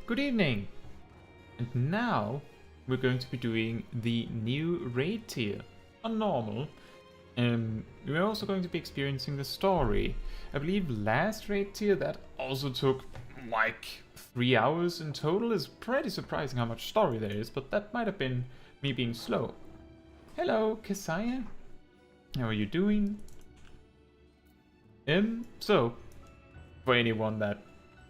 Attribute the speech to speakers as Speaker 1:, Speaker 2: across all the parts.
Speaker 1: Good evening! And now we're going to be doing the new raid tier on normal. We're also going to be experiencing the story. I believe last raid tier that also took like 3 hours in total. Is pretty surprising how much story there is, but that might have been me being slow. Hello, Caetsu. How are you doing? So, for anyone that,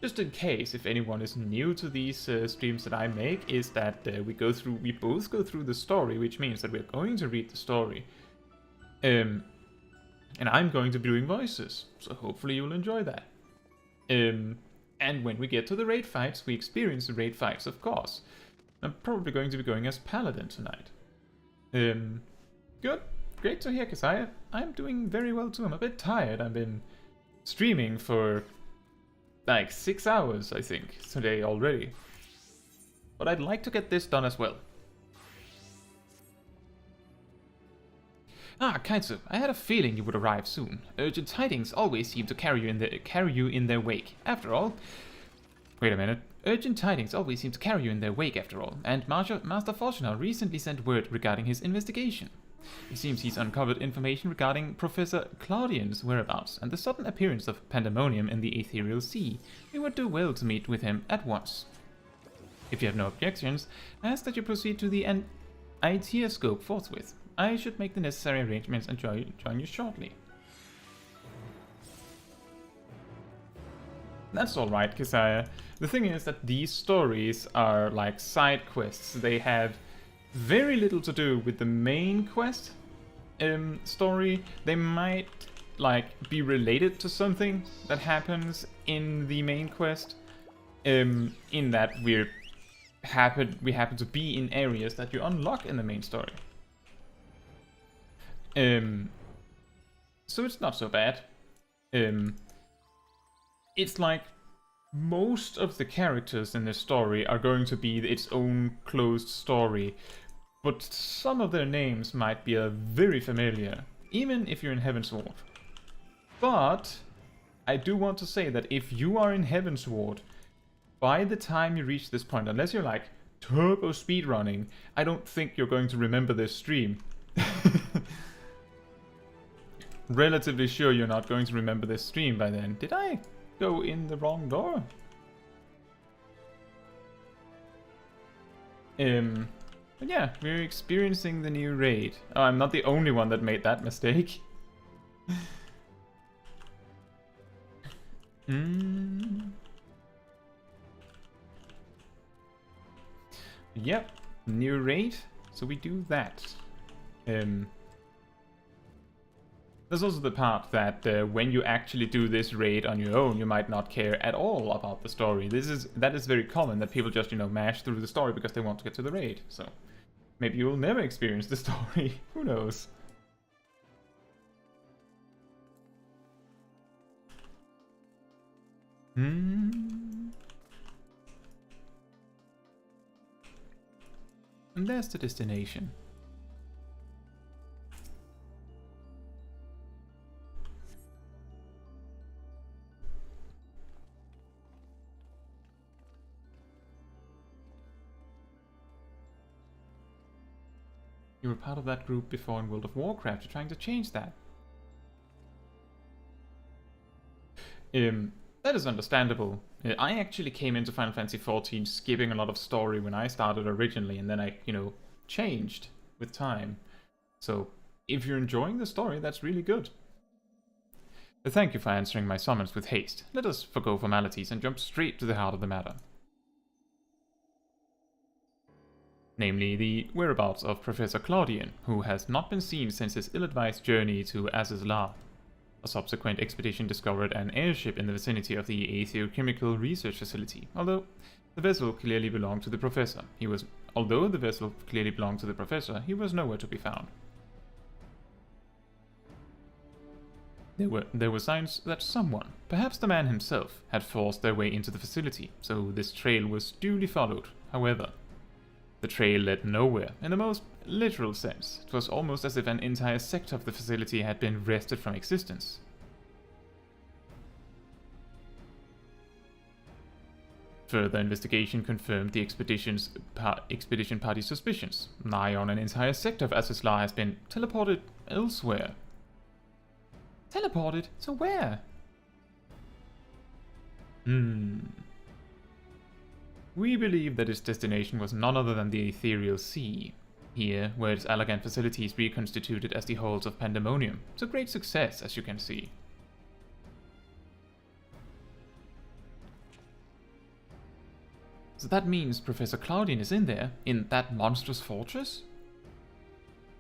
Speaker 1: just in case, if anyone is new to these streams that I make, is that we both go through the story, which means that we're going to read the story. And I'm going to be doing voices, so hopefully you'll enjoy that. And when we get to the raid fights, we experience the raid fights, of course. I'm probably going to be going as Paladin tonight. Good. Great to hear, Caetsu. I'm doing very well too. I'm a bit tired. I've been streaming for like 6 hours, I think, today already. But I'd like to get this done as well. Ah, Caetsu, I had a feeling you would arrive soon. Urgent tidings always seem to carry you in their wake. After all... Wait a minute. Urgent tidings always seem to carry you in their wake, after all. And Master Fortunar recently sent word regarding his investigation. It seems he's uncovered information regarding Professor Claudian's whereabouts and the sudden appearance of Pandæmonium in the Ethereal Sea. We would do well to meet with him at once. If you have no objections, I ask that you proceed to the Ideascope forthwith. I should make the necessary arrangements and join you shortly. That's alright, Caetsu. The thing is that these stories are like side quests. They have very little to do with the main quest story. They might like be related to something that happens in the main quest, in that we happen to be in areas that you unlock in the main story. So it's not so bad. It's like most of the characters in the story are going to be its own closed story, but some of their names might be very familiar, even if you're in Heavensward. But I do want to say that if you are in Heavensward, by the time you reach this point, unless you're like turbo speedrunning, I don't think you're going to remember this stream. Relatively sure you're not going to remember this stream by then. Did I go in the wrong door? But yeah, we're experiencing the new raid. Oh, I'm not the only one that made that mistake. Yep, new raid. So we do that. There's also the part that when you actually do this raid on your own, you might not care at all about the story. That is very common, that people just, mash through the story because they want to get to the raid. So maybe you will never experience the story. Who knows? And there's the destination. You were part of that group before in World of Warcraft. You're trying to change that. That is understandable. I actually came into Final Fantasy XIV skipping a lot of story when I started originally, and then I, changed with time. So, if you're enjoying the story, that's really good. But thank you for answering my summons with haste. Let us forgo formalities and jump straight to the heart of the matter. Namely, the whereabouts of Professor Claudian, who has not been seen since his ill-advised journey to Azizlar. A subsequent expedition discovered an airship in the vicinity of the Aethochemical Research Facility, although the vessel clearly belonged to the Professor. He was nowhere to be found. There were signs that someone, perhaps the man himself, had forced their way into the facility, so this trail was duly followed. However, the trail led nowhere, in the most literal sense. It was almost as if an entire sector of the facility had been wrested from existence. Further investigation confirmed the expedition party's suspicions. Nigh on an entire sector of Azizlar has been teleported elsewhere. Teleported? To where? We believe that its destination was none other than the Ethereal Sea. Here, where its elegant facilities reconstituted as the halls of Pandæmonium. It's a great success, as you can see. So that means Professor Claudian is in there, in that monstrous fortress?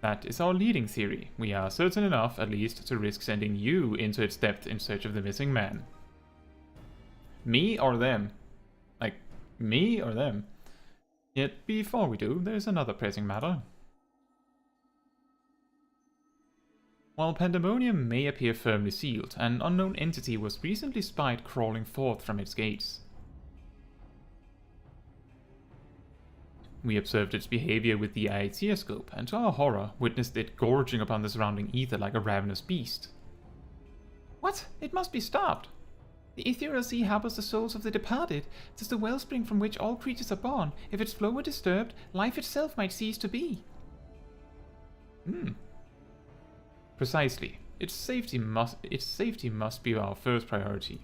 Speaker 1: That is our leading theory. We are certain enough, at least, to risk sending you into its depth in search of the missing man. Me or them? Like, me or them? Yet, before we do, there's another pressing matter. While Pandæmonium may appear firmly sealed, an unknown entity was recently spied crawling forth from its gates. We observed its behavior with the Aethioscope, and to our horror, witnessed it gorging upon the surrounding ether like a ravenous beast. What? It must be stopped! The Ethereal Sea harbors the souls of the departed. It is the wellspring from which all creatures are born. If its flow were disturbed, life itself might cease to be. Precisely. Its safety must be our first priority.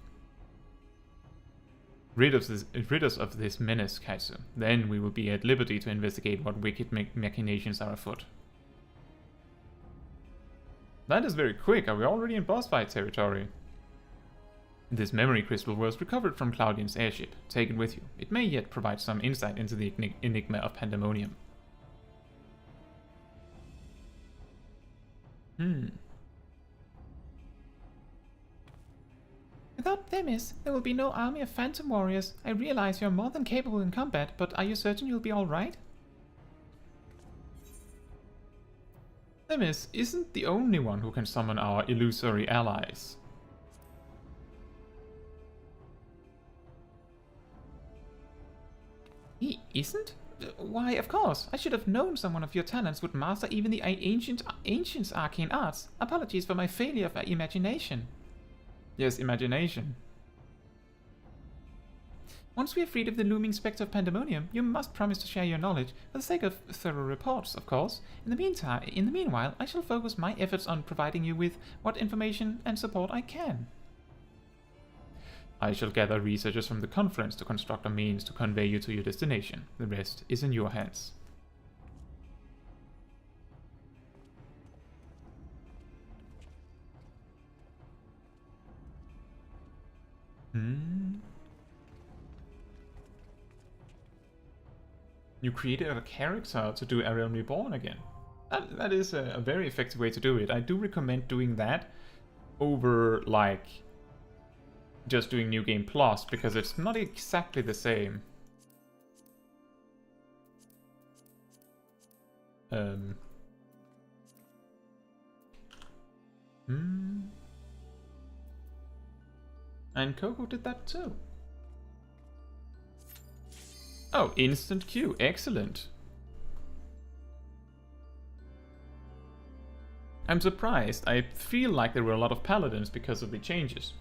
Speaker 1: Rid us of this menace, Caetsu. Then we will be at liberty to investigate what wicked machinations are afoot. That is very quick. Are we already in boss fight territory? This memory crystal was recovered from Claudian's airship. Take it with you. It may yet provide some insight into the enigma of Pandæmonium. Without Themis, there will be no army of phantom warriors. I realize you're more than capable in combat, but are you certain you'll be alright? Themis isn't the only one who can summon our illusory allies. He isn't? Why, of course. I should have known someone of your talents would master even the ancient's arcane arts. Apologies for my failure of imagination. Yes, imagination. Once we are freed of the looming spectre of Pandæmonium, you must promise to share your knowledge, for the sake of thorough reports, of course. In the meanwhile, I shall focus my efforts on providing you with what information and support I can. I shall gather researchers from the conference to construct a means to convey you to your destination. The rest is in your hands. You created a character to do Ariel Reborn again. That is a very effective way to do it. I do recommend doing that over, like, just doing New Game Plus, because it's not exactly the same. And Coco did that too. Oh, instant queue. Excellent. I'm surprised. I feel like there were a lot of paladins because of the changes.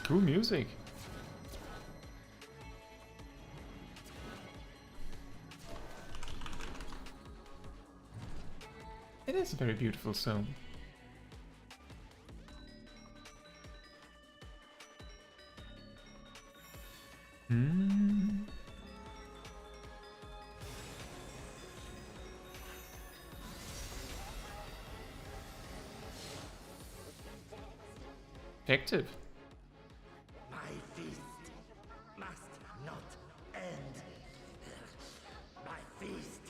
Speaker 1: Cool music. It is a very beautiful song. Effective.
Speaker 2: My feast must not end. My feast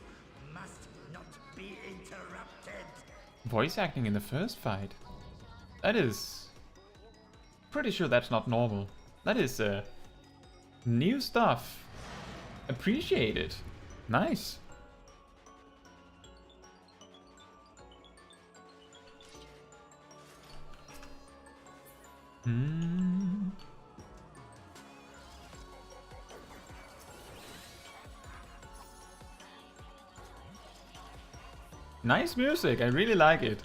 Speaker 2: must not be interrupted.
Speaker 1: Voice acting in the first fight. That is... pretty sure that's not normal. That is new stuff. Appreciate it. Nice. Nice music, I really like it.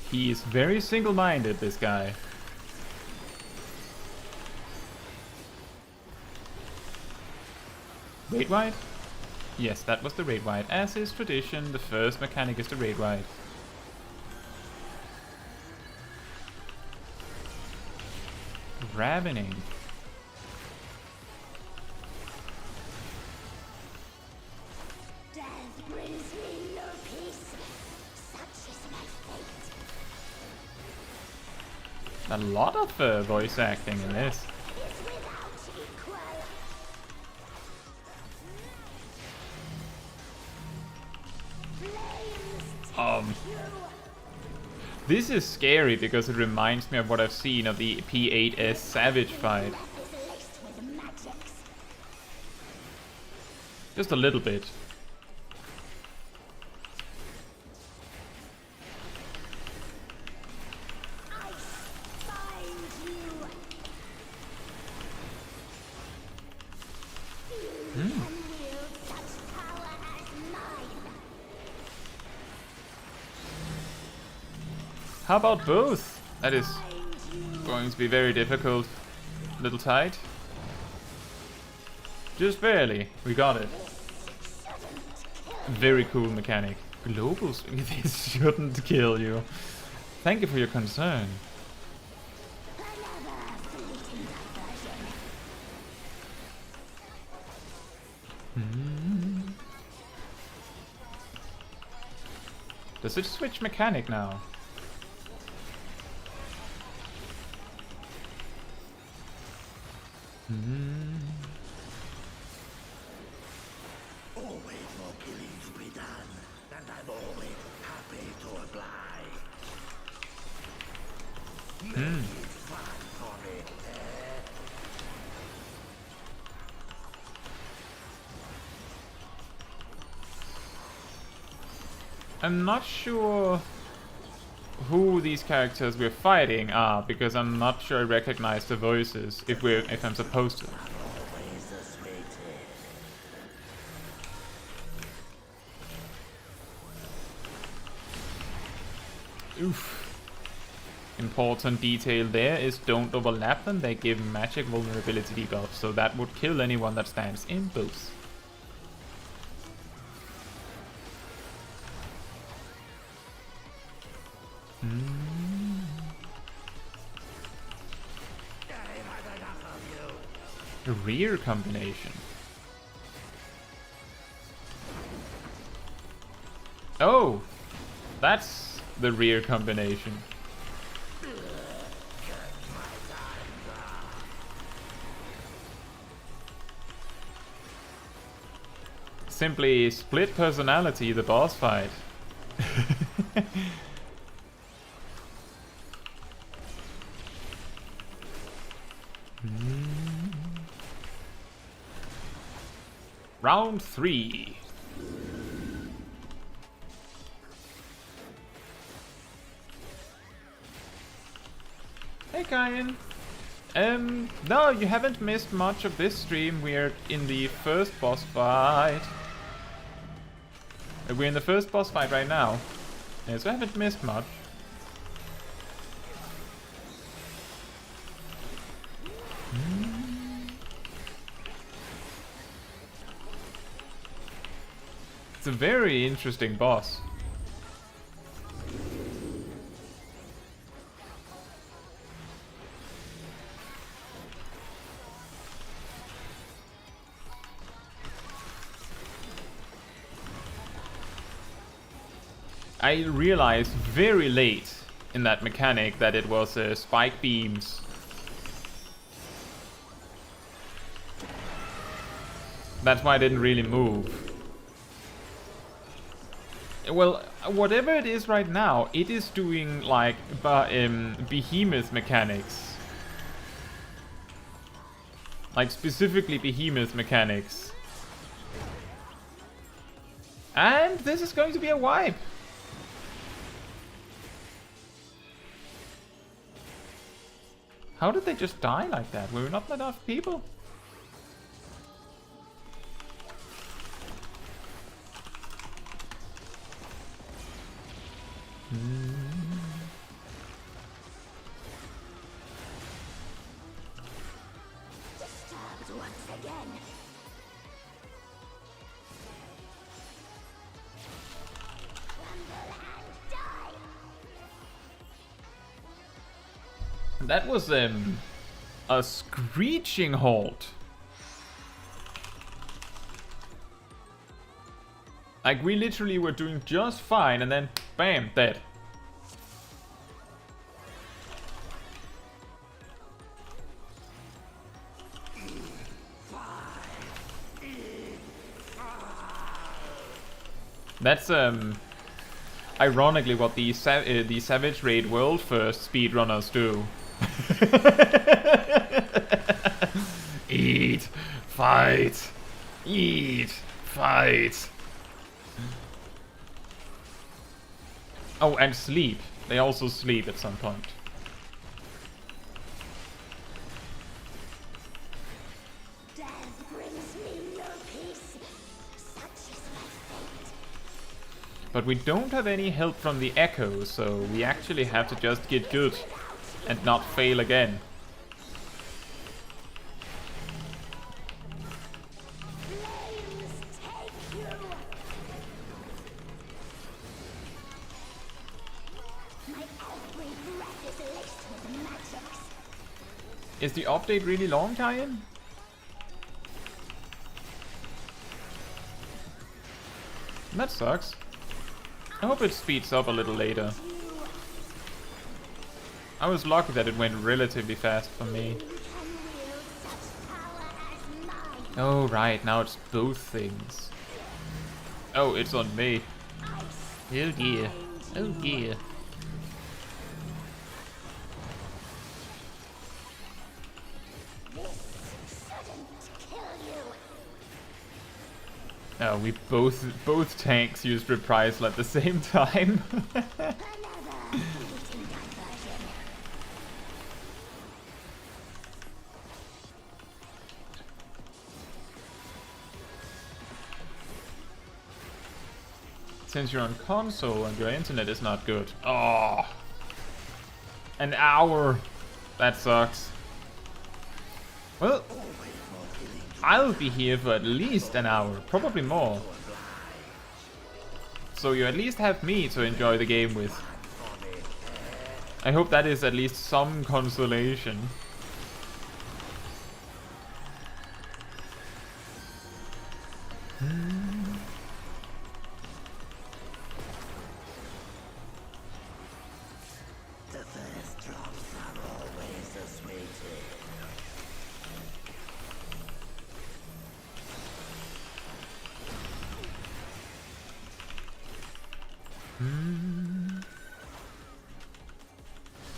Speaker 1: He is very single-minded, this guy. Raid wide? Yes, that was the raid wide. As is tradition, the first mechanic is the raid wide. Ravening.
Speaker 3: Death brings me no peace. Such is my fate.
Speaker 1: A lot of voice acting in this.
Speaker 3: Is without equal. Flames take you.
Speaker 1: This is scary because it reminds me of what I've seen of the P8S Savage fight.
Speaker 3: Is laced with magics.
Speaker 1: Just a little bit.
Speaker 3: I find you. You can wield such power as mine.
Speaker 1: How about both? That is going to be very difficult. Little tight. Just barely. We got it. Very cool mechanic. Global swing. This shouldn't kill you. Thank you for your concern.
Speaker 3: Another fleeting diversion.
Speaker 1: Does it switch mechanic now?
Speaker 2: Always more killing to be done, and I'm always happy to oblige. Make it fun for me, eh?
Speaker 1: I'm not sure who these characters we're fighting are because I'm not sure I recognize the voices if I'm supposed to.
Speaker 2: Always the sweetest.
Speaker 1: Oof. Important detail there is don't overlap them, they give magic vulnerability debuffs, so that would kill anyone that stands in both. A rear combination. Oh! That's the rear combination. simply split personality the boss fight. Round 3. Hey, Kyan. No, you haven't missed much of this stream. We're in the first boss fight. We're in the first boss fight right now. Yeah, so I haven't missed much. It's a very interesting boss. I realized very late in that mechanic that it was spike beams. That's why I didn't really move. Well, whatever it is right now, it is doing like behemoth mechanics. Like specifically behemoth mechanics. And this is going to be a wipe. How did they just die like that? Were we not enough people?
Speaker 3: Disturbed once again. Tremble and die.
Speaker 1: That was a screeching halt. Like we literally were doing just fine and then bam, dead. That's ironically what the Savage Raid World First speedrunners do. Eat, fight, eat, fight. Oh, and sleep. They also sleep at some point.
Speaker 3: Death brings me no peace. Such is my fate.
Speaker 1: But we don't have any help from the Echo, so we actually have to just get good and not fail again.
Speaker 3: Flames take you. My every breath is laced with magics.
Speaker 1: Is the update really long, Kyan? That sucks. I hope it speeds up a little later. I was lucky that it went relatively fast for me.
Speaker 3: You can wield such power as mine.
Speaker 1: Oh right, now it's both things. Oh, it's on me. Oh dear. Oh dear.
Speaker 3: This shouldn't kill you.
Speaker 1: Oh, we both tanks used reprisal at the same time.
Speaker 3: Another fleeting diversion.
Speaker 1: Since you're on console and your internet is not good. Oh, an hour. That sucks. Well, I'll be here for at least an hour, probably more. So you at least have me to enjoy the game with. I hope that is at least some consolation.
Speaker 2: The first drops are always the sweetest.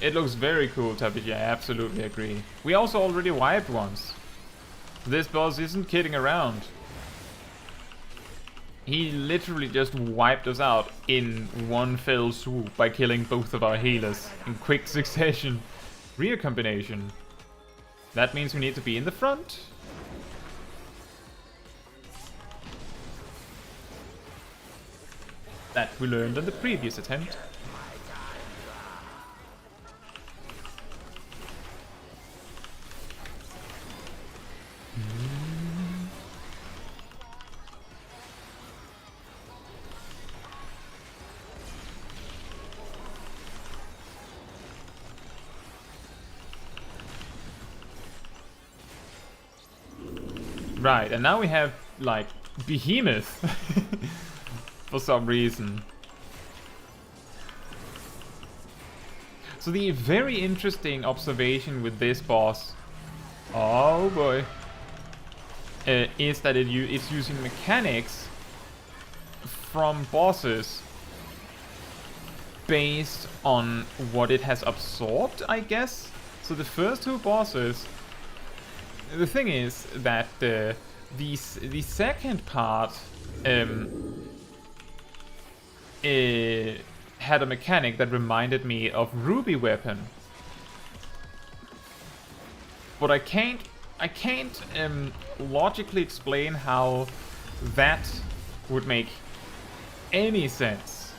Speaker 1: It looks very cool, Tabishi, I absolutely agree. We also already wiped once. This boss isn't kidding around. He literally just wiped us out in one fell swoop by killing both of our healers in quick succession. Rear combination. That means we need to be in the front. That we learned on the previous attempt. Right, and now we have, like, Behemoth. For some reason. So the very interesting observation with this boss, oh boy, is that it's using mechanics from bosses based on what it has absorbed, I guess. So the first two bosses, the thing is that the second part had a mechanic that reminded me of Ruby Weapon, but I can't logically explain how that would make any sense.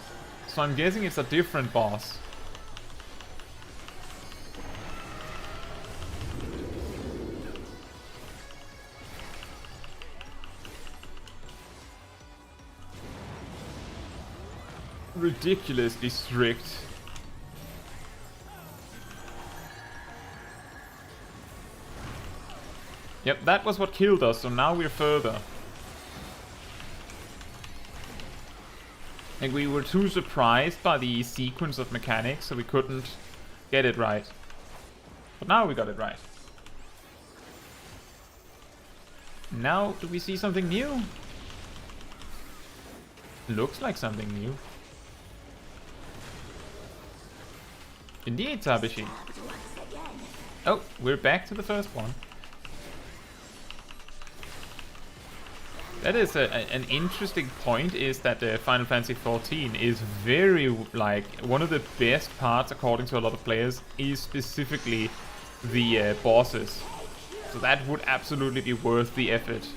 Speaker 1: So I'm guessing it's a different boss. Ridiculously strict. Yep, that was what killed us, so now we're further. And we were too surprised by the sequence of mechanics, so we couldn't get it right. But now we got it right. Now, do we see something new? Looks like something new. Indeed, Tabishi. Oh, we're back to the first one. That is an interesting point, is that Final Fantasy XIV is very, like, one of the best parts, according to a lot of players, is specifically the bosses. So that would absolutely be worth the effort.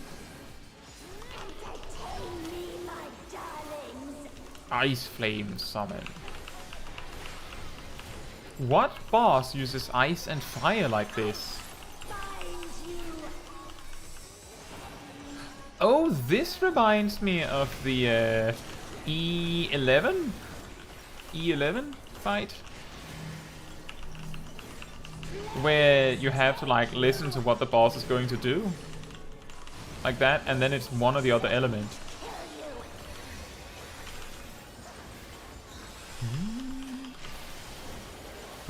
Speaker 1: Ice Flame Summon. What boss uses ice and fire like this? Oh, this reminds me of the E11 fight, where you have to, like, listen to what the boss is going to do, like that, and then it's one or the other element.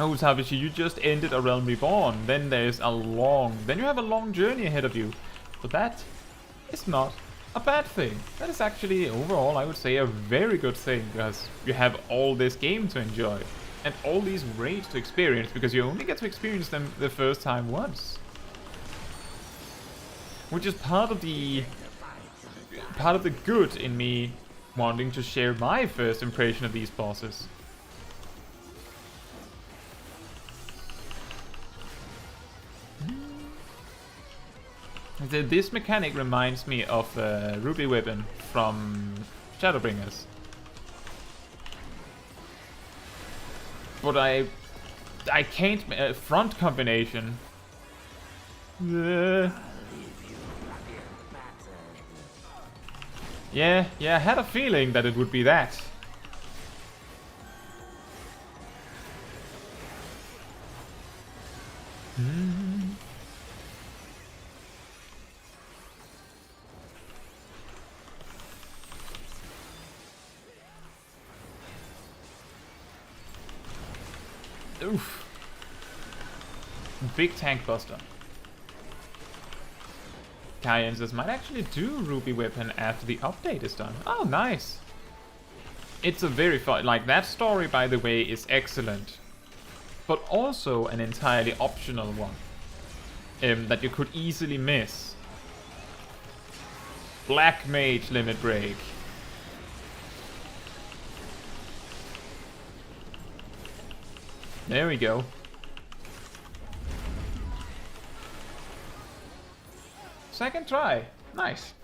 Speaker 1: Oh, Tabishi, you just ended A Realm Reborn. Then you have a long journey ahead of you. But that is not a bad thing. That is actually, overall, I would say, a very good thing, because you have all this game to enjoy. And all these raids to experience, because you only get to experience them the first time once. Which is part of the good in me wanting to share my first impression of these bosses. This mechanic reminds me of Ruby Weapon from Shadowbringers. But I can't... front combination. Yeah, I had a feeling that it would be that. Oof. Big tank buster. Kyan says, might actually do Ruby Weapon after the update is done. Oh, nice. It's a very fun... Like, that story, by the way, is excellent. but also an entirely optional one that you could easily miss. Black Mage Limit Break. There we go. Second try. Nice.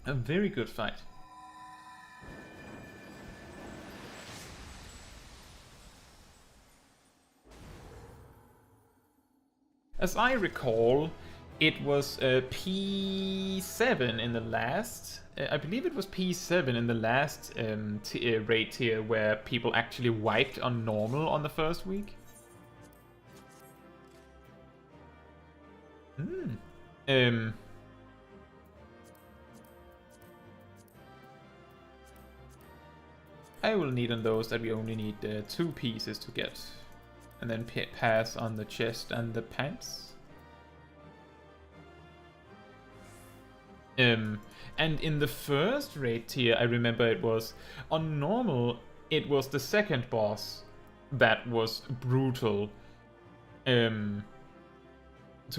Speaker 1: A very good fight. As I recall, it was P7 in the last... I believe it was P7 in the last raid tier where people actually wiped on normal on the first week. I will need on those that we only need 2 pieces to get. And then pass on the chest and the pants. And in the first raid tier, I remember it was, on normal, it was the second boss that was brutal to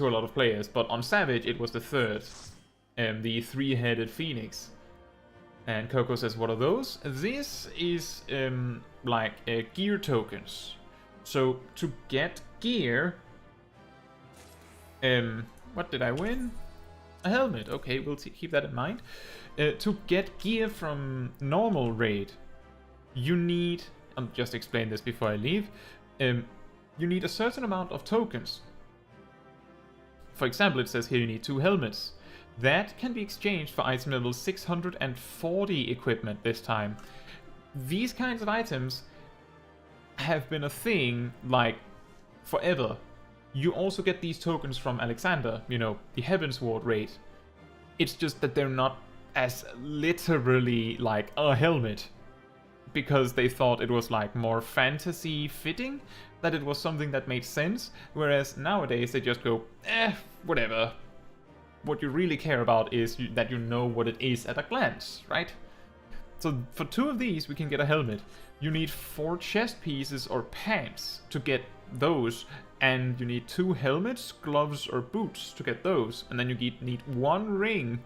Speaker 1: a lot of players. But on Savage, it was the third, the 3-headed phoenix. And Coco says, what are those? This is like gear tokens. So to get gear, what did I win? A helmet. Okay, we'll keep that in mind. To get gear from normal raid, you need, I'll just explain this before I leave, you need a certain amount of tokens. For example, it says here you need 2 helmets. That can be exchanged for item level 640 equipment this time. These kinds of items have been a thing, like, forever. You also get these tokens from Alexander, you know, the Heavensward raid. It's just that they're not as literally like a helmet, because they thought it was like more fantasy fitting, that it was something that made sense, whereas nowadays they just go, whatever. What you really care about is that you know what it is at a glance, right? So for 2 of these we can get a helmet. You need 4 chest pieces or pants to get those, and you need 2 helmets, gloves or boots to get those, and then you need 1 ring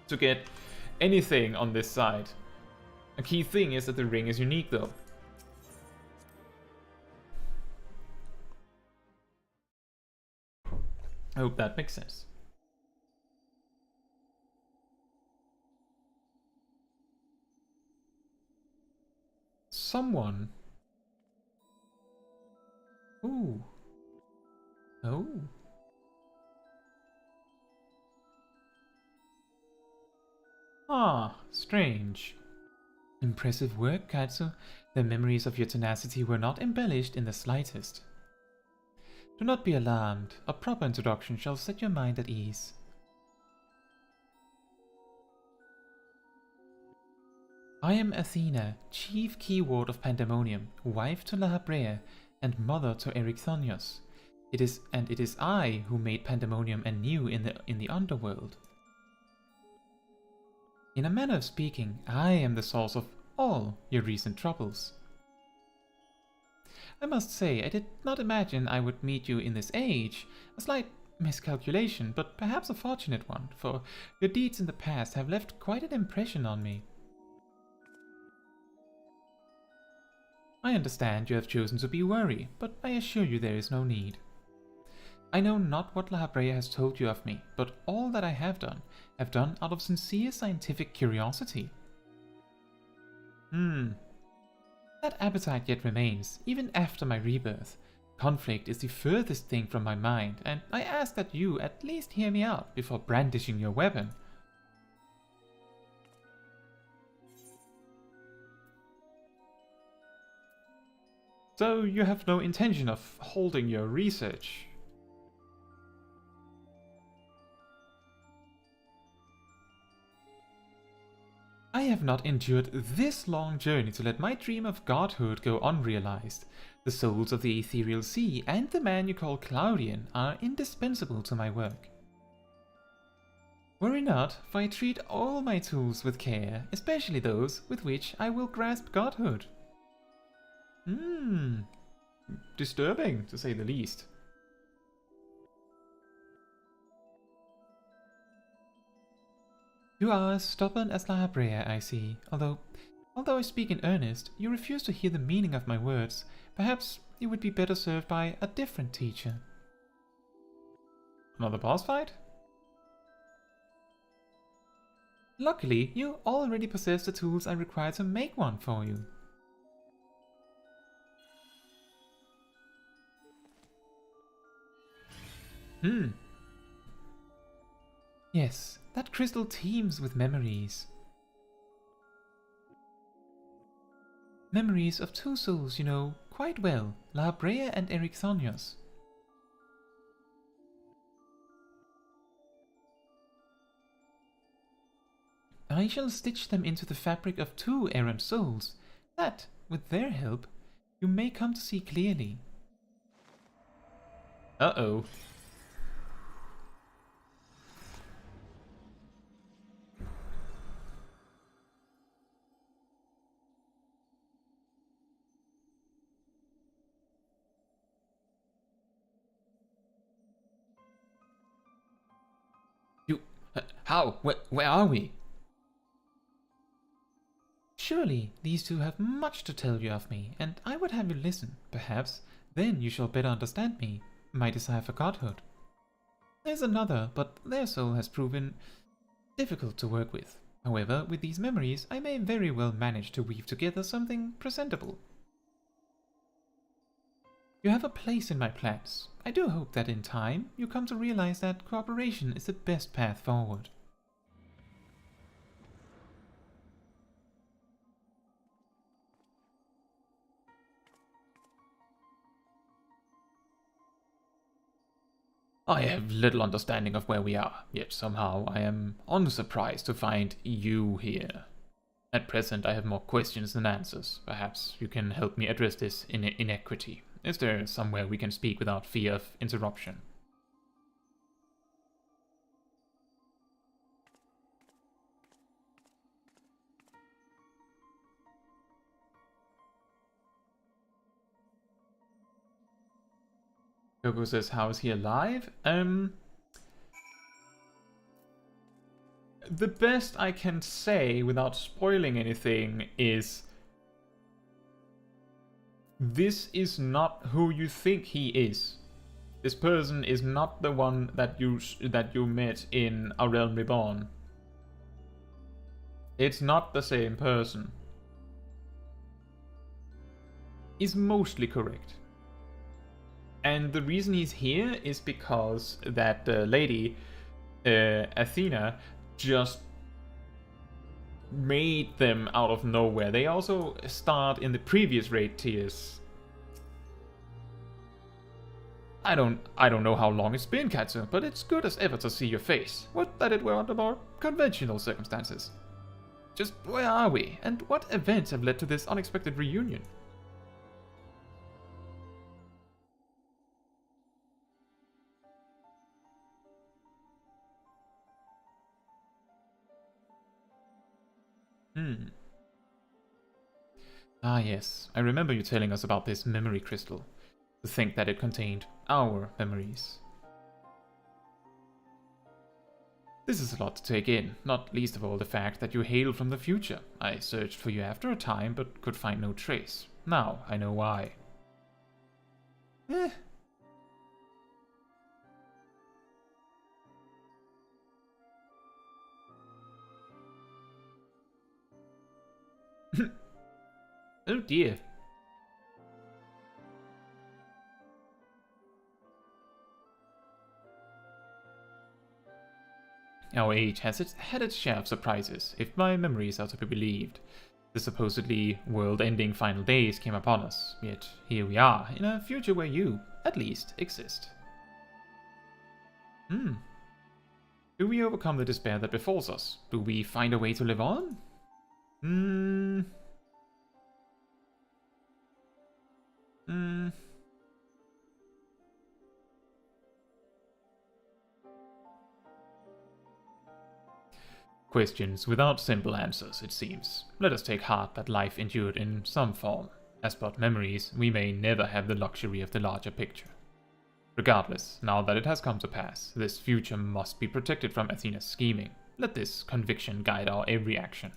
Speaker 1: to get anything on this side. A key thing is that the ring is unique though. I hope that makes sense. Someone. Ooh. Oh. Ah, strange. Impressive work, Caetsu. The memories of your tenacity were not embellished in the slightest. Do not be alarmed. A proper introduction shall set your mind at ease. I am Athena, chief keyword of Pandæmonium, wife to Lahabrea, and mother to Erechthonios. It is I who made Pandæmonium anew in the underworld. In a manner of speaking, I am the source of all your recent troubles. I must say, I did not imagine I would meet you in this age. A slight miscalculation, but perhaps a fortunate one, for your deeds in the past have left quite an impression on me. I understand you have chosen to be wary, but I assure you there is no need. I know not what Lahabrea has told you of me, but all that I have done out of sincere scientific curiosity. That appetite yet remains, even after my rebirth. Conflict is the furthest thing from my mind, and I ask that you at least hear me out before brandishing your weapon. So you have no intention of holding your research? I have not endured this long journey to let my dream of godhood go unrealized. The souls of the ethereal sea and the man you call Claudian are indispensable to my work. Worry not, for I treat all my tools with care, especially those with which I will grasp godhood. Disturbing, to say the least. You are as stubborn as La Brea, I see. Although I speak in earnest, you refuse to hear the meaning of my words. Perhaps you would be better served by a different teacher. Another boss fight? Luckily, you already possess the tools I require to make one for you. Yes, that crystal teems with memories. Memories of two souls you know quite well, La Brea and Ericthonios. I shall stitch them into the fabric of two errant souls, that, with their help, you may come to see clearly. Uh-oh. You... how? Where are we? Surely these two have much to tell you of me, and I would have you listen. Perhaps then you shall better understand me, my desire for godhood. There's another, but their soul has proven difficult to work with. However, with these memories, I may very well manage to weave together something presentable. You have a place in my plans. I do hope that in time you come to realize that cooperation is the best path forward. I have little understanding of where we are, yet somehow I am unsurprised to find you here. At present I have more questions than answers. Perhaps you can help me address this inequity. Is there somewhere we can speak without fear of interruption? Coco says, how is he alive? The best I can say without spoiling anything is this is not who you think he is. This person is not the one that you met in A Realm Reborn. It's not the same person. Is mostly correct. And the reason he's here is because that lady, Athena, just made them out of nowhere. They also start in the previous raid tiers. I don't know how long it's been, Caetsu, but it's good as ever to see your face. Would that it were under more conventional circumstances. Just where are we, and what events have led to this unexpected reunion? Ah yes, I remember you telling us about this memory crystal. To think that it contained our memories. This is a lot to take in, not least of all the fact that you hail from the future. I searched for you after a time, but could find no trace. Now I know why. Oh dear. Our age has had its share of surprises, if my memories are to be believed. The supposedly world-ending final days came upon us, yet here we are, in a future where you, at least, exist. Do we overcome the despair that befalls us? Do we find a way to live on? questions without simple answers, it seems. Let us take heart that life endured in some form. As but memories, we may never have the luxury of the larger picture. Regardless, now that it has come to pass, this future must be protected from Athena's scheming. Let this conviction guide our every action.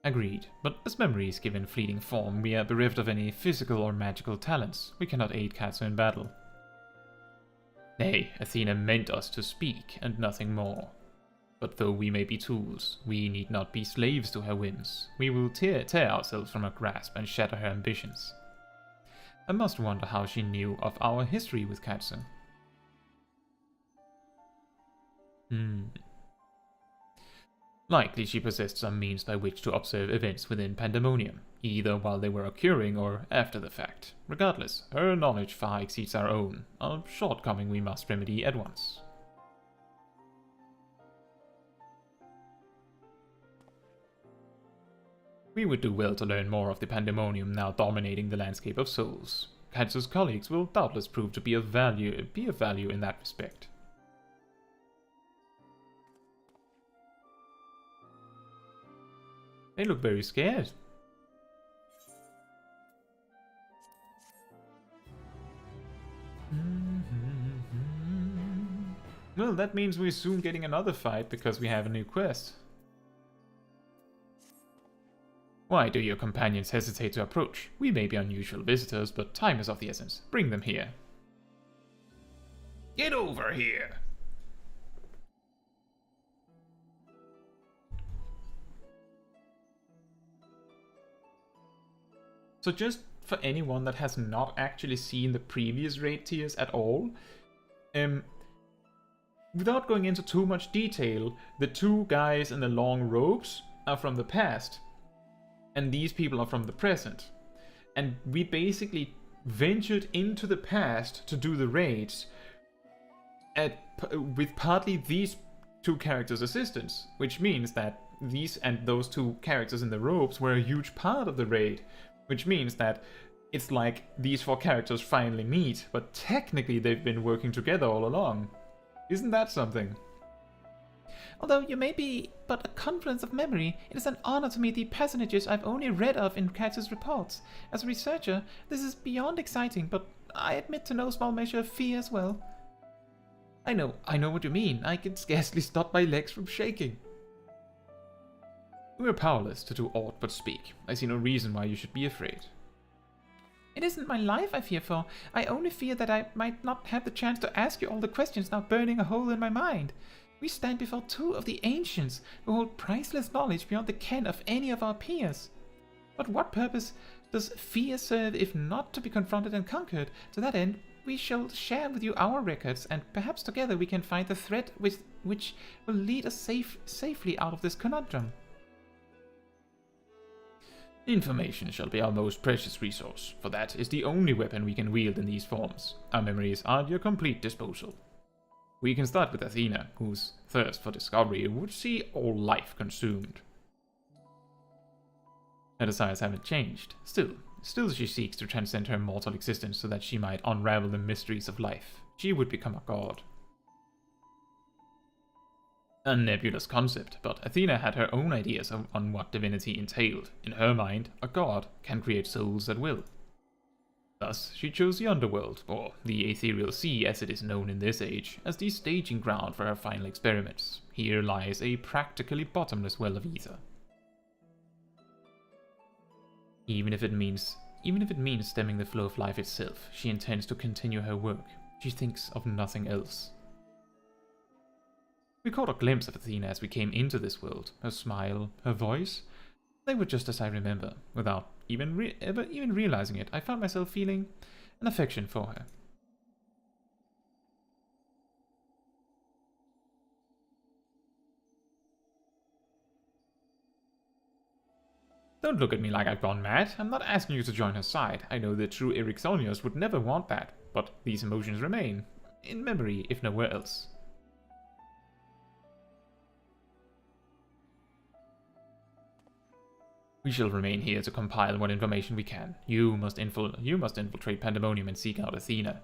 Speaker 1: Agreed, but as memories give in fleeting form, we are bereft of any physical or magical talents. We cannot aid Caetsu in battle. Nay, Athena meant us to speak, and nothing more. But though we may be tools, we need not be slaves to her whims. We will tear ourselves from her grasp and shatter her ambitions. I must wonder how she knew of our history with Caetsu. Likely she possessed some means by which to observe events within Pandæmonium, either while they were occurring or after the fact. Regardless, her knowledge far exceeds our own, a shortcoming we must remedy at once. We would do well to learn more of the Pandæmonium now dominating the landscape of souls. Caetsu's colleagues will doubtless prove to be of value in that respect. They look very scared. Well, that means we're soon getting another fight because we have a new quest. Why do your companions hesitate to approach? We may be unusual visitors, but time is of the essence. Bring them here. Get over here! So just for anyone that has not actually seen the previous raid tiers at all, without going into too much detail, the two guys in the long robes are from the past, and these people are from the present. And we basically ventured into the past to do the raids with partly these two characters' assistance, which means that these and those two characters in the robes were a huge part of the raid. Which means that it's like these four characters finally meet, but technically they've been working together all along. Isn't that something?
Speaker 4: Although you may be but a confluence of memory, it is an honor to meet the personages I've only read of in Caetsu's reports. As a researcher, this is beyond exciting, but I admit to no small measure of fear as well.
Speaker 1: I know what you mean. I can scarcely stop my legs from shaking. We are powerless to do aught but speak. I see no reason why you should be afraid.
Speaker 4: It isn't my life I fear for. I only fear that I might not have the chance to ask you all the questions now burning a hole in my mind. We stand before two of the ancients who hold priceless knowledge beyond the ken of any of our peers. But what purpose does fear serve if not to be confronted and conquered? To that end, we shall share with you our records, and perhaps together we can find the thread which will lead us safely out of this conundrum.
Speaker 1: Information shall be our most precious resource, for that is the only weapon we can wield in these forms. Our memories are at your complete disposal. We can start with Athena, whose thirst for discovery would see all life consumed. Her desires haven't changed. Still she seeks to transcend her mortal existence so that she might unravel the mysteries of life. She would become a god. A nebulous concept, but Athena had her own ideas on what divinity entailed. In her mind, a god can create souls at will. Thus, she chose the underworld, or the ethereal sea as it is known in this age, as the staging ground for her final experiments. Here lies a practically bottomless well of ether. Even if it means stemming the flow of life itself, she intends to continue her work. She thinks of nothing else. We caught a glimpse of Athena as we came into this world. Her smile, her voice, they were just as I remember. Without even realizing it, I found myself feeling an affection for her. Don't look at me like I've gone mad. I'm not asking you to join her side. I know the true Ericthonios would never want that, but these emotions remain. In memory, if nowhere else. We shall remain here to compile what information we can. You must infiltrate Pandæmonium and seek out Athena.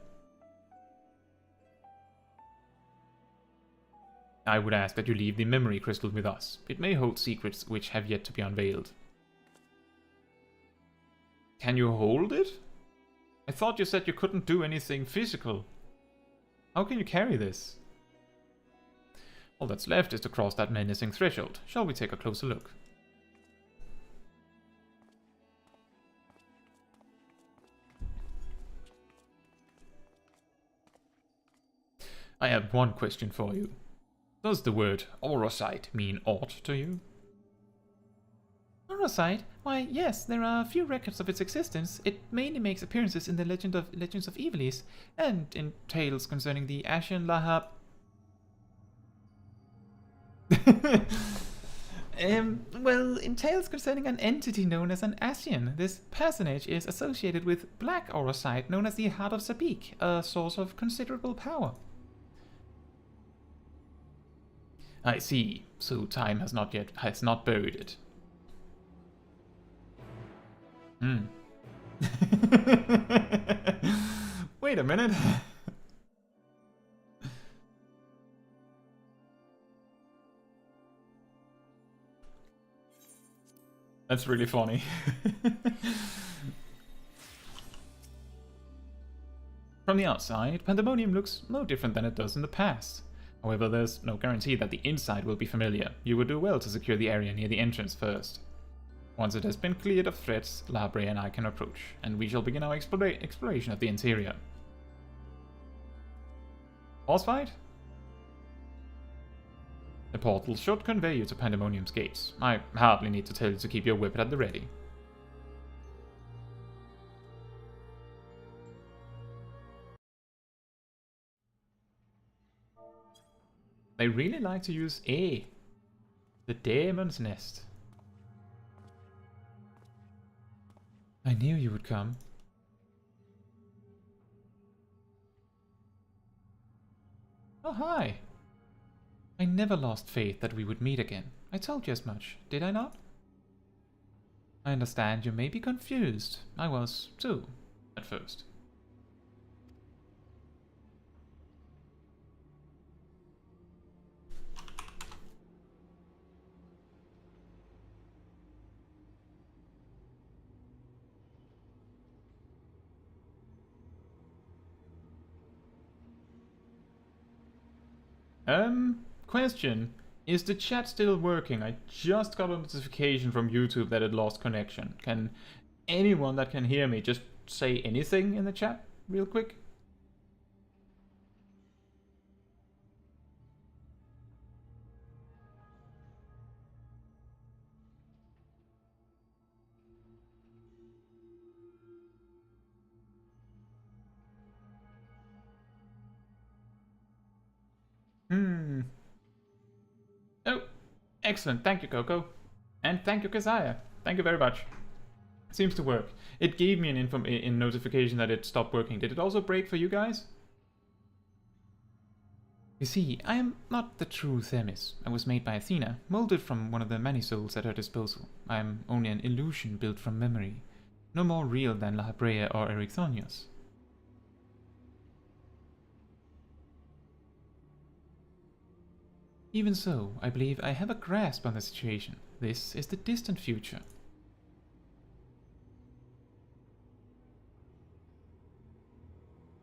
Speaker 1: I would ask that you leave the memory crystal with us. It may hold secrets which have yet to be unveiled. Can you hold it? I thought you said you couldn't do anything physical. How can you carry this? All that's left is to cross that menacing threshold. Shall we take a closer look? I have one question for you. Does the word Orosite mean aught to you?
Speaker 4: Orosite? Why, yes, there are a few records of its existence. It mainly makes appearances in the Legends of Evilis, and in tales concerning the Ashen Lahab. Well, in tales concerning an entity known as an Ascian, this personage is associated with black Orosite known as the Heart of Sabik, a source of considerable power.
Speaker 1: I see. So time has not buried it. Wait a minute. That's really funny. From the outside, Pandæmonium looks no different than it does in the past. However, there's no guarantee that the inside will be familiar. You would do well to secure the area near the entrance first. Once it has been cleared of threats, Labre and I can approach, and we shall begin our exploration of the interior. Boss fight? The portal should convey you to Pandæmonium's gates. I hardly need to tell you to keep your weapon at the ready. They really like to use A. The Demon's Nest. I knew you would come. Oh, hi. I never lost faith that we would meet again. I told you as much, did I not? I understand you may be confused. I was, too, at first. Question. Is the chat still working? I just got a notification from YouTube that it lost connection. Can anyone that can hear me just say anything in the chat real quick? Oh, excellent. Thank you, Coco. And thank you, Keziah. Thank you very much. Seems to work. It gave me an notification that it stopped working. Did it also break for you guys? You see, I am not the true Themis. I was made by Athena, molded from one of the many souls at her disposal. I am only an illusion built from memory. No more real than La Habrea or Erechthonios. Even so, I believe I have a grasp on the situation. This is the distant future.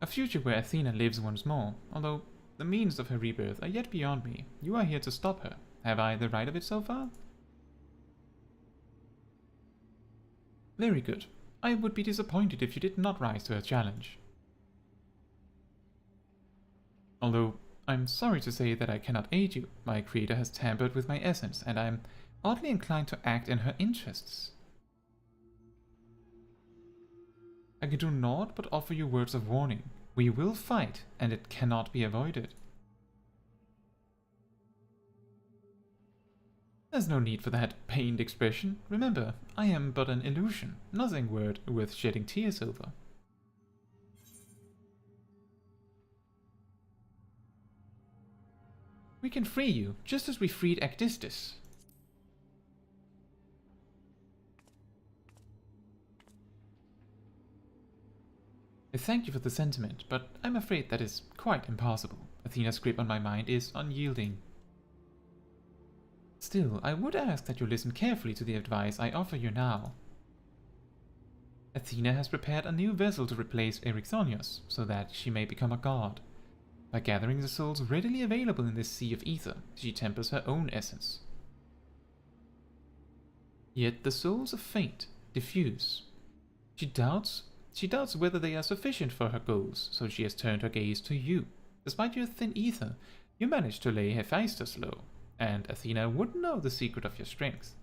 Speaker 1: A future where Athena lives once more, although the means of her rebirth are yet beyond me. You are here to stop her. Have I the right of it so far? Very good. I would be disappointed if you did not rise to her challenge. Although, I'm sorry to say that I cannot aid you. My creator has tampered with my essence, and I am oddly inclined to act in her interests. I can do naught but offer you words of warning. We will fight, and it cannot be avoided. There's no need for that pained expression. Remember, I am but an illusion, nothing worth shedding tears over. We can free you, just as we freed Actistus. I thank you for the sentiment, but I'm afraid that is quite impossible. Athena's grip on my mind is unyielding. Still, I would ask that you listen carefully to the advice I offer you now. Athena has prepared a new vessel to replace Erechthonios, so that she may become a god. By gathering the souls readily available in this sea of ether, she tempers her own essence. Yet the souls are faint, diffuse. She doubts whether they are sufficient for her goals, so she has turned her gaze to you. Despite your thin ether, you managed to lay Hephaestus low, and Athena would know the secret of your strength.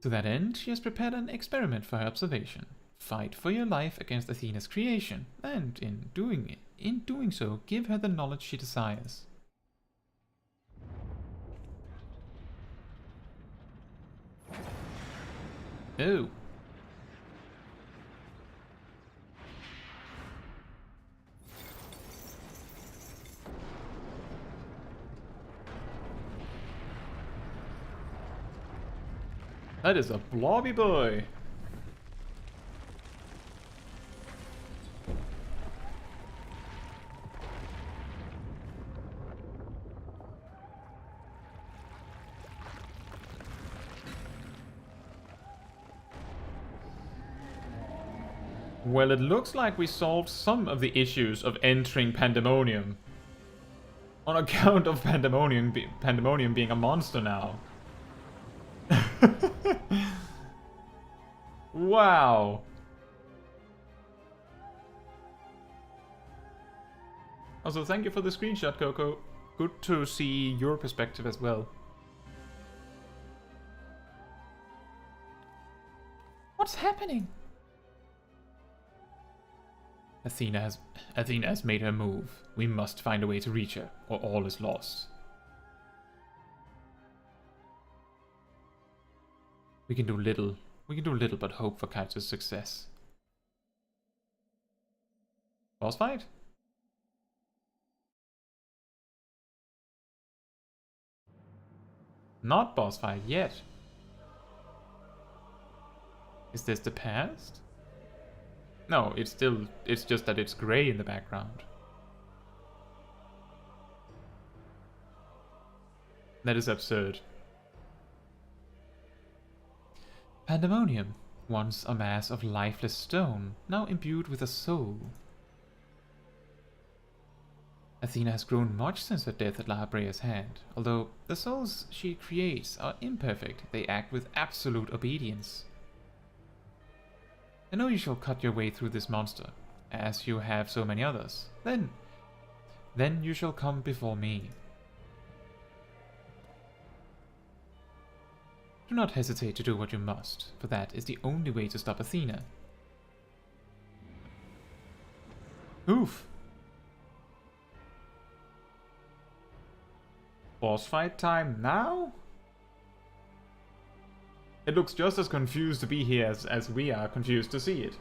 Speaker 1: To that end, she has prepared an experiment for her observation. Fight for your life against Athena's creation, and in doing so, give her the knowledge she desires. Oh. That is a blobby boy. Well, it looks like we solved some of the issues of entering Pandæmonium. On account of Pandæmonium being a monster now. Wow. Also, thank you for the screenshot, Coco. Good to see your perspective as well.
Speaker 4: What's happening?
Speaker 1: Athena has made her move. We must find a way to reach her, or all is lost. We can do little but hope for Caetsu's success. Boss fight? Not boss fight yet. Is this the past? No, it's just that it's grey in the background. That is absurd. Pandæmonium, once a mass of lifeless stone, now imbued with a soul. Athena has grown much since her death at La Habrea's hand. Although the souls she creates are imperfect, they act with absolute obedience. I know you shall cut your way through this monster, as you have so many others. Then you shall come before me. Do not hesitate to do what you must, for that is the only way to stop Athena. Oof. Boss fight time now? It looks just as confused to be here as we are confused to see it.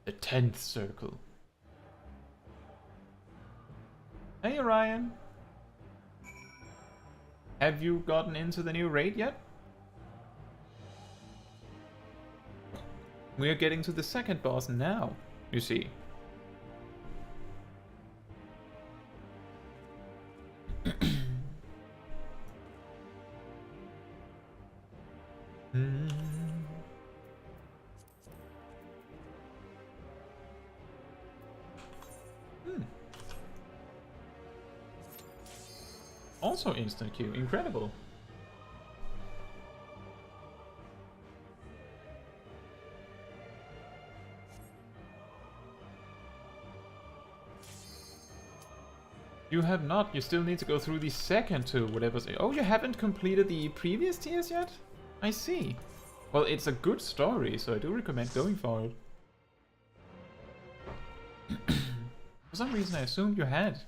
Speaker 1: The 10th circle. Hey Orion. Have you gotten into the new raid yet? We are getting to the second boss now, you see. Also instant queue, incredible. You have not, you still need to go through the second two, whatever's... Oh, you haven't completed the previous tiers yet? I see. Well, it's a good story, so I do recommend going for it. For some reason I assumed you had.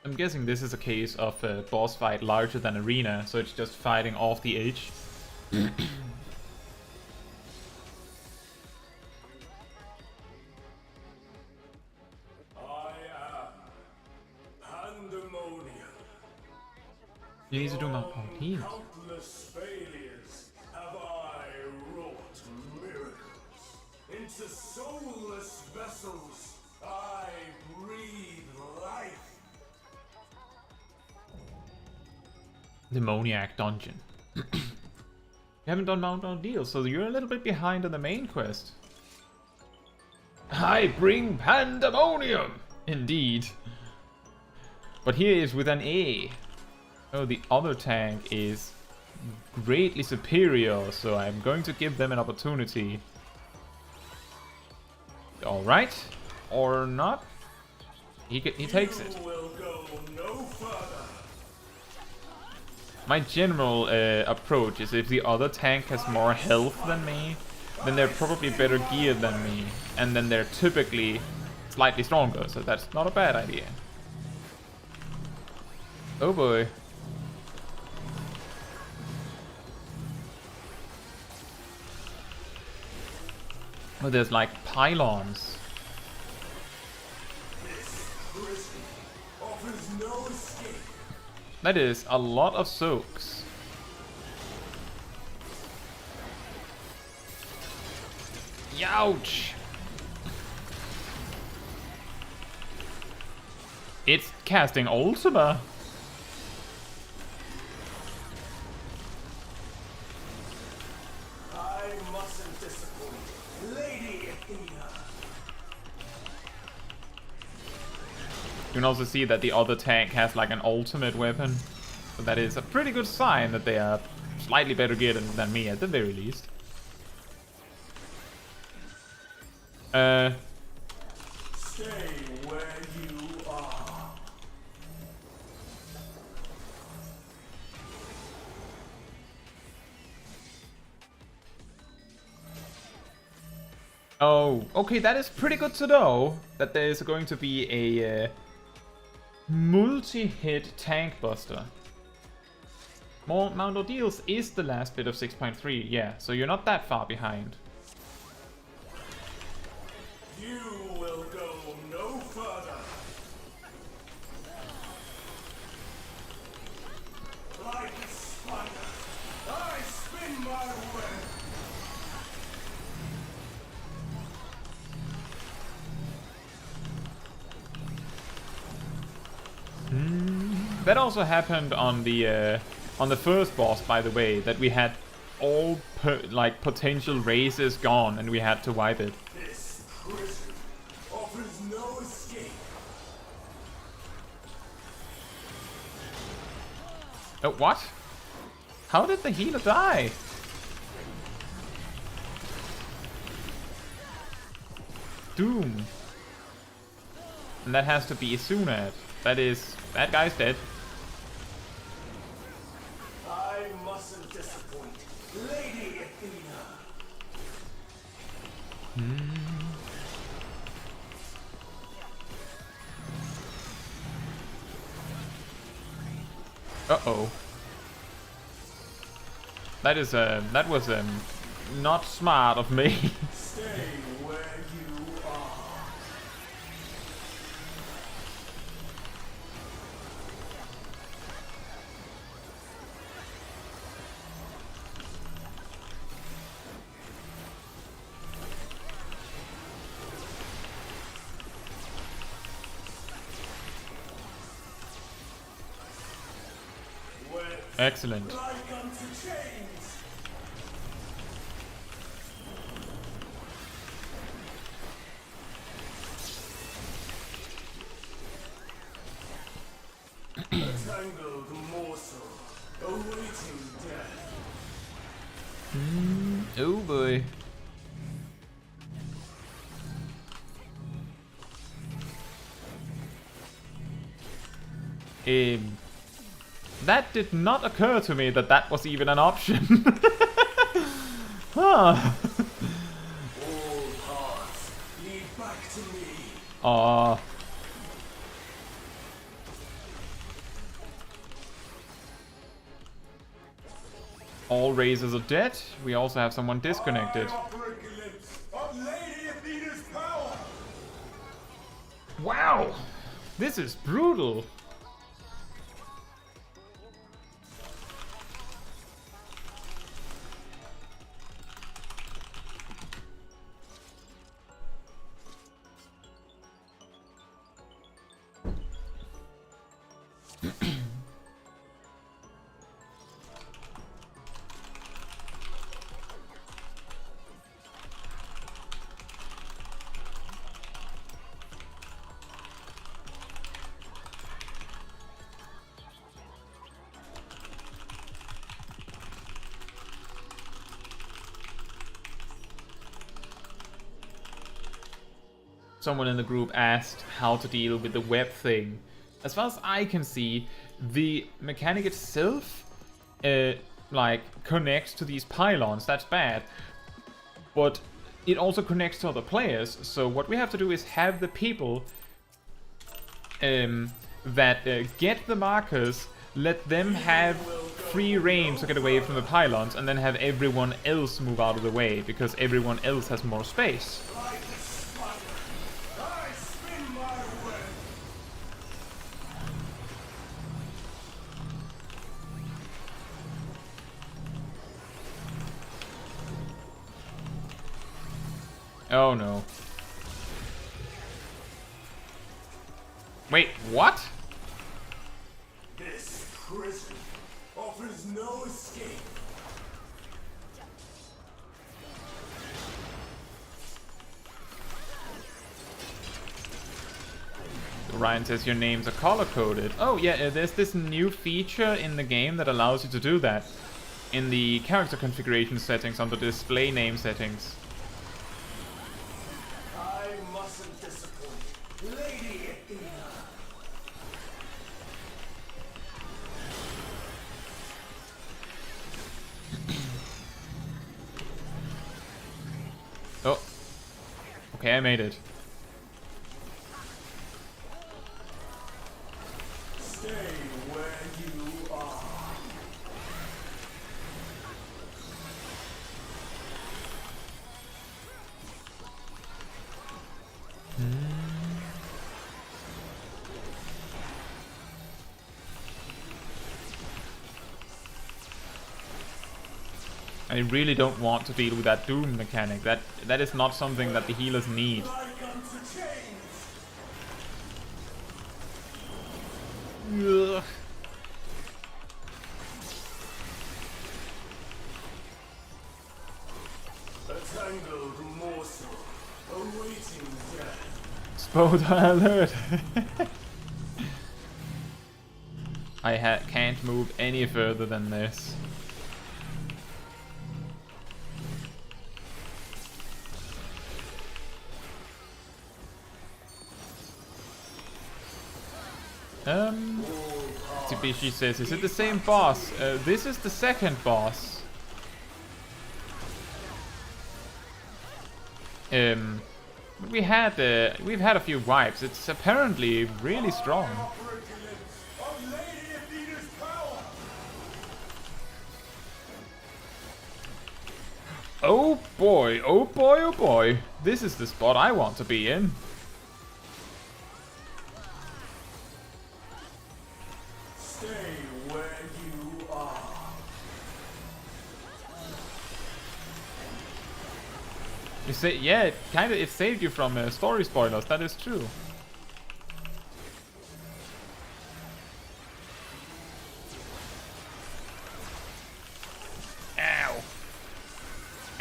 Speaker 1: I'm guessing this is a case of a boss fight larger than arena, so it's just fighting off the edge. You need to do my heal.
Speaker 2: Countless failures have I wrought miracles. Into soulless vessels I breathe life.
Speaker 1: Demoniac dungeon. You haven't done Mount Ordeal, so you're a little bit behind on the main quest. I bring Pandæmonium! Indeed. But here is with an A. Oh, the other tank is greatly superior, so I'm going to give them an opportunity. Alright. Or not. He takes it.
Speaker 2: You will go no further.
Speaker 1: My general approach is if the other tank has more health than me, then they're probably better geared than me, and then they're typically slightly stronger, so that's not a bad idea. Oh boy. Oh, there's like pylons.
Speaker 2: This prison offers no escape.
Speaker 1: That is a lot of soaks. Youch! It's casting Ultima.
Speaker 2: I mustn't disappoint Lady Athena.
Speaker 1: You can also see that the other tank has like an ultimate weapon. So that is a pretty good sign that they are slightly better geared than me at the very least.
Speaker 2: Stay where you are.
Speaker 1: Oh, okay, that is pretty good to know that there is going to be a multi-hit tank buster. Mount Ordeals is the last bit of 6.3, yeah, so you're not that far behind.
Speaker 2: You will go no further. Like a spider, I spin my web.
Speaker 1: That also happened on the first boss, by the way, that we had all like potential races gone and we had to wipe it.
Speaker 2: This prison offers no escape.
Speaker 1: Oh, what? How did the healer die? Doom. And that has to be Isunat. That guy's dead.
Speaker 2: I mustn't disappoint Lady Athena.
Speaker 1: Uh-oh. That was not smart of me.
Speaker 2: Stay where you are.
Speaker 1: Excellent.
Speaker 2: Like unto chains. Tangled morsel, awaiting death.
Speaker 1: Oh boy. That did not occur to me that that was even an option. Huh.
Speaker 2: All paths lead back to me.
Speaker 1: Aw. All razors are dead. We also have someone disconnected.
Speaker 2: I offer a glimpse of Lady Athena's power.
Speaker 1: Wow. This is brutal. someone in the group asked how to deal with the web thing. As far as I can see, the mechanic itself, like, connects to these pylons. That's bad. But it also connects to other players. So what we have to do is have the people that get the markers, let them have free reign to get away from the pylons, and then have everyone else move out of the way, because everyone else has more space. Oh no. Wait, what?
Speaker 2: This prison offers no escape.
Speaker 1: Ryan says your names are color-coded. Oh yeah, there's this new feature in the game that allows you to do that. In the character configuration settings under display name settings.
Speaker 2: I mustn't disappoint Lady Athena.
Speaker 1: Oh. Okay, I made it.
Speaker 2: Stay where you are.
Speaker 1: I really don't want to deal with that Doom mechanic. That is not something that the healers need.
Speaker 2: Like unto chains.
Speaker 1: Ugh.
Speaker 2: A tangled morsel awaiting death.
Speaker 1: Spoiler alert! I can't move any further than this. Tsubishi says, is it the same boss? This is the second boss. We've had a few wipes. It's apparently really strong.
Speaker 2: Of Lady Athena's power.
Speaker 1: Oh boy, oh boy, oh boy. This is the spot I want to be in.
Speaker 2: Stay where you are.
Speaker 1: You say, yeah, it saved you from story spoilers. That is true. Ow.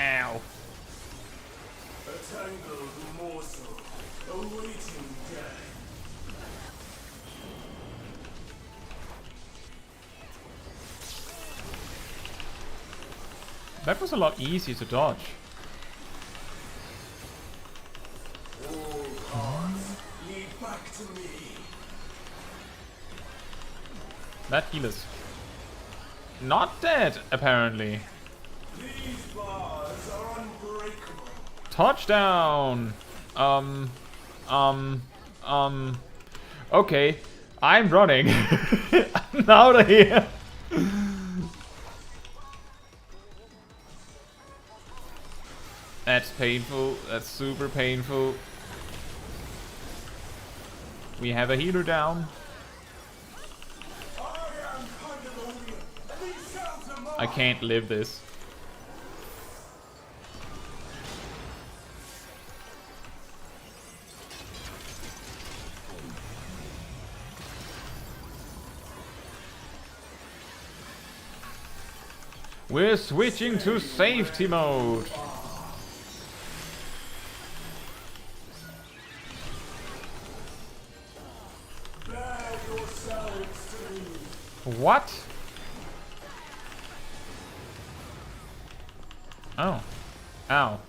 Speaker 1: Ow.
Speaker 2: A tangled morsel awaiting death.
Speaker 1: That was a lot easier to dodge.
Speaker 2: All paths lead back to me.
Speaker 1: That healer's not dead, apparently.
Speaker 2: These bars are unbreakable.
Speaker 1: Touchdown! Okay, I'm running. I'm out of here. That's painful. That's super painful. We have a healer down.
Speaker 2: I am Pandæmonium, and these sounds are mine.
Speaker 1: I can't live this. We're switching to safety mode.
Speaker 2: Bear yourselves to me.
Speaker 1: What? Oh. Ow.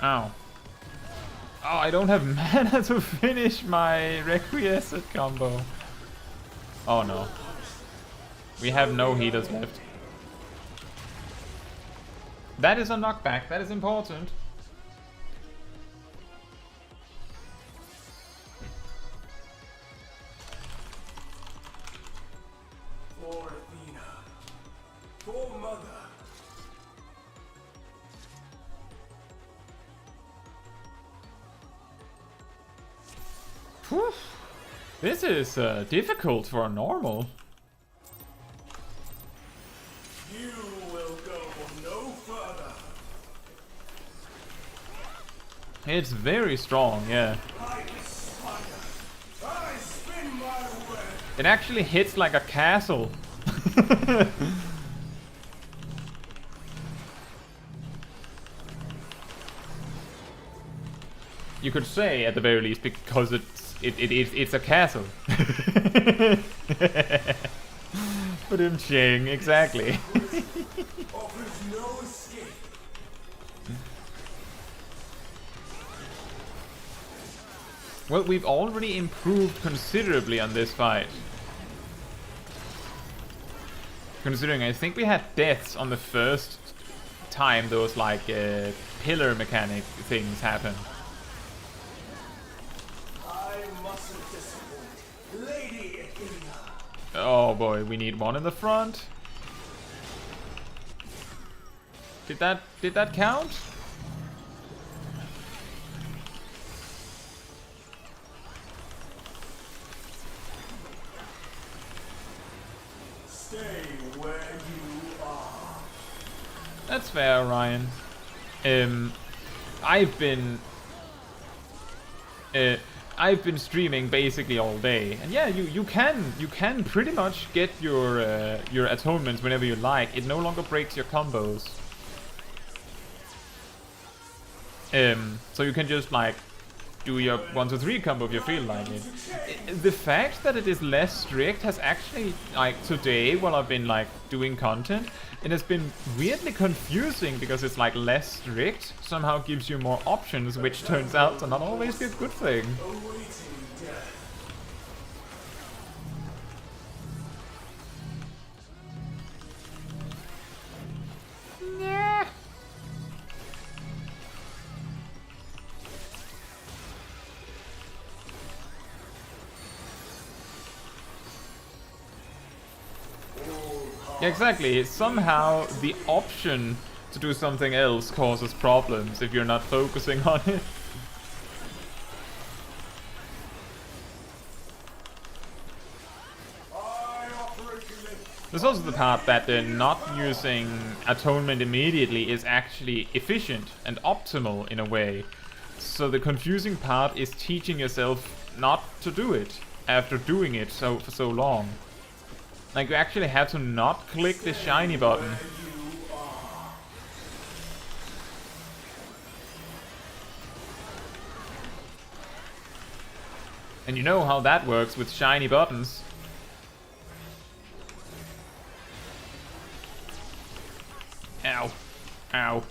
Speaker 1: Ow. Oh, I don't have mana to finish my Requiescent combo. Oh no. We have no healers left. That is a knockback, that is important.
Speaker 2: For Athena. For Mother.
Speaker 1: Whew. This is difficult for a normal.
Speaker 2: You will go no further.
Speaker 1: It's very strong, yeah.
Speaker 2: I aspire. I spin my web.
Speaker 1: It actually hits like a castle. You could say, at the very least, because it's a castle. But I'm saying exactly.
Speaker 2: Offers no escape.
Speaker 1: Well, we've already improved considerably on this fight. Considering I think we had deaths on the first time those like pillar mechanic things happened.
Speaker 2: I mustn't disappoint. Lady Athena.
Speaker 1: Oh boy, we need one in the front. Did that count?
Speaker 2: Stay where you are.
Speaker 1: That's fair, Ryan. I've been streaming basically all day, and yeah, you can pretty much get your atonements whenever you like. It no longer breaks your combos. So you can just like do your 1, 2, 3 combo if you feel like it. The fact that it is less strict has actually, like today while I've been like doing content, it has been weirdly confusing because it's like less strict, somehow gives you more options, which turns out to not always be a good thing.
Speaker 2: Awaiting death.
Speaker 1: Yeah. Yeah, exactly. Somehow the option to do something else causes problems if you're not focusing on it.
Speaker 2: I operate lift.
Speaker 1: There's also the part that not using atonement immediately is actually efficient and optimal in a way. So the confusing part is teaching yourself not to do it after doing it for so long. Like you actually have to not click the shiny button. And you know how that works with shiny buttons. Ow. Ow.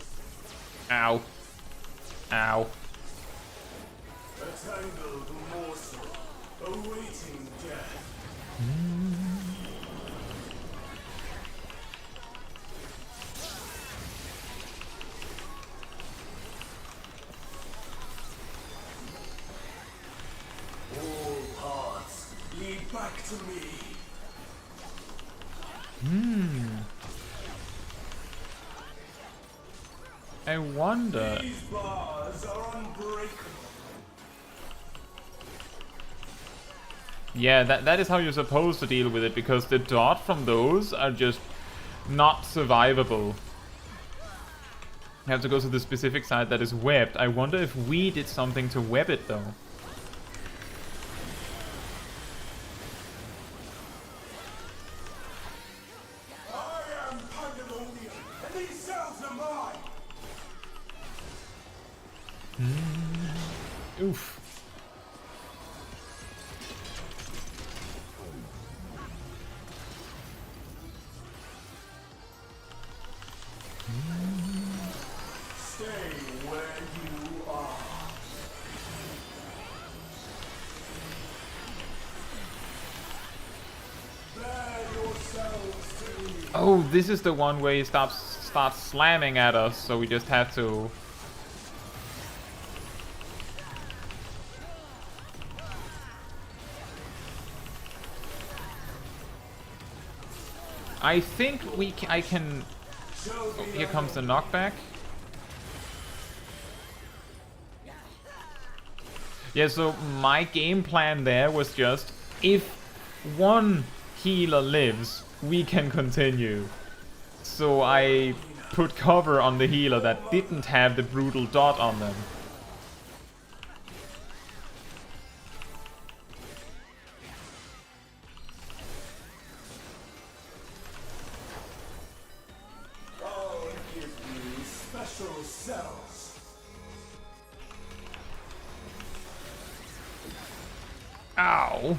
Speaker 1: Ow. Ow.
Speaker 2: A tangled morsel. Awaiting death. All paths lead back to me.
Speaker 1: I wonder.
Speaker 2: These bars are unbreakable.
Speaker 1: Yeah, that is how you're supposed to deal with it, because the dot from those are just not survivable. You have to go to the specific side that is webbed. I wonder if we did something to web it though.
Speaker 2: I am Pandæmonium, and these cells are mine.
Speaker 1: Oof.
Speaker 2: Stay where you are.
Speaker 1: Oh, this is the one where he starts slamming at us, so we just have to... I think I can... Oh, here comes the knockback. Yeah, so my game plan there was just, if one healer lives, we can continue. So I put cover on the healer that didn't have the brutal dot on them.
Speaker 2: I'll give you special cells.
Speaker 1: Ow!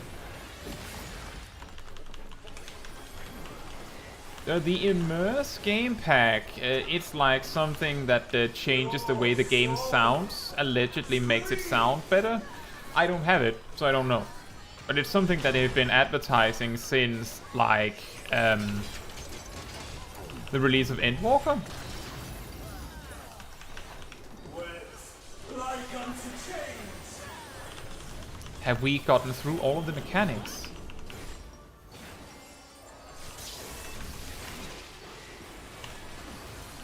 Speaker 1: The Immerse game pack, it's like something that changes the way the game sounds, allegedly makes it sound better. I don't have it, so I don't know. But it's something that they've been advertising since, like, the release of Endwalker.
Speaker 2: Like unto chains.
Speaker 1: Have we gotten through all of the mechanics?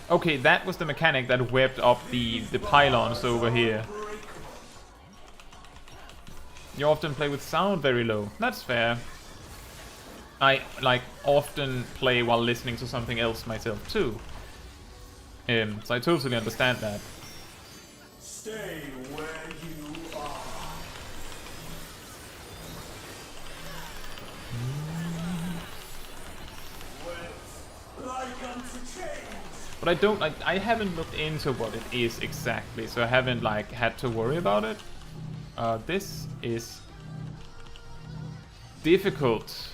Speaker 1: Okay, that was the mechanic that whipped up the pylons over here. You often play with sound very low. That's fair. I, like, often play while listening to something else myself, too. So I totally understand that.
Speaker 2: Stay where you are. Like unto chains.
Speaker 1: But I don't, like, I haven't looked into what it is exactly, so I haven't, like, had to worry about it. This is difficult.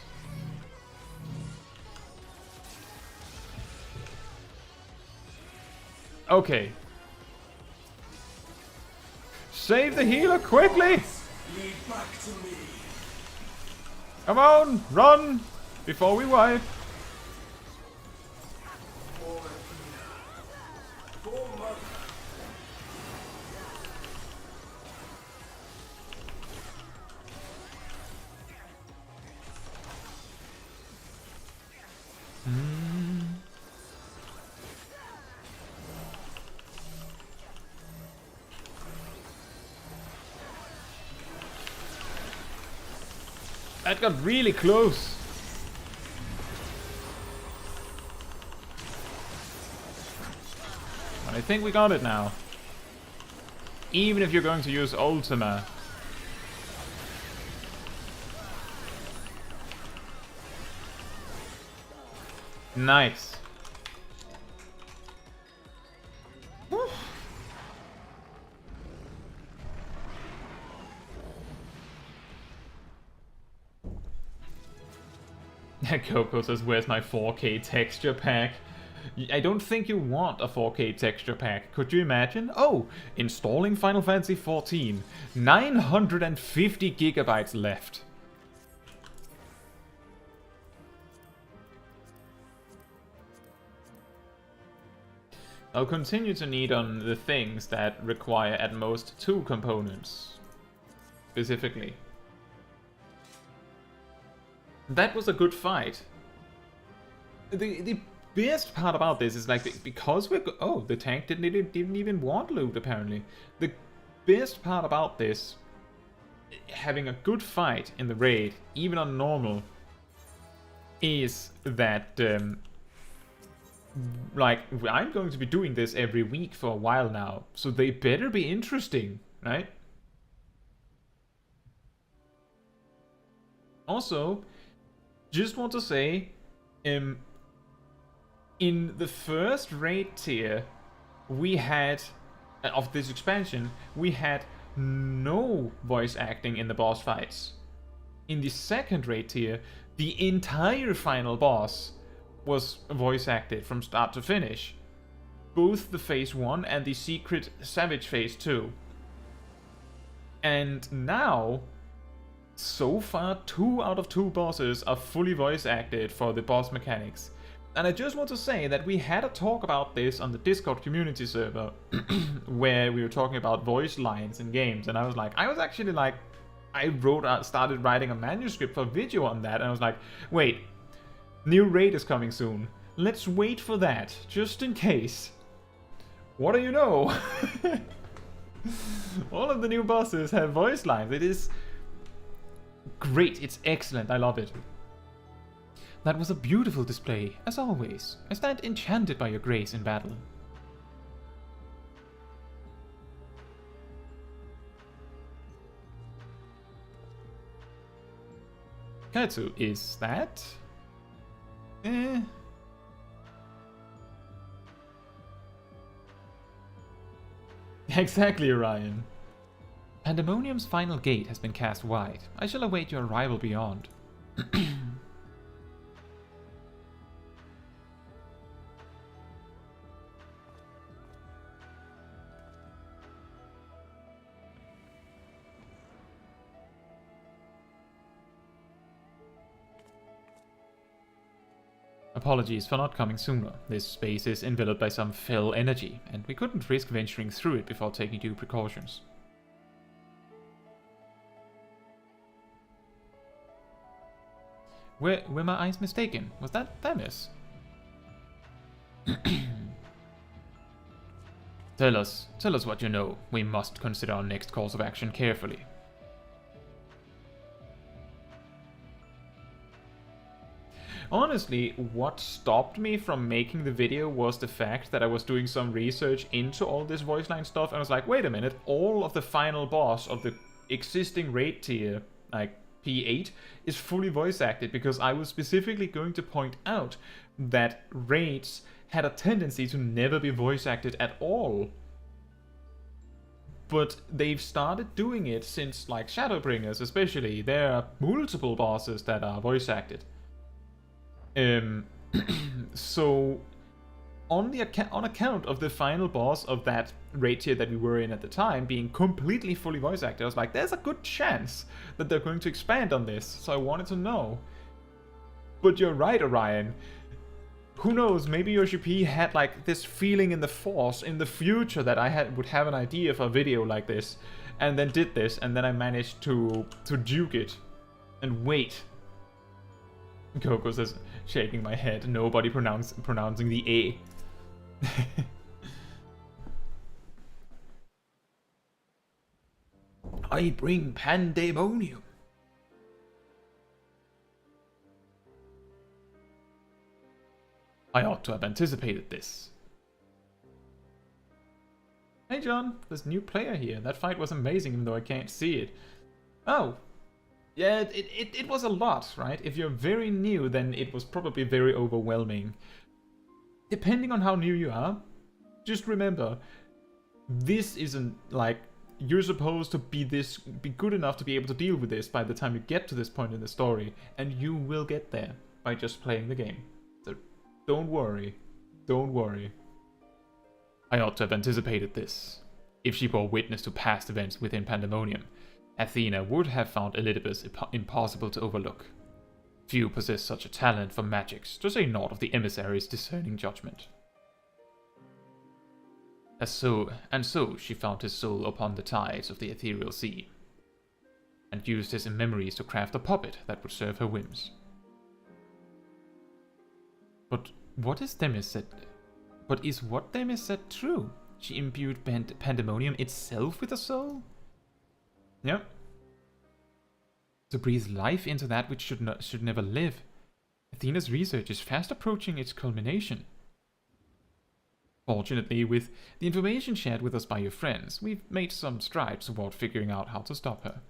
Speaker 1: Okay. Save the healer quickly!
Speaker 2: Lead back to me.
Speaker 1: Come on, run! Before we wipe.
Speaker 2: For Athena. For Mother.
Speaker 1: That got really close. But I think we got it now. Even if you're going to use Ultima. Nice. Coco says, where's my 4K texture pack? I don't think you want a 4K texture pack. Could you imagine? Oh, installing Final Fantasy XIV. 950 gigabytes left. I'll continue to need on the things that require at most 2 components. Specifically. That was a good fight. The best part about this is, like, because we're oh, the tank didn't even want loot apparently. The best part about this, having a good fight in the raid, even on normal, is that like, I'm going to be doing this every week for a while now, so they better be interesting, right? Also, just want to say, in the first raid tier, we had, of this expansion, we had no voice acting in the boss fights. In the second raid tier, the entire final boss was voice acted from start to finish. Both the phase 1 and the secret savage phase 2. And now, so far, 2 out of 2 bosses are fully voice acted for the boss mechanics. And I just want to say that we had a talk about this on the Discord community server, where we were talking about voice lines in games, and I was actually like, started writing a manuscript for a video on that, and I was like, wait, new raid is coming soon. Let's wait for that, just in case. What do you know? All of the new bosses have voice lines. It is great. It's excellent. I love it. That was a beautiful display, as always. I stand enchanted by your grace in battle. Caetsu, is that? Exactly, Orion. Pandemonium's final gate has been cast wide. I shall await your arrival beyond. Apologies for not coming sooner. This space is enveloped by some fell energy, and we couldn't risk venturing through it before taking due precautions. Were my eyes mistaken? Was that Themis? Tell us what you know. We must consider our next course of action carefully. Honestly, what stopped me from making the video was the fact that I was doing some research into all this voice line stuff, and I was like, wait a minute, all of the final boss of the existing raid tier, like P8, is fully voice acted, because I was specifically going to point out that raids had a tendency to never be voice acted at all. But they've started doing it since, like, Shadowbringers especially. There are multiple bosses that are voice acted. So, on account of the final boss of that raid tier that we were in at the time being completely fully voice acted, I was like, there's a good chance that they're going to expand on this, so I wanted to know. But you're right, Orion. Who knows, maybe Yoshi P had like this feeling in the force in the future that I would have an idea for a video like this, and then did this, and then I managed to juke it. And wait. Coco says, shaking my head, nobody pronouncing the A. I bring Pandæmonium. I ought to have anticipated this. Hey John, there's a new player here. That fight was amazing even though I can't see it. Oh. Yeah, it was a lot, right? If you're very new, then it was probably very overwhelming. Depending on how new you are, just remember, this isn't like, you're supposed to be good enough to be able to deal with this by the time you get to this point in the story, and you will get there by just playing the game. So don't worry. Don't worry. I ought to have anticipated this. If she bore witness to past events within Pandemonium, Athena would have found Elidibus impossible to overlook. Few possess such a talent for magics, to say naught of the emissary's discerning judgment. And so she found his soul upon the tides of the ethereal sea, and used his memories to craft a puppet that would serve her whims. But what is Themis said? But is what Themis said true? She imbued Pandemonium itself with a soul? Yep. To breathe life into that which should never live. Athena's research is fast approaching its culmination. Fortunately, with the information shared with us by your friends, we've made some strides toward figuring out how to stop her.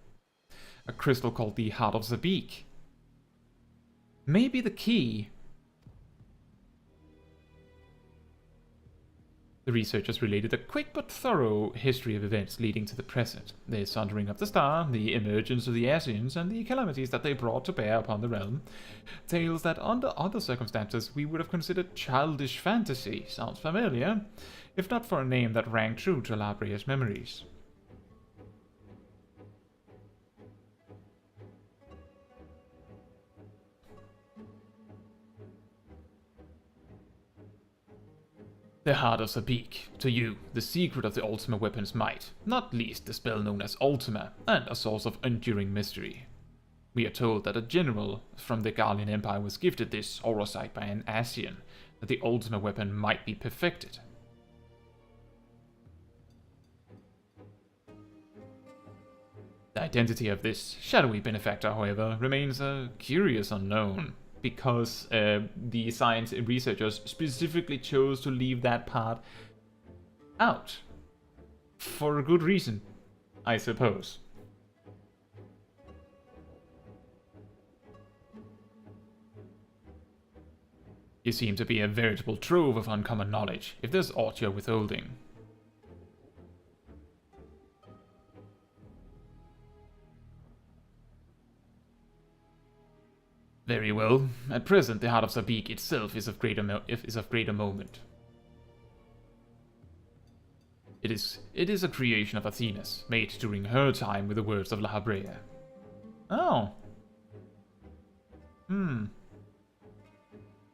Speaker 1: A crystal called the Heart of the Beak may be the key. The researchers related a quick but thorough history of events leading to the present, the sundering of the star, the emergence of the Asians, and the calamities that they brought to bear upon the realm. Tales that under other circumstances we would have considered childish fantasy. Sounds familiar, if not for a name that rang true to Labria's memories. The Heart of Sabik. To you, the secret of the Ultima weapon's might, not least the spell known as Ultima, and a source of enduring mystery. We are told that a general from the Garlean Empire was gifted this Orosight by an Asian, that the Ultima weapon might be perfected. The identity of this shadowy benefactor, however, remains a curious unknown, because the science researchers specifically chose to leave that part out. For a good reason, I suppose. You seem to be a veritable trove of uncommon knowledge, if there's aught you're withholding. Very well. At present, the Heart of Sabik itself is of greater moment. It is a creation of Athena's, made during her time with the words of La Habrea. Oh.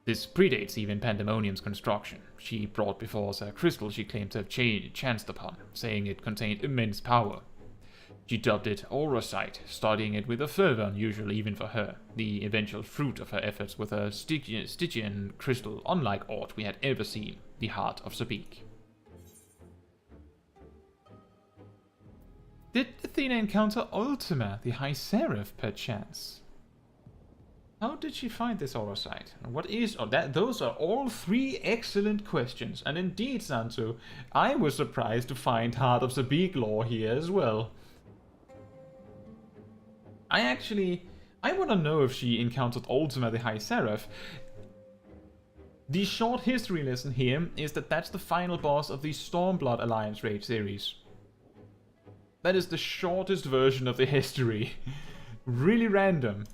Speaker 1: This predates even Pandæmonium's construction. She brought before us a crystal she claimed to have chanced upon, saying it contained immense power. She dubbed it Orosight, studying it with a fervor unusual even for her, the eventual fruit of her efforts with a Stygian crystal unlike aught we had ever seen, the Heart of Sabik.
Speaker 4: Did Athena encounter Ultima, the High Seraph, perchance? How did she find this Orosight? What is that? Those are all three excellent questions, and indeed, Santo, I was surprised to find Heart of Sabik lore here as well. I want to know if she encountered Ultima the High Seraph. The short history lesson here is that that's the final boss of the Stormblood Alliance raid series. That is the shortest version of the history. Really random.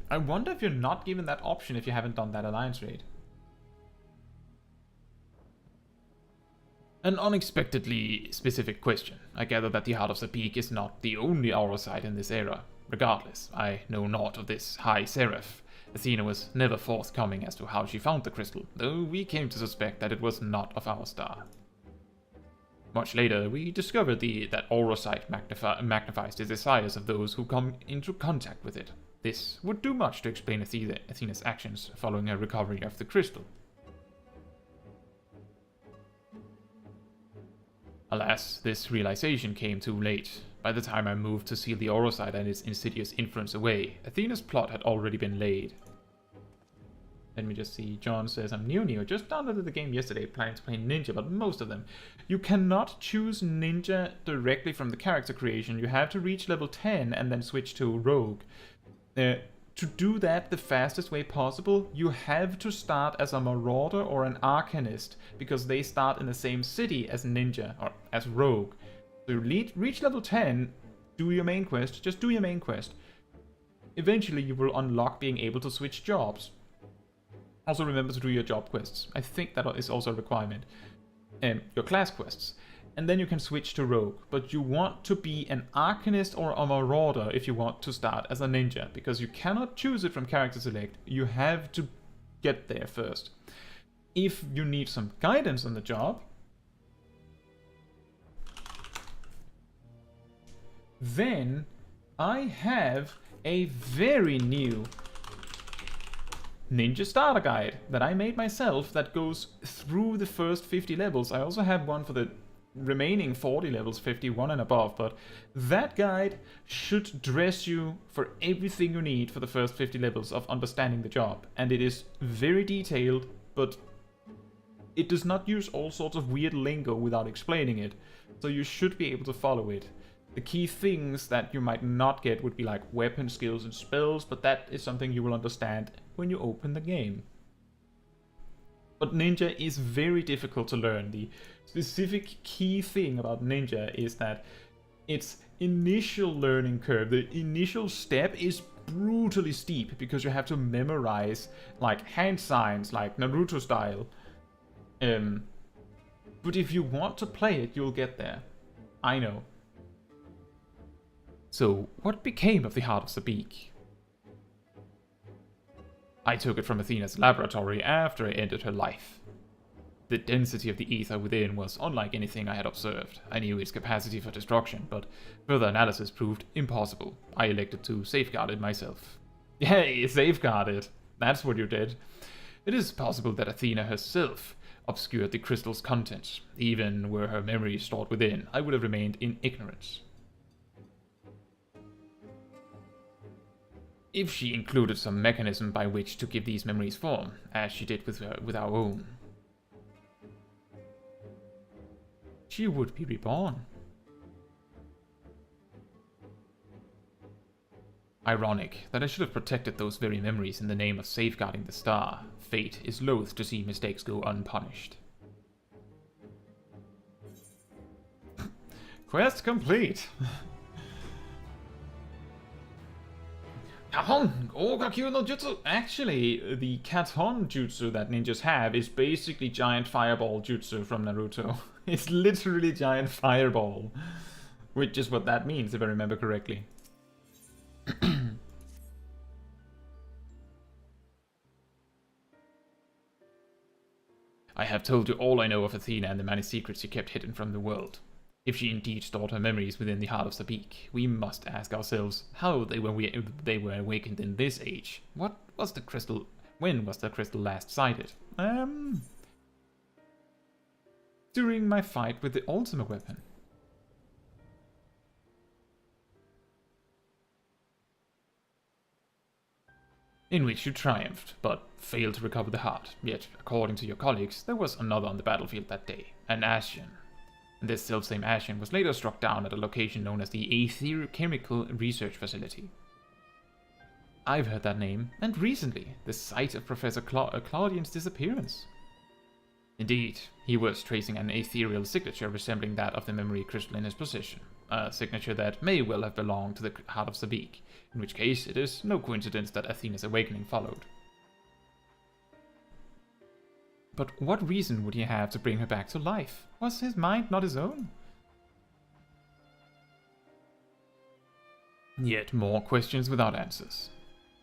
Speaker 4: I wonder if you're not given that option if you haven't done that Alliance raid.
Speaker 1: An unexpectedly specific question. I gather that the Heart of Sabik is not the only Orosight in this era. Regardless, I know naught of this High Seraph. Athena was never forthcoming as to how she found the crystal, though we came to suspect that it was not of our star. Much later, we discovered that Orosight magnifies the desires of those who come into contact with it. This would do much to explain Athena's actions following her recovery of the crystal. Alas, this realization came too late. By the time I moved to seal the Orosight and its insidious influence away, Athena's plot had already been laid. Let me just see. John says, I'm new. Just downloaded the game yesterday, planning to play Ninja, but most of them. You cannot choose Ninja directly from the character creation. You have to reach level 10 and then switch to Rogue. To do that the fastest way possible, you have to start as a Marauder or an Arcanist, because they start in the same city as Ninja, or as Rogue. So you reach level 10, do your main quest, just do your main quest. Eventually you will unlock being able to switch jobs. Also remember to do your job quests. I think that is also a requirement. Your class quests. And then you can switch to Rogue. But you want to be an Arcanist or a Marauder if you want to start as a Ninja, because you cannot choose it from character select. You have to get there first. If you need some guidance on the job, then I have a very new Ninja starter guide that I made myself that goes through the first 50 levels. I also have one for the remaining 40 levels, 51 and above, but that guide should dress you for everything you need for the first 50 levels of understanding the job. And it is very detailed, but it does not use all sorts of weird lingo without explaining it, so you should be able to follow it. The key things that you might not get would be like weapon skills and spells, but that is something you will understand when you open the game. But Ninja is very difficult to learn. The specific key thing about Ninja is that its initial learning curve, the initial step, is brutally steep because you have to memorize like hand signs, like Naruto style. But if you want to play it, you'll get there. I know. So, what became of the Heart of Sabik? I took it from Athena's laboratory after I ended her life. The density of the ether within was unlike anything I had observed. I knew its capacity for destruction, but further analysis proved impossible. I elected to safeguard it myself. Yay, safeguard it! That's what you did. It is possible that Athena herself obscured the crystal's contents. Even were her memories stored within, I would have remained in ignorance. If she included some mechanism by which to give these memories form, as she did with our own, she would be reborn. Ironic that I should have protected those very memories in the name of safeguarding the star. Fate is loath to see mistakes go unpunished. Quest complete! Kahon! Kokytos no Jutsu! Actually, the Katon Jutsu that ninjas have is basically giant fireball jutsu from Naruto. It's literally giant fireball. Which is what that means, if I remember correctly. I have told you all I know of Athena and the many secrets she kept hidden from the world. If she indeed stored her memories within the heart of Sabik, we must ask ourselves how they were awakened in this age. What was the crystal? When was the crystal last sighted? During my fight with the ultimate weapon. In which you triumphed, but failed to recover the heart. Yet, according to your colleagues, there was another on the battlefield that day, an Ashen. And this selfsame Ashen was later struck down at a location known as the Aether Chemical Research Facility. I've heard that name, and recently, the site of Professor Claudian's disappearance. Indeed, he was tracing an ethereal signature resembling that of the memory crystal in his possession. A signature that may well have belonged to the heart of Sabik, in which case it is no coincidence that Athena's awakening followed. But what reason would he have to bring her back to life? Was his mind not his own? Yet more questions without answers.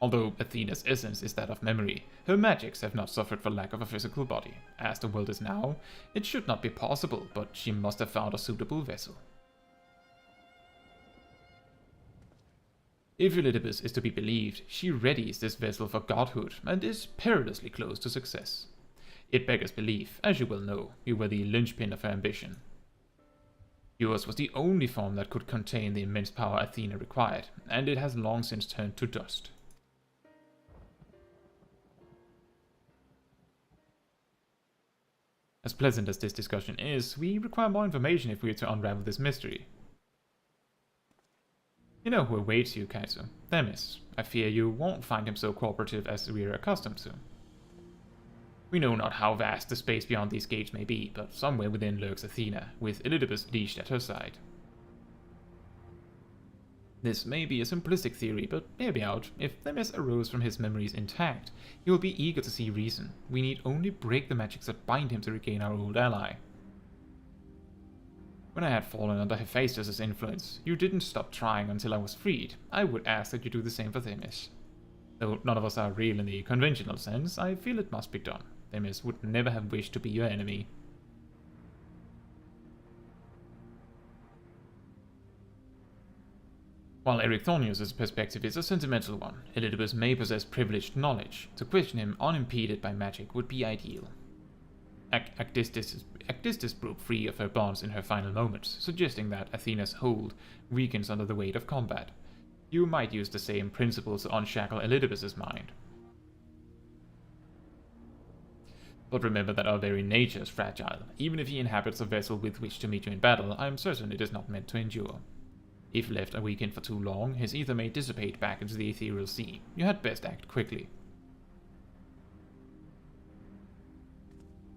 Speaker 1: Although Athena's essence is that of memory, her magics have not suffered for lack of a physical body. As the world is now, it should not be possible, but she must have found a suitable vessel. If Elidibus is to be believed, she readies this vessel for godhood and is perilously close to success. It beggars belief, as you well know, you were the linchpin of her ambition. Yours was the only form that could contain the immense power Athena required, and it has long since turned to dust. As pleasant as this discussion is, we require more information if we are to unravel this mystery. You know who awaits you, Caetsu. Themis. I fear you won't find him so cooperative as we are accustomed to. We know not how vast the space beyond these gates may be, but somewhere within lurks Athena, with Elidibus leashed at her side. This may be a simplistic theory, but hear me out. If Themis arose from his memories intact, he will be eager to see reason. We need only break the magics that bind him to regain our old ally. When I had fallen under Hephaestus' influence, you didn't stop trying until I was freed. I would ask that you do the same for Themis. Though none of us are real in the conventional sense, I feel it must be done. Themis would never have wished to be your enemy. While Erichthonius' perspective is a sentimental one, Elidibus may possess privileged knowledge. To question him unimpeded by magic would be ideal. Actistis broke free of her bonds in her final moments, suggesting that Athena's hold weakens under the weight of combat. You might use the same principles to unshackle Elidibus' mind. But remember that our very nature is fragile. Even if he inhabits a vessel with which to meet you in battle, I am certain it is not meant to endure. If left awakened for too long, his ether may dissipate back into the ethereal sea. You had best act quickly.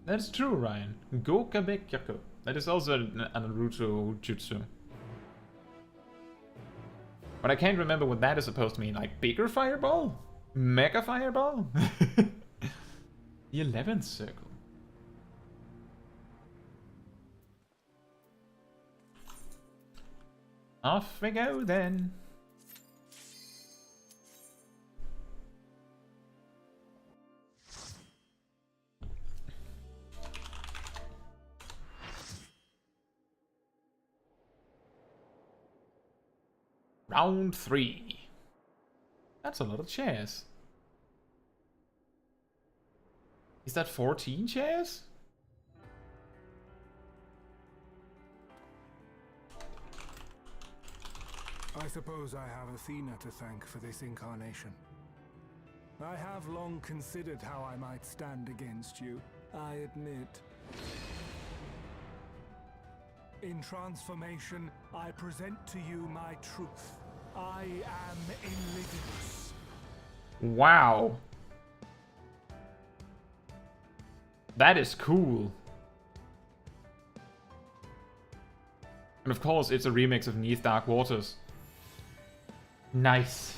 Speaker 1: That's true, Ryan. Gokabekyaku. That is also a Naruto jutsu. But I can't remember what that is supposed to mean. Like, bigger fireball? Mega fireball? The 11th circle. Off we go then. Round 3. That's a lot of chairs. Is that 14 chairs?
Speaker 5: I suppose I have Athena to thank for this incarnation. I have long considered how I might stand against you, I admit. In transformation, I present to you my truth. I am Eleventh.
Speaker 1: Wow. That is cool. And of course, it's a remix of Neath Dark Waters. Nice.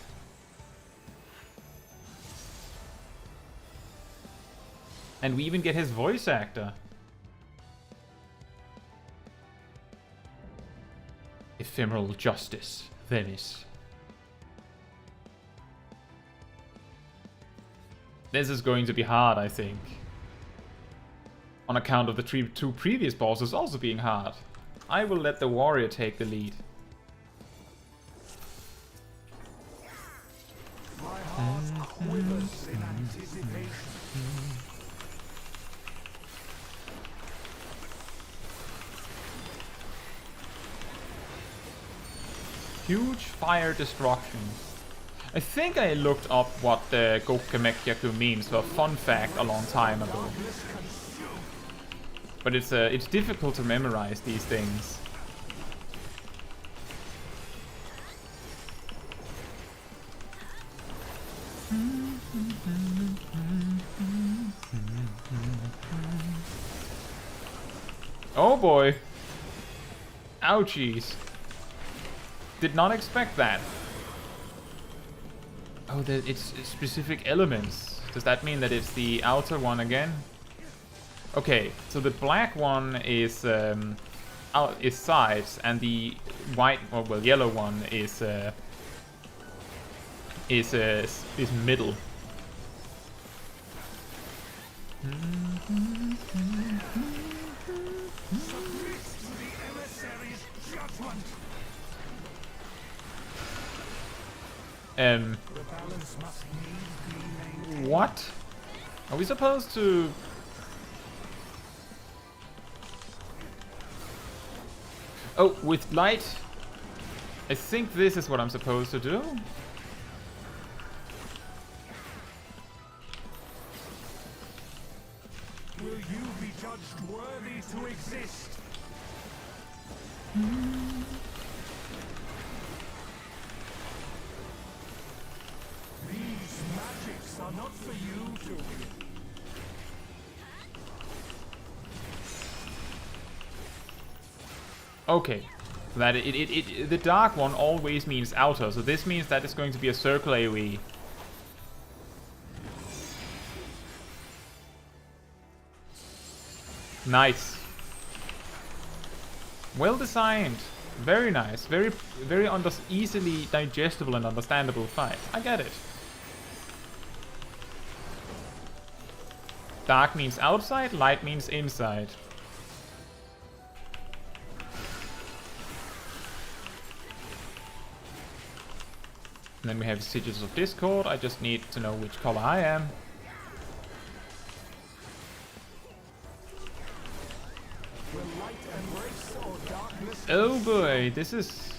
Speaker 1: And we even get his voice actor. Ephemeral Justice, Themis. This is going to be hard, I think. On account of the two previous bosses also being hard. I will let the warrior take the lead.
Speaker 5: My heart quivers in anticipation.
Speaker 1: Huge fire destruction. I think I looked up what the Gokemekyaku means for a fun fact a long time ago. But it's difficult to memorize these things. Oh boy. Ouchies. Did not expect that. Oh, it's specific elements. Does that mean that it's the outer one again? Okay, so the black one is sides, and the white, or well, yellow one is middle. What? Are we supposed to... Oh, with light? I think this is what I'm supposed to do.
Speaker 5: Will you be judged worthy to exist? These magics are not for you to win.
Speaker 1: Okay, so that the dark one always means outer, so this means that it's going to be a circle AoE. Nice. Well designed. Very nice. Very easily digestible and understandable fight. I get it. Dark means outside, light means inside. And then we have Sigils of Discord. I just need to know which color I am. Oh boy, this is...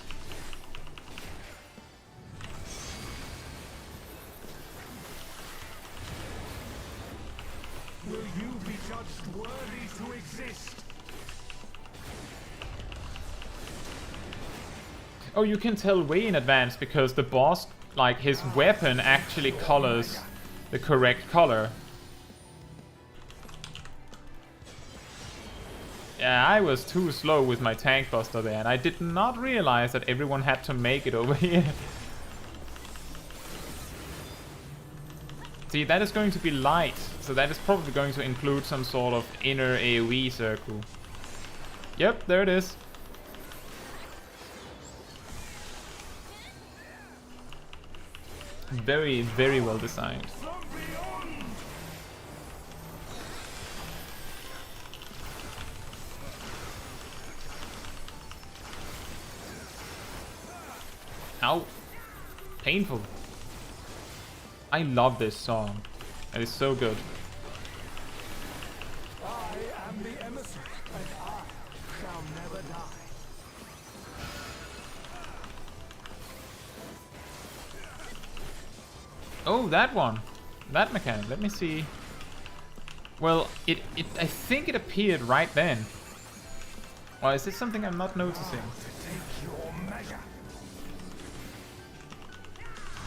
Speaker 5: Will you be judged worthy to exist?
Speaker 1: Oh, you can tell way in advance because the boss, like his weapon actually colors the correct color. Yeah, I was too slow with my tank buster there, and I did not realize that everyone had to make it over here. See, that is going to be light, so that is probably going to include some sort of inner AoE circle. Yep, there it is. Very, very well designed. Ow. Painful. I love this song. It is so good.
Speaker 5: I am the emissary, and I shall never die.
Speaker 1: Oh, that one. That mechanic. Let me see. Well, I think it appeared right then. Or is this something I'm not noticing?
Speaker 5: Take your measure.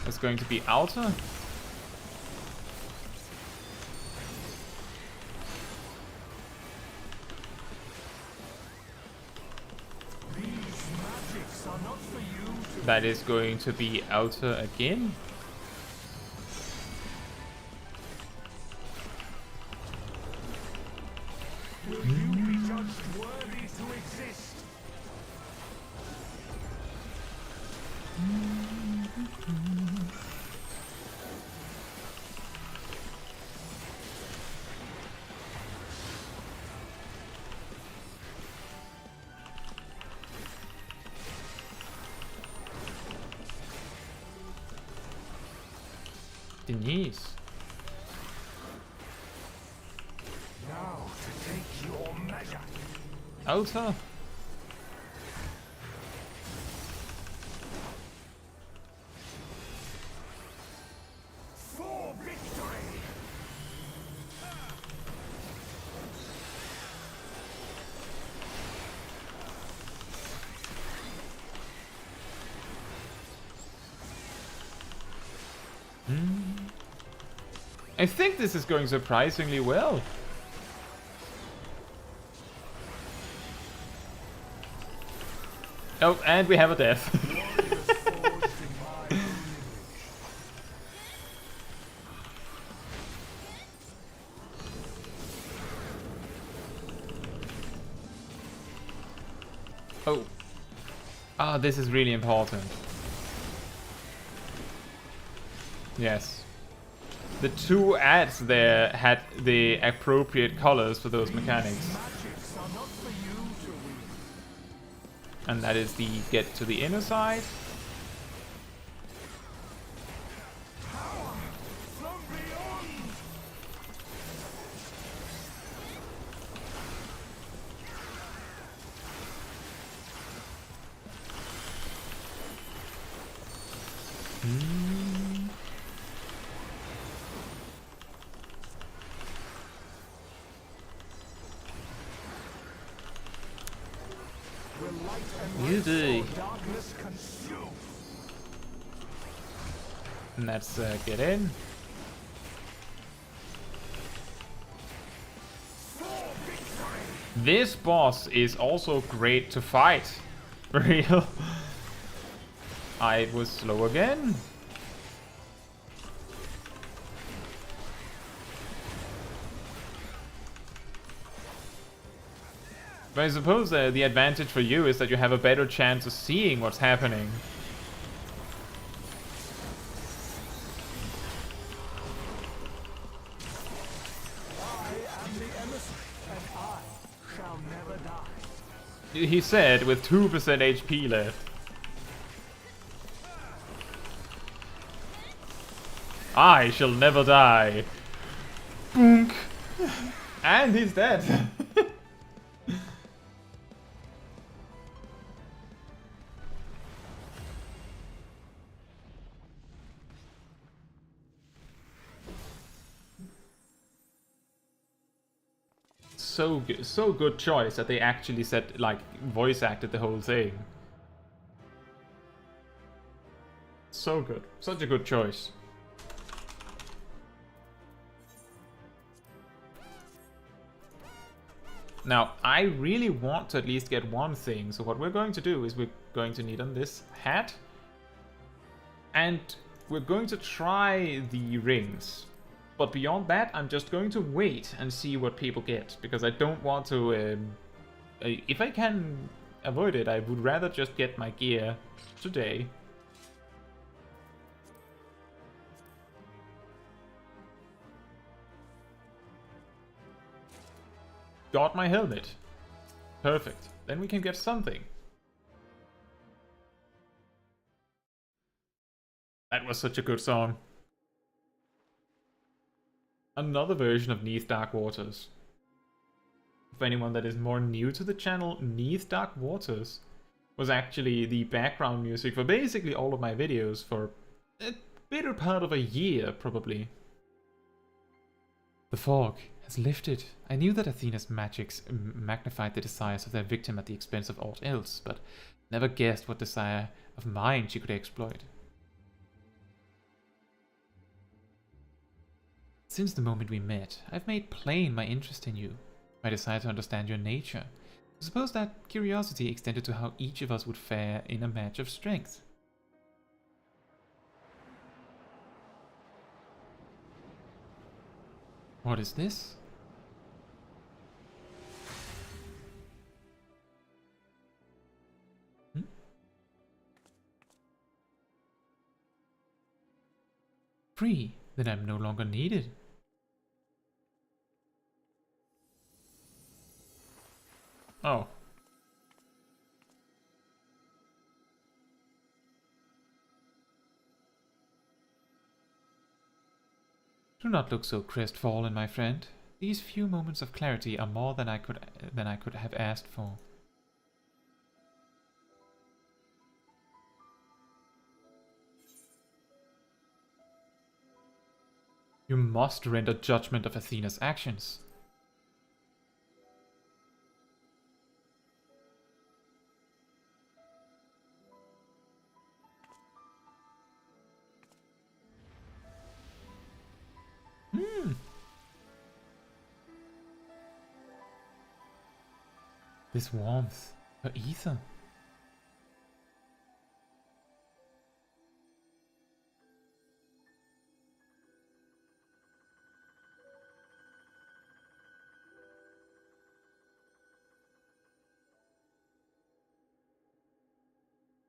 Speaker 1: It's going to be outer.
Speaker 5: These magics are not for you to...
Speaker 1: That is going to be outer again.
Speaker 5: Will you be judged worthy to exist?
Speaker 1: Denise.
Speaker 5: Now to take your measure.
Speaker 1: Outer.
Speaker 5: For victory!
Speaker 1: I think this is going surprisingly well. Oh, and we have a death. Oh. Ah, this is really important. Yes. The two ads there had the appropriate colors for those mechanics.
Speaker 5: Magics are not for you to wield.
Speaker 1: And that is the get to the inner side.
Speaker 5: Power from beyond! Will light and
Speaker 1: You
Speaker 5: light
Speaker 1: do.
Speaker 5: or darkness consume?
Speaker 1: And let's get in.
Speaker 5: For victory!
Speaker 1: This boss is also great to fight. For real. I was slow again. But I suppose the advantage for you is that you have a better chance of seeing what's happening.
Speaker 5: I am the emissary, and I shall never die.
Speaker 1: He said with 2% HP left. I shall never die. Boonk. And he's dead. So good choice that they actually said, like, voice acted the whole thing. So good. Such a good choice. Now, I really want to at least get one thing, so what we're going to do is we're going to need on this hat. And we're going to try the rings. But beyond that, I'm just going to wait and see what people get, because I don't want to... if I can avoid it, I would rather just get my gear today. Got my helmet. Perfect. Then we can get something. was such a good song. Another version of Neath Dark Waters. For anyone that is more new to the channel, Neath Dark Waters was actually the background music for basically all of my videos for a better part of a year, probably. The fog has lifted. I knew that Athena's magics magnified the desires of their victim at the expense of aught else, but never guessed what desire of mine she could exploit. Since the moment we met, I've made plain my interest in you, my desire to understand your nature. I suppose that curiosity extended to how each of us would fare in a match of strength. What is this? Free, then I'm no longer needed. Oh. Do not look so crestfallen, my friend. These few moments of clarity are more than I could have asked for. You must render judgment of Athena's actions. This warmth, her ether.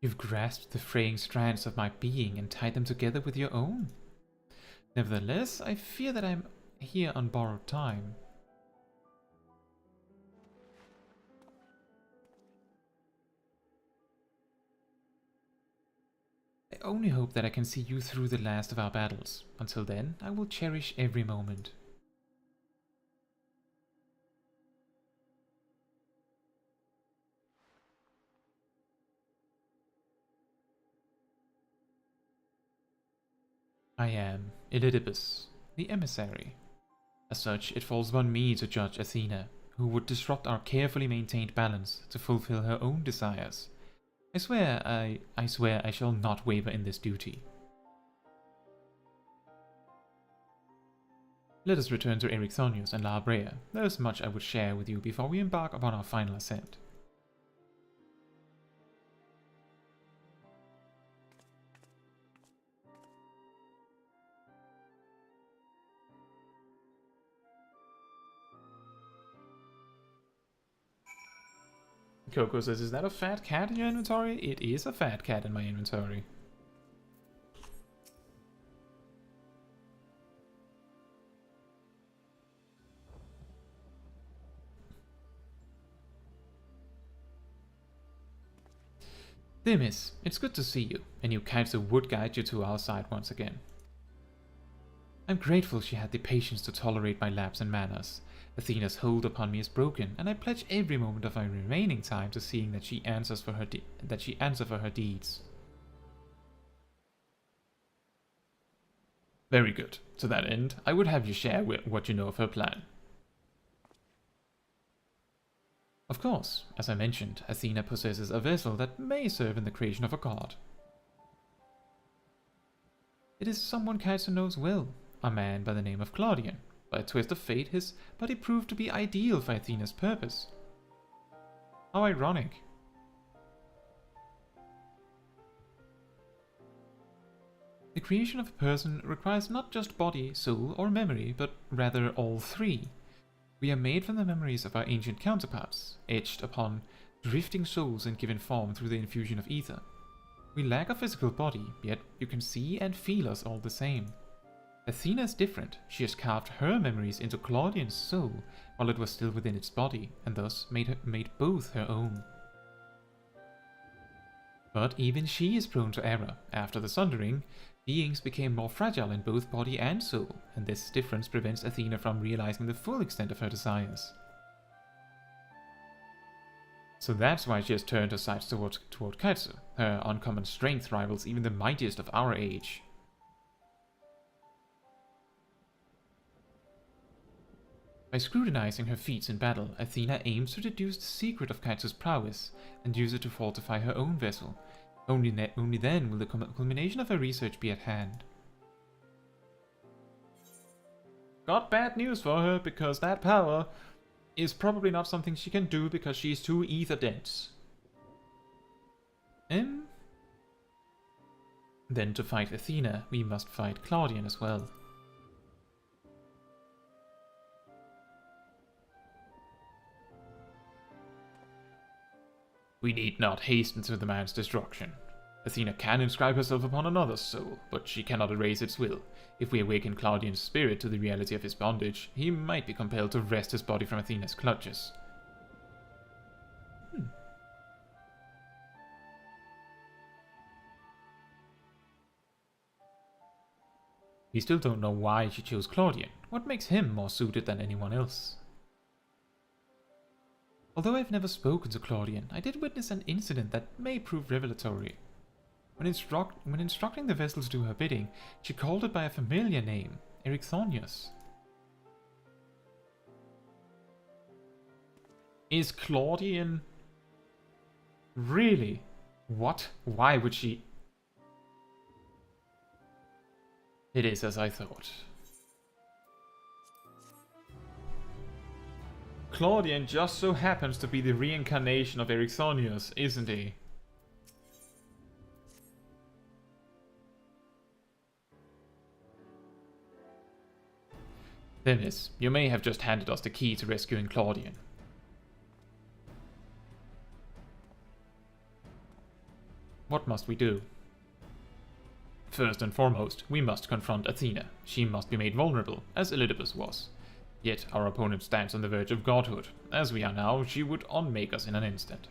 Speaker 1: You've grasped the fraying strands of my being and tied them together with your own. Nevertheless, I fear that I'm here on borrowed time. I only hope that I can see you through the last of our battles. Until then, I will cherish every moment. I am Elidibus, the emissary. As such, it falls upon me to judge Athena, who would disrupt our carefully maintained balance to fulfill her own desires. I swear I shall not waver in this duty. Let us return to Erichthonius and La Brea. There is much I would share with you before we embark upon our final ascent. Coco says, is that a fat cat in your inventory? It is a fat cat in my inventory. Themis, it's good to see you, and your Caetsu would guide you to our side once again. I'm grateful she had the patience to tolerate my lapse in manners. Athena's hold upon me is broken, and I pledge every moment of my remaining time to seeing that she answers for her deeds. Very good. To that end, I would have you share what you know of her plan. Of course, as I mentioned, Athena possesses a vessel that may serve in the creation of a god. It is someone Caetsu knows well, a man by the name of Claudian. By a twist of fate, his body proved to be ideal for Athena's purpose. How ironic. The creation of a person requires not just body, soul, or memory, but rather all three. We are made from the memories of our ancient counterparts, etched upon drifting souls and given form through the infusion of ether. We lack a physical body, yet you can see and feel us all the same. Athena is different. She has carved her memories into Claudian's soul while it was still within its body, and thus made both her own. But even she is prone to error. After the Sundering, Beings became more fragile in both body and soul, and this difference prevents Athena from realizing the full extent of her desires. So that's why she has turned her sights toward Caetsu. Her uncommon strength rivals even the mightiest of our age. By scrutinizing her feats in battle, Athena aims to deduce the secret of Caetsu's prowess and use it to fortify her own vessel. Only then will the culmination of her research be at hand. Got bad news for her, because that power is probably not something she can do because she's too ether dense. Then to fight Athena, we must fight Claudian as well. We need not hasten to the man's destruction. Athena can inscribe herself upon another's soul, but she cannot erase its will. If we awaken Claudian's spirit to the reality of his bondage, he might be compelled to wrest his body from Athena's clutches. We still don't know why she chose Claudian. What makes him more suited than anyone else? Although I've never spoken to Claudian, I did witness an incident that may prove revelatory. When instructing the vessel to do her bidding, she called it by a familiar name, Erichthonius. Is Claudian... Really? What? Why would she... It is as I thought. Claudian just so happens to be the reincarnation of Erichthonius, isn't he? Themis, you may have just handed us the key to rescuing Claudian. What must we do? First and foremost, we must confront Athena. She must be made vulnerable, as Elidibus was. Yet our opponent stands on the verge of godhood. As we are now, she would unmake us in an instant.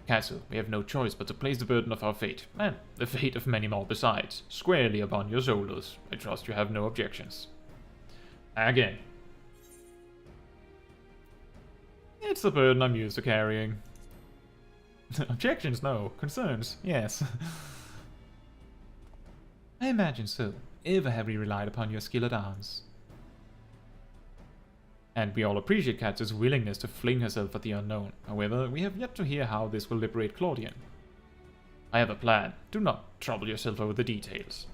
Speaker 1: Caetsu, we have no choice but to place the burden of our fate, and the fate of many more besides, squarely upon your shoulders. I trust you have no objections. Again. It's the burden I'm used to carrying. Objections, no. Concerns, yes. I imagine so. Ever have we relied upon your skill at arms? And we all appreciate Caetsu's willingness to fling herself at the unknown. However, we have yet to hear how this will liberate Claudian. I have a plan. Do not trouble yourself over the details.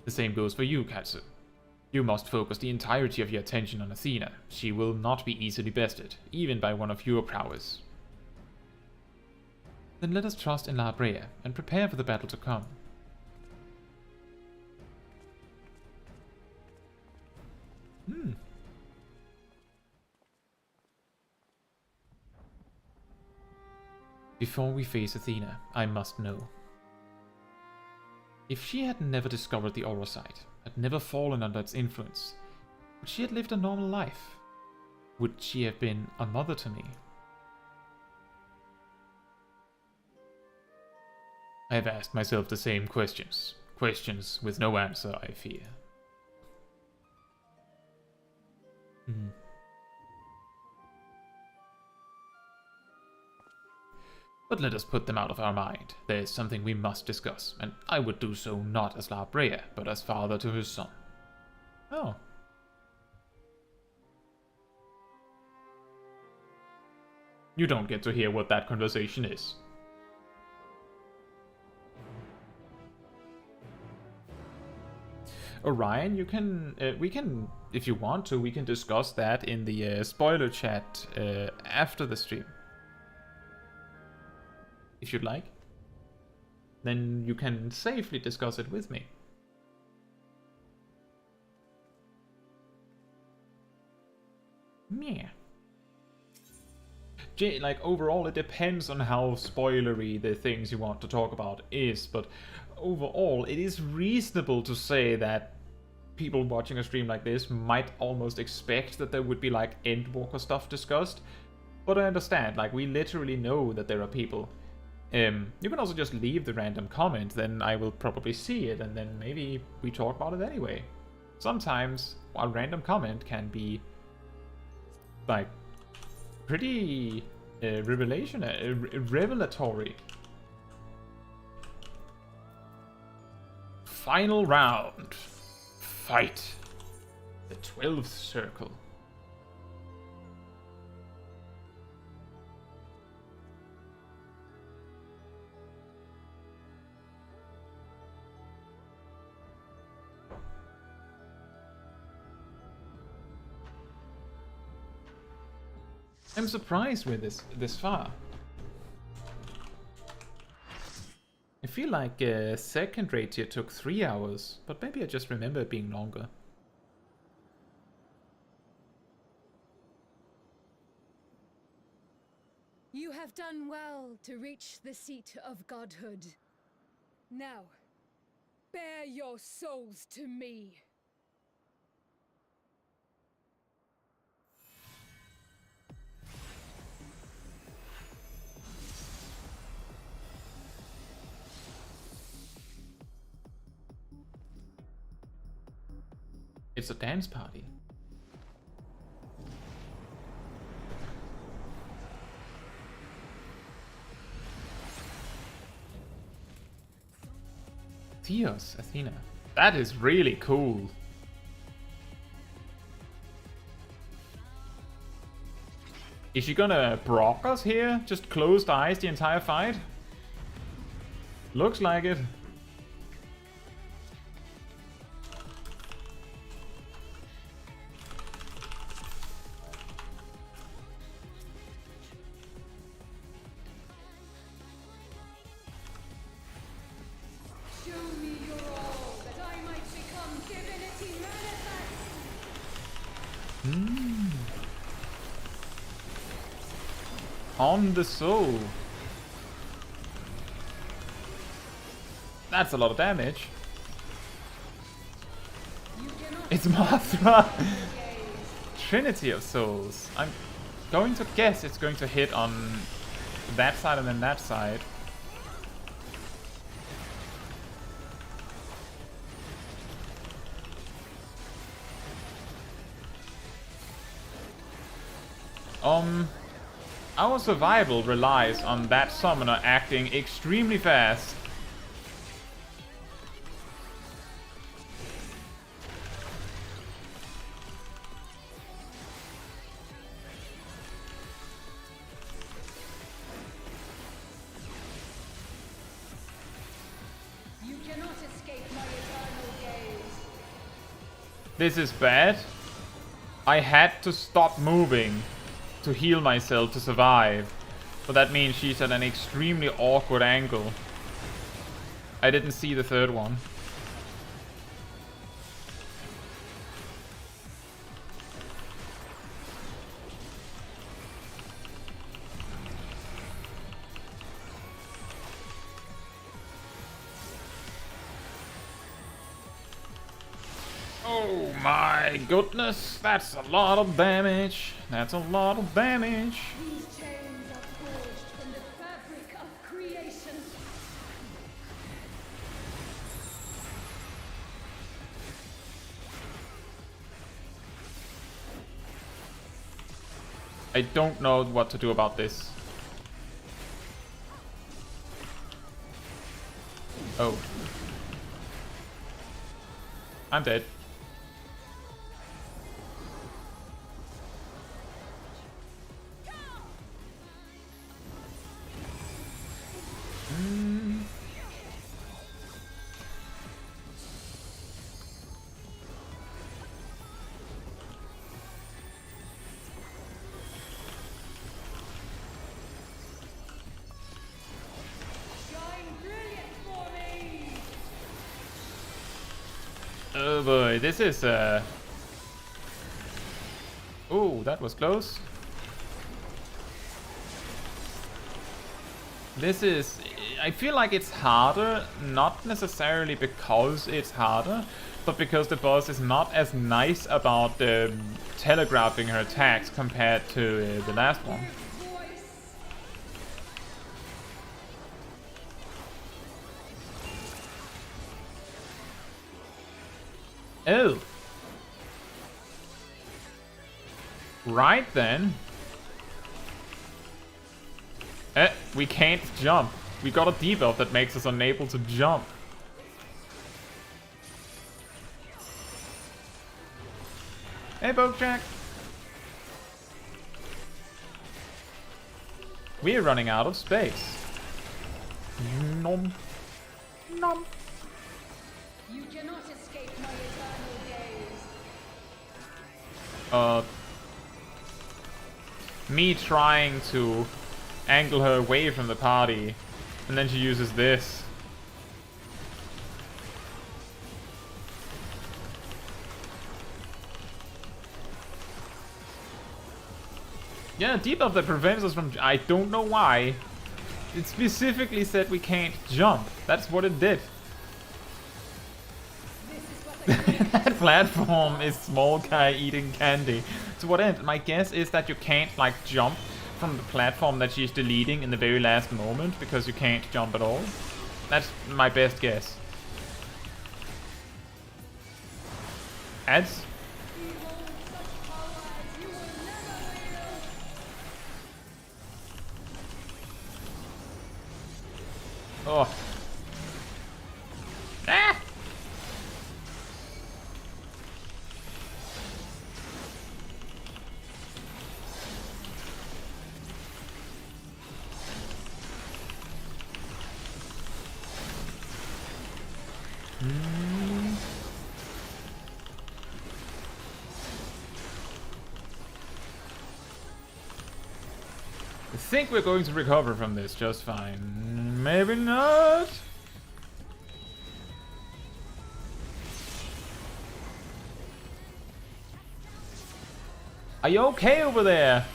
Speaker 1: The same goes for you, Caetsu. You must focus the entirety of your attention on Athena. She will not be easily bested, even by one of your prowess. Then let us trust in La Brea, and prepare for the battle to come. Before we face Athena, I must know. If she had never discovered the aura site, had never fallen under its influence, would she have lived a normal life? Would she have been a mother to me? I have asked myself the same questions. Questions with no answer, I fear. But let us put them out of our mind. There is something we must discuss, and I would do so not as La Brea, but as father to his son. Oh. You don't get to hear what that conversation is. Orion, you can, we can, if you want to, we can discuss that in the spoiler chat after the stream. If you'd like. Then you can safely discuss it with me. Yeah. Like, overall, it depends on how spoilery the things you want to talk about is, but overall, it is reasonable to say that people watching a stream like this might almost expect that there would be, like, Endwalker stuff discussed. But I understand, like, we literally know that there are people You can also just leave the random comment, then I will probably see it, and then maybe we talk about it anyway. Sometimes a random comment can be like pretty revelatory. Final round. Fight. The 12th circle. I'm surprised with this far. I feel like second raid here took 3 hours, but maybe I just remember it being longer.
Speaker 6: You have done well to reach the seat of godhood. Now, bear your souls to me.
Speaker 1: It's a dance party. Theos, Athena. That is really cool. Is she gonna brock us here? Just closed eyes the entire fight? Looks like it. On the soul. That's a lot of damage. It's Mothra! Trinity of Souls. I'm going to guess it's going to hit on that side and then that side. Our survival relies on that summoner acting extremely fast.
Speaker 6: You cannot escape my eternal gaze.
Speaker 1: This is bad. I had to stop moving to heal myself to survive. But that means she's at an extremely awkward angle. I didn't see the third one. Oh my goodness, that's a lot of damage. That's a lot of damage.
Speaker 6: These chains are forged from the fabric of creation.
Speaker 1: I don't know what to do about this. Oh. I'm dead. Oh boy, this is oh, that was close. This is... I feel like it's harder, not necessarily because it's harder, but because the boss is not as nice about telegraphing her attacks compared to the last one. Oh. Right then. We can't jump. We got a debuff that makes us unable to jump. Hey, Bojack. We're running out of space. Nom. Nom.
Speaker 6: You cannot escape my eternal gaze.
Speaker 1: Me trying to angle her away from the party, and then she uses this. Yeah, debuff that prevents us from... I don't know why. It specifically said we can't jump. That's what it did. That platform is small guy eating candy. To what end? My guess is that you can't, like, jump from the platform that she's deleting in the very last moment, because you can't jump at all. That's my best guess. Ads? Oh. Ah! I think we're going to recover from this just fine. Maybe not. Are you okay over there?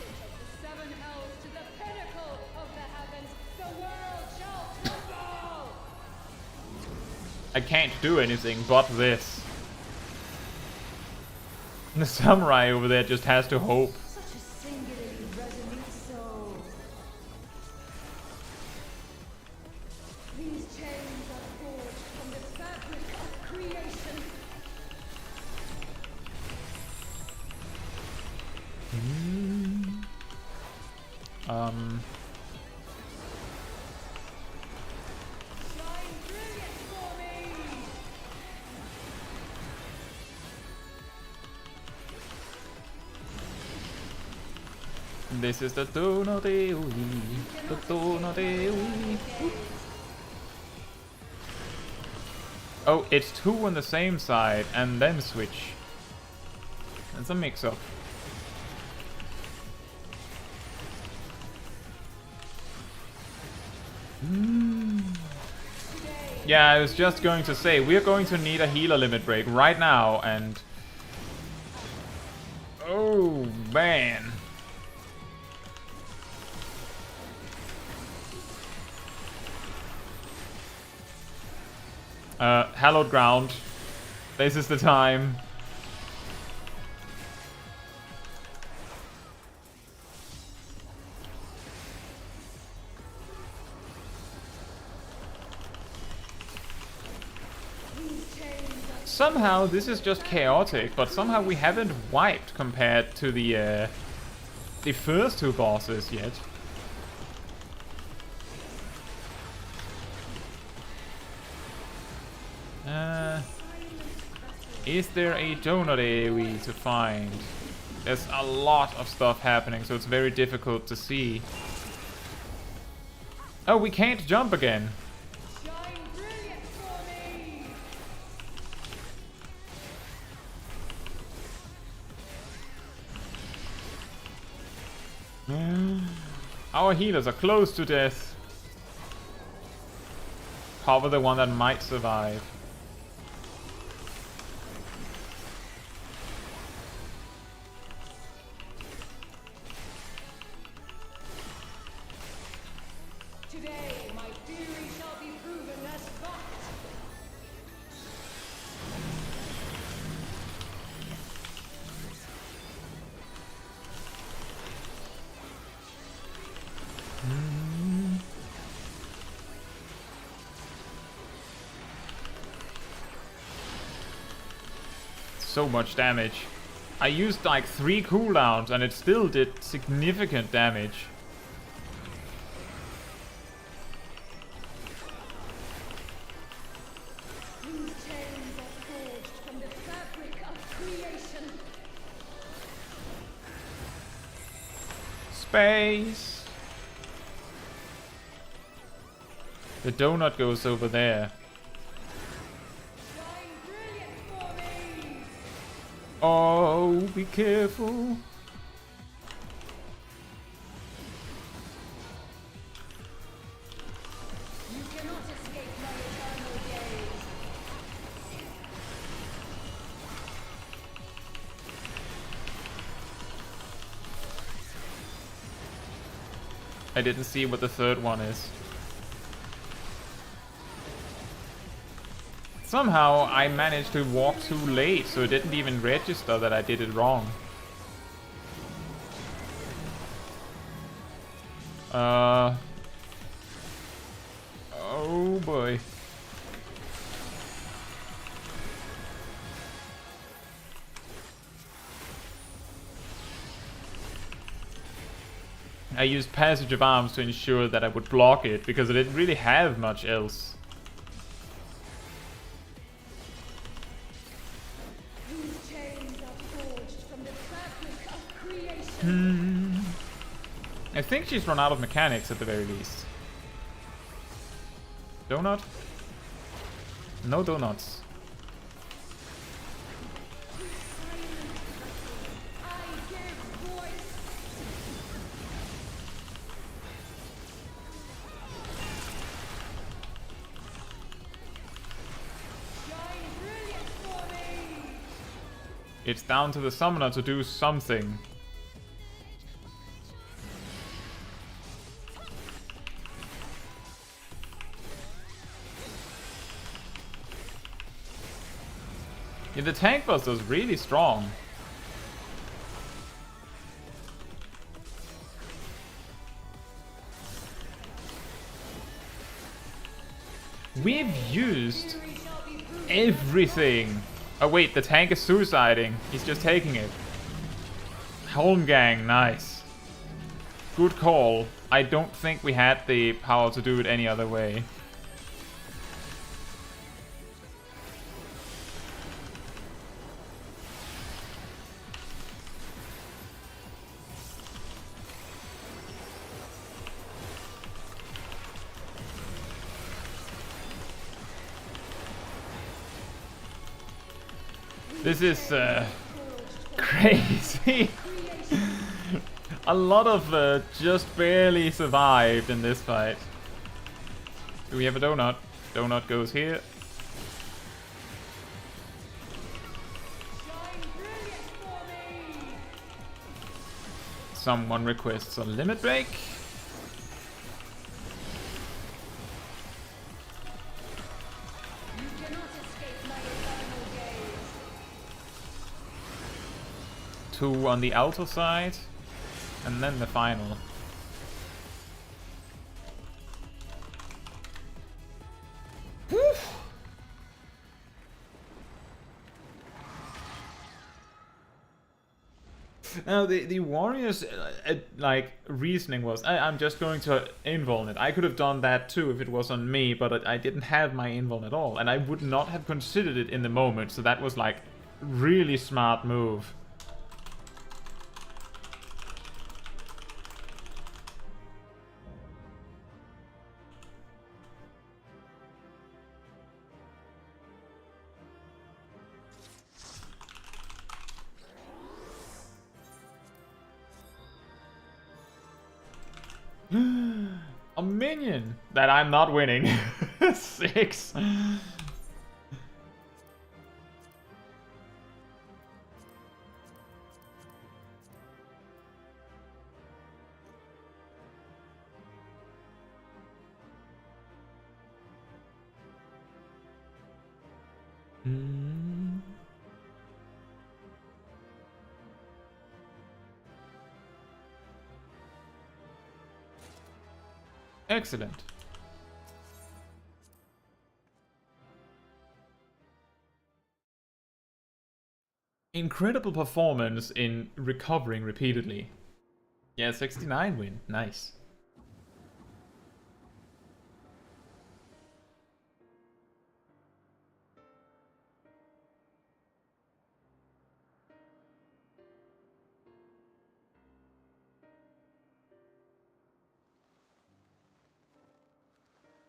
Speaker 6: Seven hells to the pinnacle of the heavens, the world shall crumble!
Speaker 1: I can't do anything but this. The samurai over there just has to hope.
Speaker 3: Such a singularly resolute soul.
Speaker 6: These chains are forged from the fabric of creation. Shine brilliant for me!
Speaker 1: This is the Dono Deui. The Dono Deui. Oh, it's two on the same side and then switch. It's a mix-up. Yeah, I was just going to say, we're going to need a healer limit break right now, and... Oh, man. Hallowed ground. This is the time. Somehow this is just chaotic, but somehow we haven't wiped compared to the first two bosses yet. Is there a Donodewi to find? There's a lot of stuff happening, so it's very difficult to see. Oh, we can't jump again.
Speaker 6: Shine brilliant for me!
Speaker 1: Our healers are close to death. Cover the one that might survive.
Speaker 6: Today, my theory shall be proven as fact.
Speaker 1: so much damage. I used like 3 cooldowns and it still did significant damage.
Speaker 6: Whose chains are forged from the fabric of creation.
Speaker 1: Space! The donut goes over there.
Speaker 6: Shine brilliant for me.
Speaker 1: Oh, be careful.
Speaker 6: You cannot escape my eternal gaze.
Speaker 1: I didn't see what the third one is. Somehow I managed to walk too late, so it didn't even register that I did it wrong. Oh boy. I used Passage of Arms to ensure that I would block it, because I didn't really have much else.
Speaker 6: Whose chains are forged from the fabric of creation.
Speaker 1: I think she's run out of mechanics at the very least. Donut? No donuts.
Speaker 6: I give voice. Shine brilliant for me.
Speaker 1: It's down to the summoner to do something. Yeah, the tank buster is really strong. We've used everything. Oh wait, the tank is suiciding. He's just taking it. Holmgang, nice. Good call. I don't think we had the power to do it any other way. This is crazy. A lot of just barely survived in this fight. Do we have a donut? Donut goes here. Someone requests a limit break. Two on the outer side, and then the final. Now the warriors like reasoning was I'm just going to invuln it. I could have done that too if it was on me, but I didn't have my invuln at all, and I would not have considered it in the moment. So that was like really smart move. A minion that I'm not winning. 6. Excellent. Incredible performance in recovering repeatedly. Yeah, 69 win. Nice.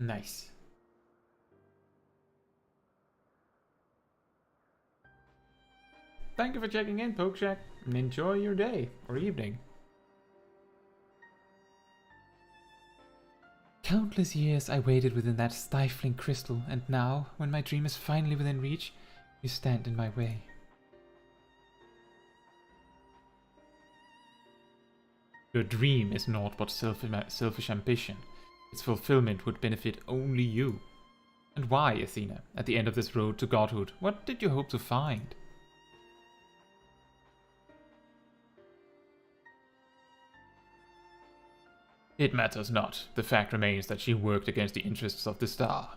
Speaker 1: Nice. Thank you for checking in, Pokeshack, and enjoy your day or evening.
Speaker 4: Countless years I waited within that stifling crystal, and now, when my dream is finally within reach, you stand in my way.
Speaker 1: Your dream is naught but selfish ambition. Its fulfillment would benefit only you. And why, Athena, at the end of this road to godhood, what did you hope to find? It matters not. The fact remains that she worked against the interests of the star.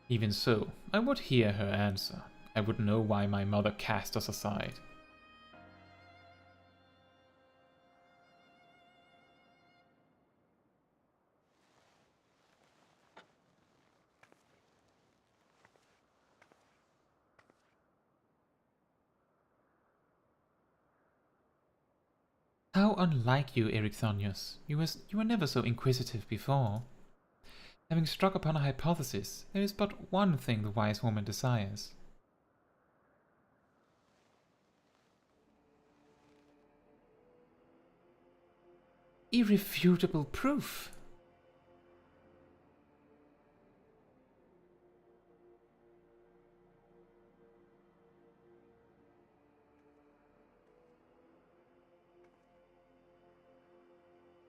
Speaker 1: Even so, I would hear her answer. I would know why my mother cast us aside.
Speaker 4: How unlike you, Ericthonius. You were never so inquisitive before. Having struck upon a hypothesis, there is but one thing the wise woman desires. Irrefutable proof.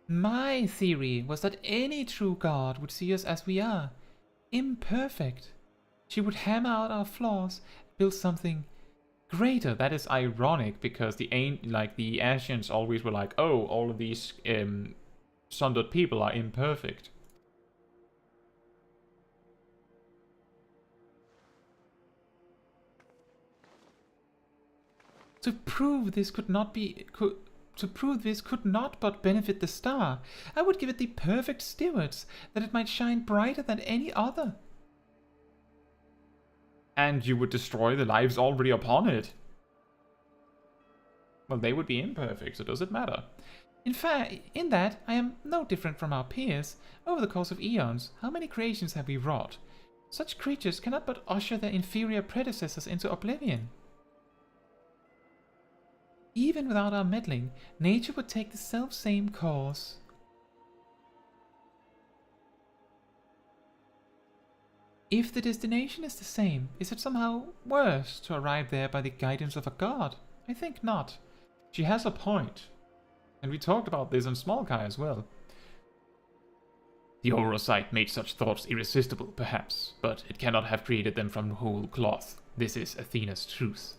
Speaker 4: My theory was that any true god would see us as we are, imperfect. She would hammer out our flaws, build something greater.
Speaker 1: That is ironic because the ancients always were like, oh, all of these sundered people are imperfect.
Speaker 4: To prove this could not but benefit the star, I would give it the perfect stewards, that it might shine brighter than any other.
Speaker 1: And you would destroy the lives already upon it. Well, they would be imperfect, so does it matter?
Speaker 4: In fact, in that, I am no different from our peers. Over the course of eons, how many creations have we wrought? Such creatures cannot but usher their inferior predecessors into oblivion. Even without our meddling, nature would take the self-same course. If the destination is the same, is it somehow worse to arrive there by the guidance of a god? I think not.
Speaker 1: She has a point. And we talked about this on Small Kai as well. The oral sight made such thoughts irresistible, perhaps, but it cannot have created them from whole cloth. This is Athena's truth.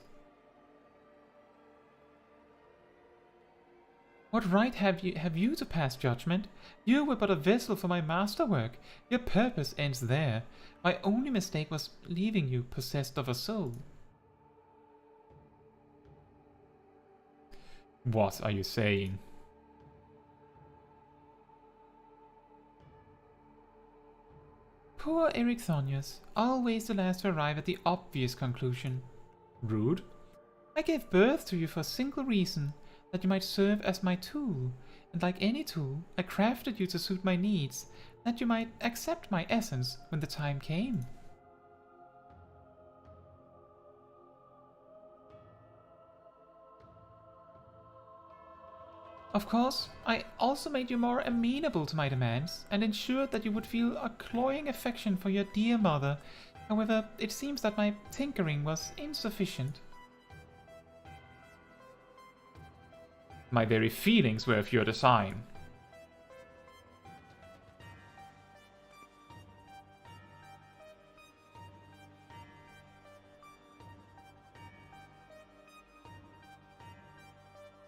Speaker 4: What right have you to pass judgment? You were but a vessel for my masterwork. Your purpose ends there. My only mistake was leaving you possessed of a soul.
Speaker 1: What are you saying?
Speaker 4: Poor Ericthonius, always the last to arrive at the obvious conclusion.
Speaker 1: Rude?
Speaker 4: I gave birth to you for a single reason, that you might serve as my tool, and like any tool, I crafted you to suit my needs, that you might accept my essence when the time came. Of course, I also made you more amenable to my demands, and ensured that you would feel a cloying affection for your dear mother. However, it seems that my tinkering was insufficient.
Speaker 1: My very feelings were of your design.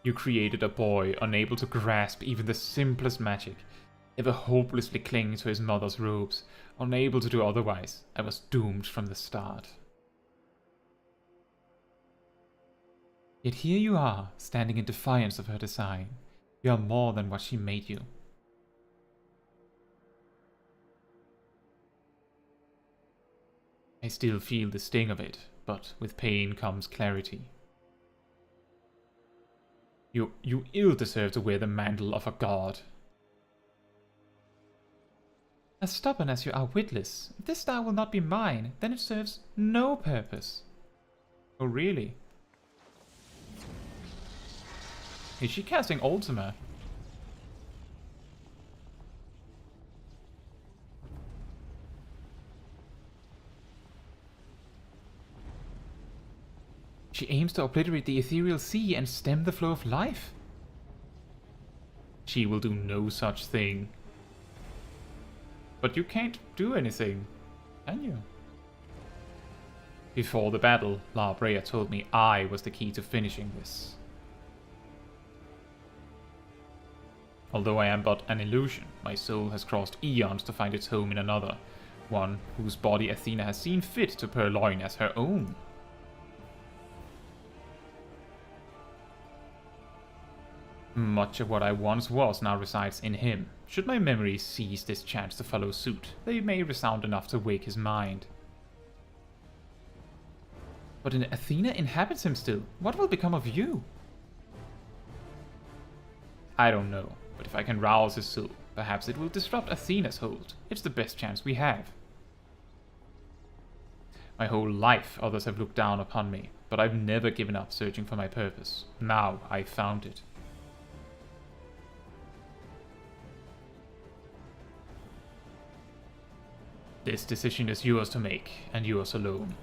Speaker 1: You created a boy unable to grasp even the simplest magic. ever hopelessly clinging to his mother's robes, unable to do otherwise. I was doomed from the start. Yet here you are, standing in defiance of her design. You are more than what she made you. I still feel the sting of it, but with pain comes clarity. You ill deserve to wear the mantle of a god.
Speaker 4: As stubborn as you are witless, if this star will not be mine, then it serves no purpose.
Speaker 1: Oh really? Is she casting Ultima?
Speaker 4: She aims to obliterate the ethereal sea and stem the flow of life.
Speaker 1: She will do no such thing. But you can't do anything, can you? Before the battle, La Brea told me I was the key to finishing this. Although I am but an illusion, my soul has crossed eons to find its home in another, one whose body Athena has seen fit to purloin as her own. Much of what I once was now resides in him. Should my memories seize this chance to follow suit, they may resound enough to wake his mind.
Speaker 4: But Athena inhabits him still. What will become of you?
Speaker 1: I don't know, but if I can rouse his soul, perhaps it will disrupt Athena's hold. It's the best chance we have. My whole life others have looked down upon me, but I've never given up searching for my purpose. Now I've found it. This decision is yours to make, and yours alone.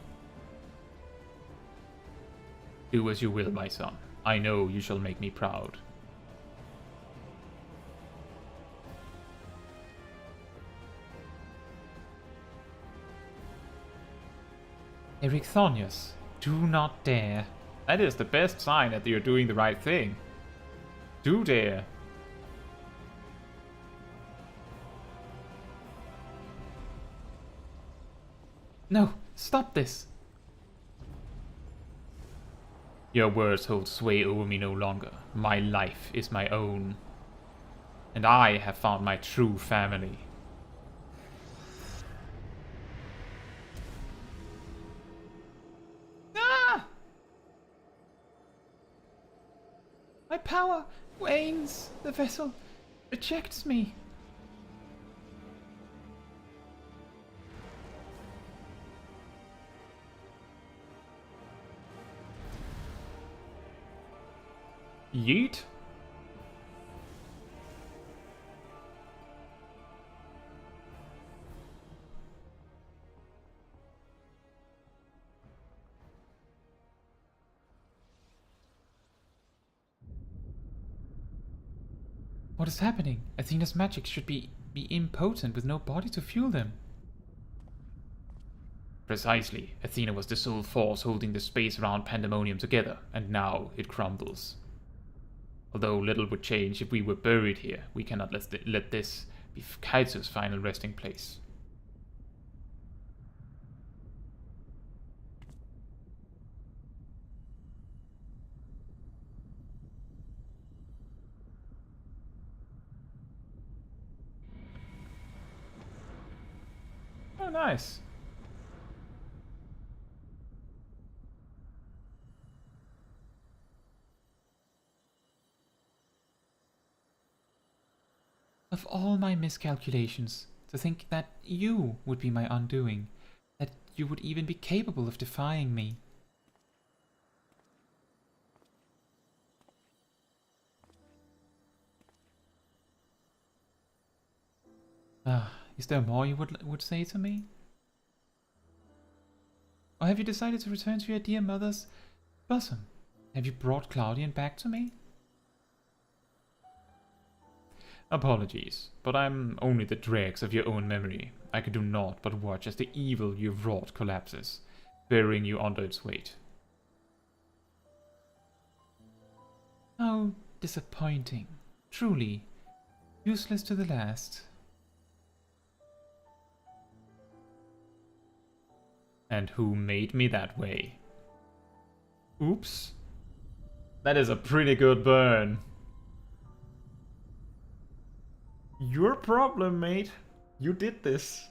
Speaker 1: Do as you will, my son. I know you shall make me proud.
Speaker 4: Ericthonius, do not dare.
Speaker 1: That is the best sign that you're doing the right thing. Do dare.
Speaker 4: No, stop this.
Speaker 1: Your words hold sway over me no longer. My life is my own. And I have found my true family.
Speaker 4: Ah! My power wanes. The vessel rejects me.
Speaker 1: Yeet?
Speaker 4: What is happening? Athena's magic should be impotent with no body to fuel them.
Speaker 1: Precisely. Athena was the sole force holding the space around Pandæmonium together, and now it crumbles. Although little would change if we were buried here, we cannot let this be Caetsu's final resting place.
Speaker 4: Oh, nice. Of all my miscalculations, to think that you would be my undoing, that you would even be capable of defying me. Is there more you would say to me? Or have you decided to return to your dear mother's bosom? Have you brought Claudian back to me?
Speaker 1: Apologies, but I'm only the dregs of your own memory. I can do naught but watch as the evil you've wrought collapses, burying you under its weight.
Speaker 4: How disappointing. Truly.
Speaker 1: Useless to the last. And who made me that way? Oops. That is a pretty good burn. Your problem, mate. You did this.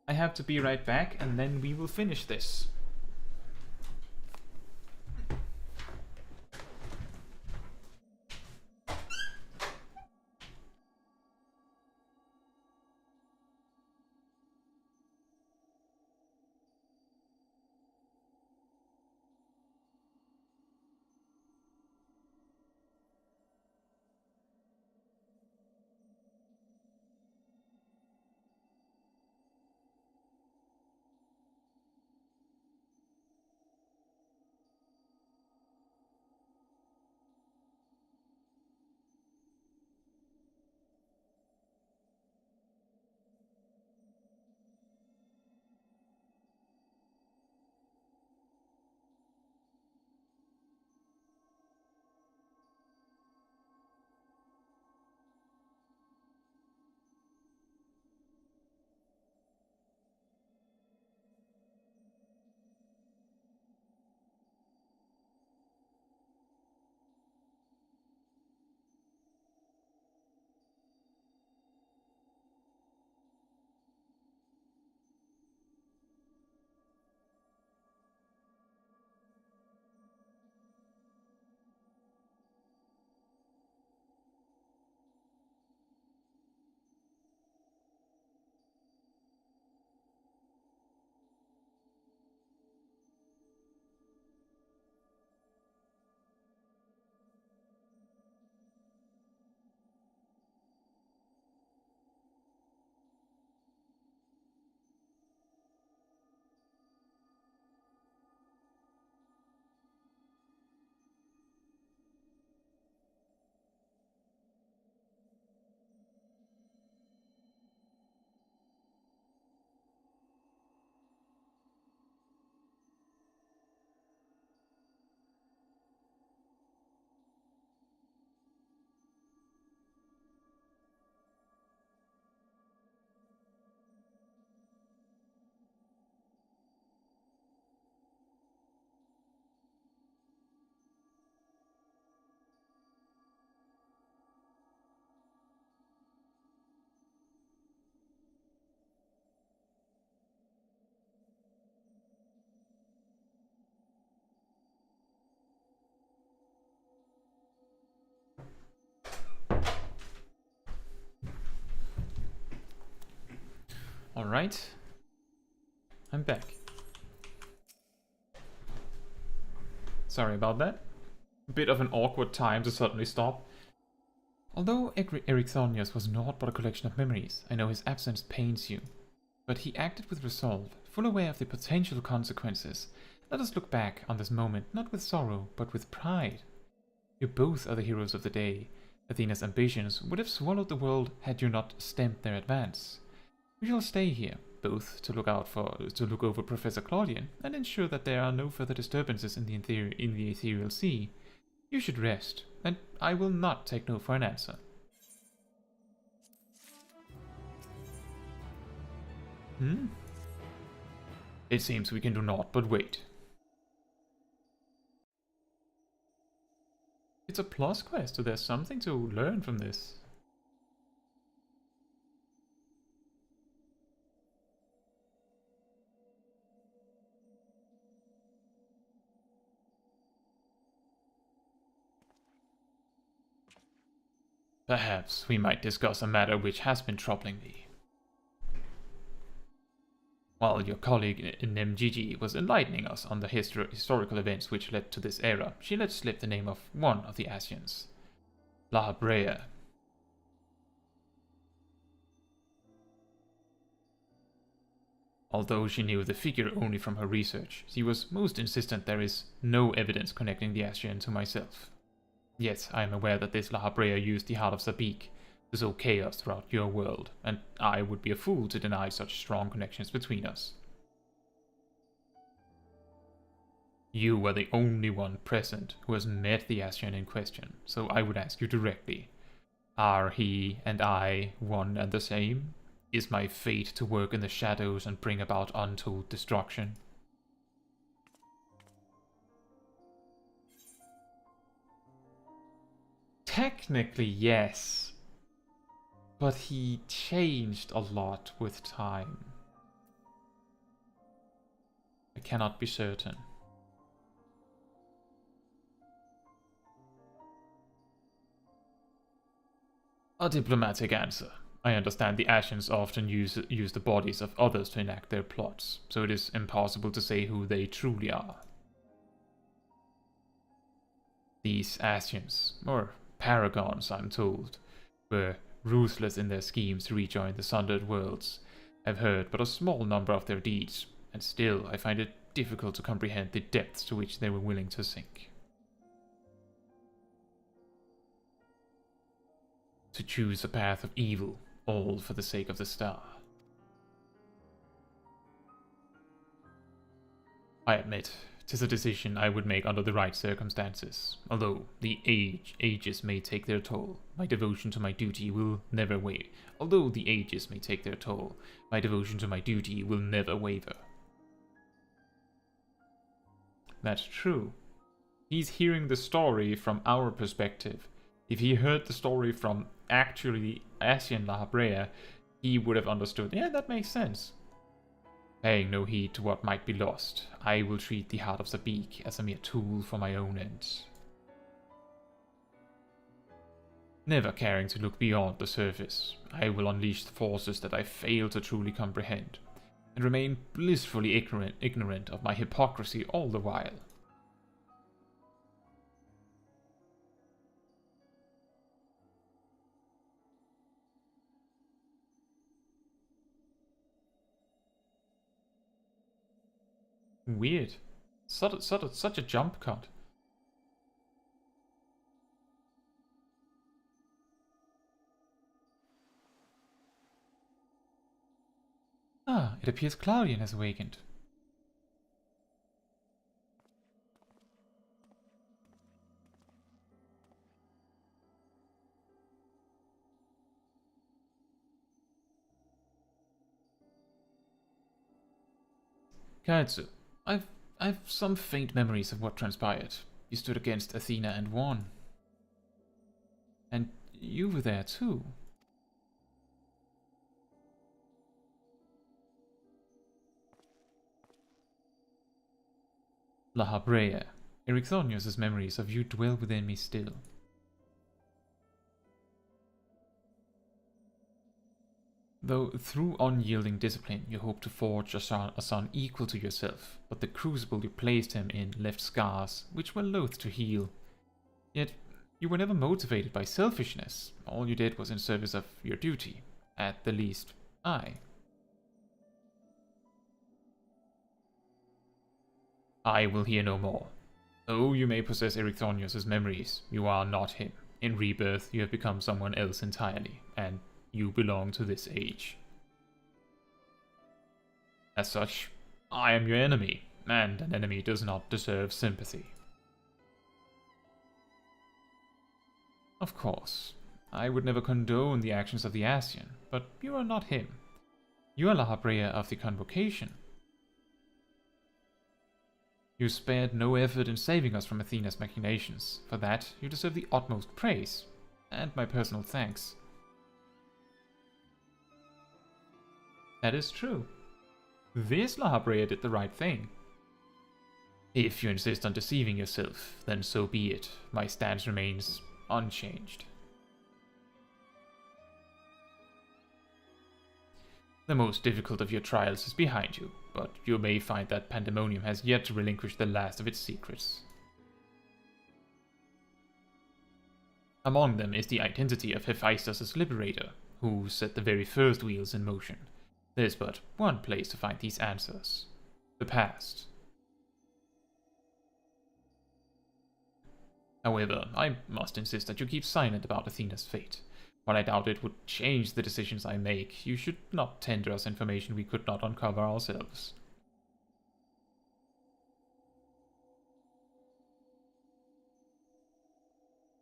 Speaker 1: I have to be right back, and then we will finish this. Alright. I'm back. Sorry about that. A bit of an awkward time to suddenly stop. Although Erichthonius was naught but a collection of memories, I know his absence pains you. But he acted with resolve, full aware of the potential consequences. Let us look back on this moment not with sorrow, but with pride. You both are the heroes of the day. Athena's ambitions would have swallowed the world had you not stemmed their advance. We shall stay here, both to look over Professor Claudian and ensure that there are no further disturbances in the ethereal sea. You should rest, and I will not take no for an answer. It seems we can do naught but wait. It's a plus quest, so there's something to learn from this. Perhaps we might discuss a matter which has been troubling me. While your colleague Nemgigi was enlightening us on the historical events which led to this era, she let slip the name of one of the Asians, La Brea. Although she knew the figure only from her research, she was most insistent there is no evidence connecting the Asian to myself. Yet I am aware that this La Brea used the heart of Sabik to sow chaos throughout your world, and I would be a fool to deny such strong connections between us. You were the only one present who has met the Asian in question, so I would ask you directly, are he and I one and the same? Is my fate to work in the shadows and bring about untold destruction? Technically, yes. But he changed a lot with time. I cannot be certain. A diplomatic answer. I understand the Asians often use the bodies of others to enact their plots, so it is impossible to say who they truly are. These Asians, or paragons I'm told, were ruthless in their schemes to rejoin the Sundered Worlds. I've heard but a small number of their deeds, and still I find it difficult to comprehend the depths to which they were willing to sink. To choose a path of evil, all for the sake of the star. I admit, 'tis a decision I would make under the right circumstances, although the ages may take their toll, my devotion to my duty will never waver. That's true. He's hearing the story from our perspective. If he heard the story from actually Asian La Brea, he would have understood, yeah, that makes sense. Paying no heed to what might be lost, I will treat the heart of Sabik as a mere tool for my own ends. Never caring to look beyond the surface, I will unleash the forces that I fail to truly comprehend, and remain blissfully ignorant of my hypocrisy all the while. Weird. Such a jump cut. Ah, it appears Claudian has awakened. Caetsu, I've some faint memories of what transpired. You stood against Athena and won. And you were there too. La Brea. Erichthonius' memories of you dwell within me still. Though through unyielding discipline you hoped to forge a son equal to yourself, but the crucible you placed him in left scars which were loath to heal. Yet you were never motivated by selfishness. All you did was in service of your duty. At the least, I will hear no more. Though you may possess Erichthonius' memories, you are not him. In rebirth you have become someone else entirely, and you belong to this age. As such, I am your enemy, and an enemy does not deserve sympathy. Of course, I would never condone the actions of the Asian, but you are not him. You are La Brea of the Convocation. You spared no effort in saving us from Athena's machinations. For that, you deserve the utmost praise, and my personal thanks. That is true. This La Brea did the right thing. If you insist on deceiving yourself, then so be it. My stance remains unchanged. The most difficult of your trials is behind you, but you may find that Pandæmonium has yet to relinquish the last of its secrets. Among them is the identity of Hephaestus' liberator, who set the very first wheels in motion. There's but one place to find these answers: the past. However, I must insist that you keep silent about Athena's fate. While I doubt it would change the decisions I make, you should not tender us information we could not uncover ourselves.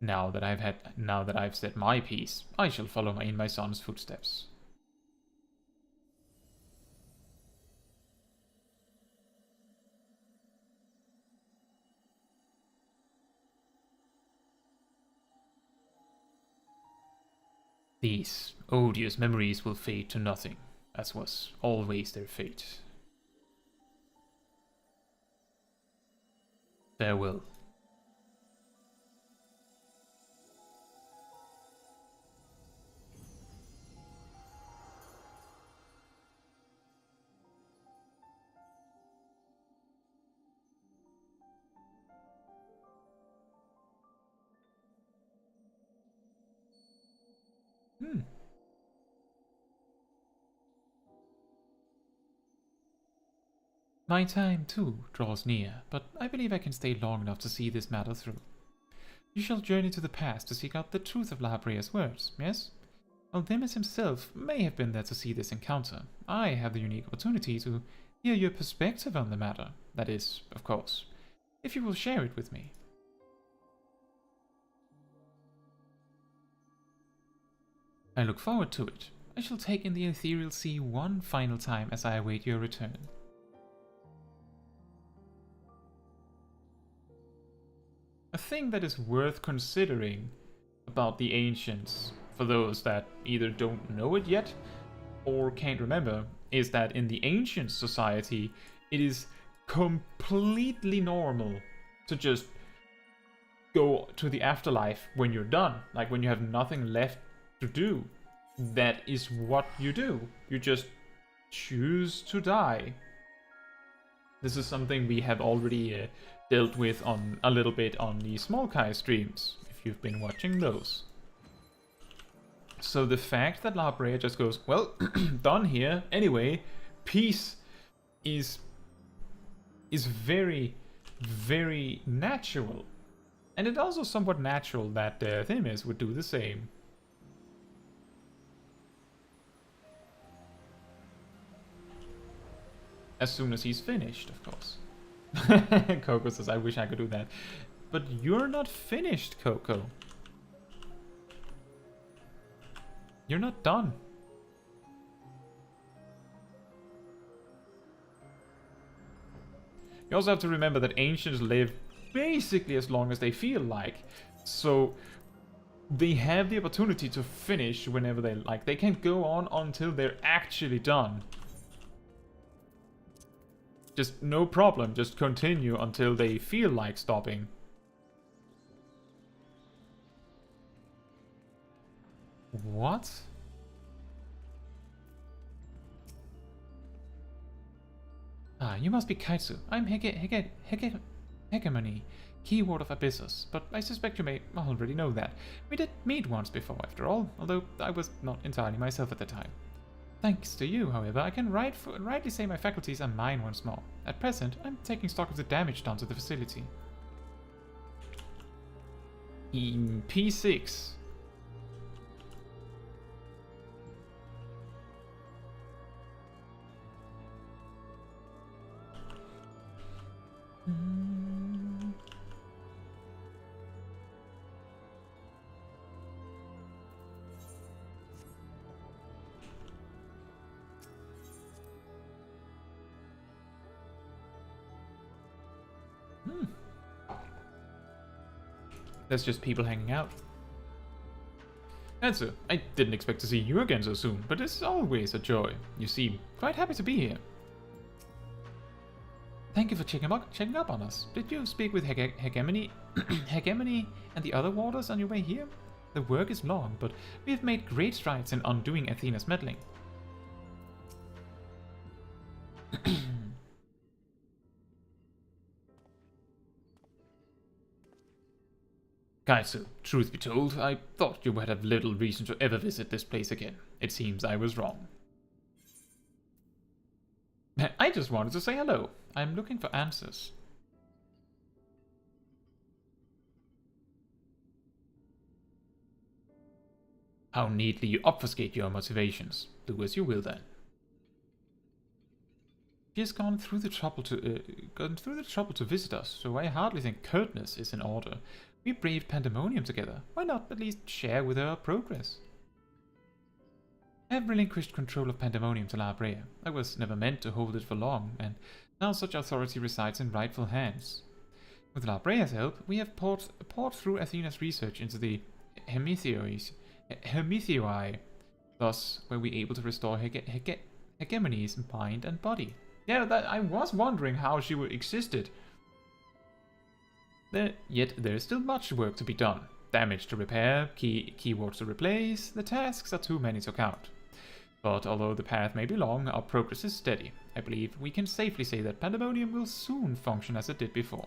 Speaker 1: Now that I've said my piece, I shall follow in my son's footsteps. These odious memories will fade to nothing, as was always their fate. Farewell. My time, too, draws near, but I believe I can stay long enough to see this matter through. You shall journey to the past to seek out the truth of Labria's words, yes? While Themis himself may have been there to see this encounter, I have the unique opportunity to hear your perspective on the matter. That is, of course, if you will share it with me. I look forward to it. I shall take in the ethereal sea one final time as I await your return. A thing that is worth considering about the ancients, for those that either don't know it yet or can't remember, is that in the ancient society, it is completely normal to just go to the afterlife when you're done, like when you have nothing left to do. That is what you do. You just choose to die. This is something we have already dealt with on a little bit on the Small Kai streams, if you've been watching those. So the fact that Labrea just goes, well, done here, anyway, peace is very, very natural. And it's also somewhat natural that Themis would do the same. As soon as he's finished, of course. Coco says, I wish I could do that. But you're not finished, Coco. You're not done. You also have to remember that ancients live basically as long as they feel like. So they have the opportunity to finish whenever they like. They can't go on until they're actually done. Just no problem, just continue until they feel like stopping. What? Ah, you must be Caetsu. I'm Hegemony, keyword of Abyssus, but I suspect you may already know that. We did meet once before, after all, although I was not entirely myself at the time. Thanks to you, however, I can rightly say my faculties are mine once more. At present, I'm taking stock of the damage done to the facility. In P6. That's just people hanging out. Caetsu, I didn't expect to see you again so soon, but it's always a joy. You seem quite happy to be here. Thank you for checking up on us. Did you speak with Hegemony and the other warders on your way here? The work is long, but we have made great strides in undoing Athena's meddling. Caetsu, truth be told, I thought you would have little reason to ever visit this place again. It seems I was wrong.
Speaker 4: I just wanted to say hello. I'm looking for answers.
Speaker 1: How neatly you obfuscate your motivations. Do as you will then.
Speaker 4: She has gone through the trouble to visit us, so I hardly think curtness is in order. We braved Pandæmonium together. Why not at least share with her our progress? I have relinquished control of Pandæmonium to La Brea. I was never meant to hold it for long, and now such authority resides in rightful hands. With La Brea's help, we have poured through Athena's research into the Hemithoi. Thus, were we able to restore Hegemony's mind and body.
Speaker 1: Yeah, I was wondering how she existed.
Speaker 4: Yet there is still much work to be done. Damage to repair, keywords to replace, the tasks are too many to count. But although the path may be long, our progress is steady. I believe we can safely say that Pandæmonium will soon function as it did before.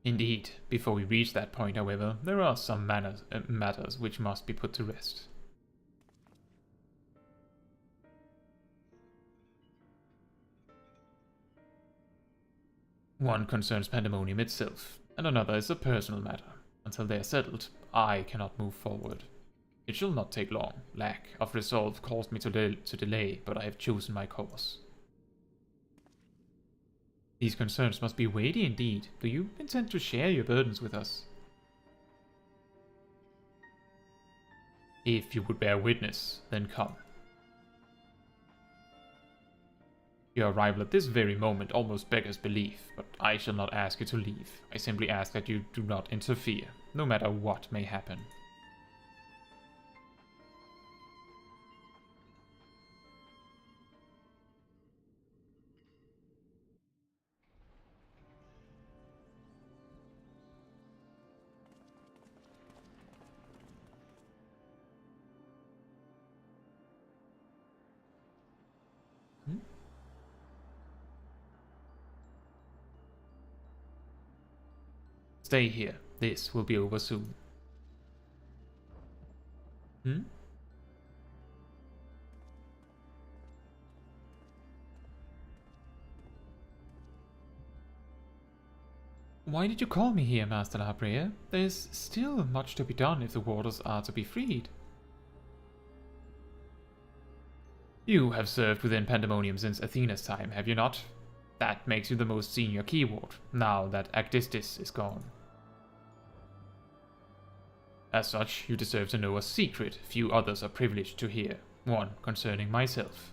Speaker 4: Indeed, before we reach that point, however, there are some matters which must be put to rest. One concerns Pandæmonium itself, and another is a personal matter. Until they are settled, I cannot move forward. It shall not take long. Lack of resolve caused me to delay, but I have chosen my course. These concerns must be weighty indeed. Do you intend to share your burdens with us? If you would bear witness, then come. Your arrival at this very moment almost beggars belief, but I shall not ask you to leave. I simply ask that you do not interfere, no matter what may happen. Stay here. This will be over soon. Why did you call me here, Master La Brea? There is still much to be done if the waters are to be freed. You have served within Pandæmonium since Athena's time, have you not? That makes you the most senior keyword, now that Agdistis is gone. As such, you deserve to know a secret few others are privileged to hear, one concerning myself.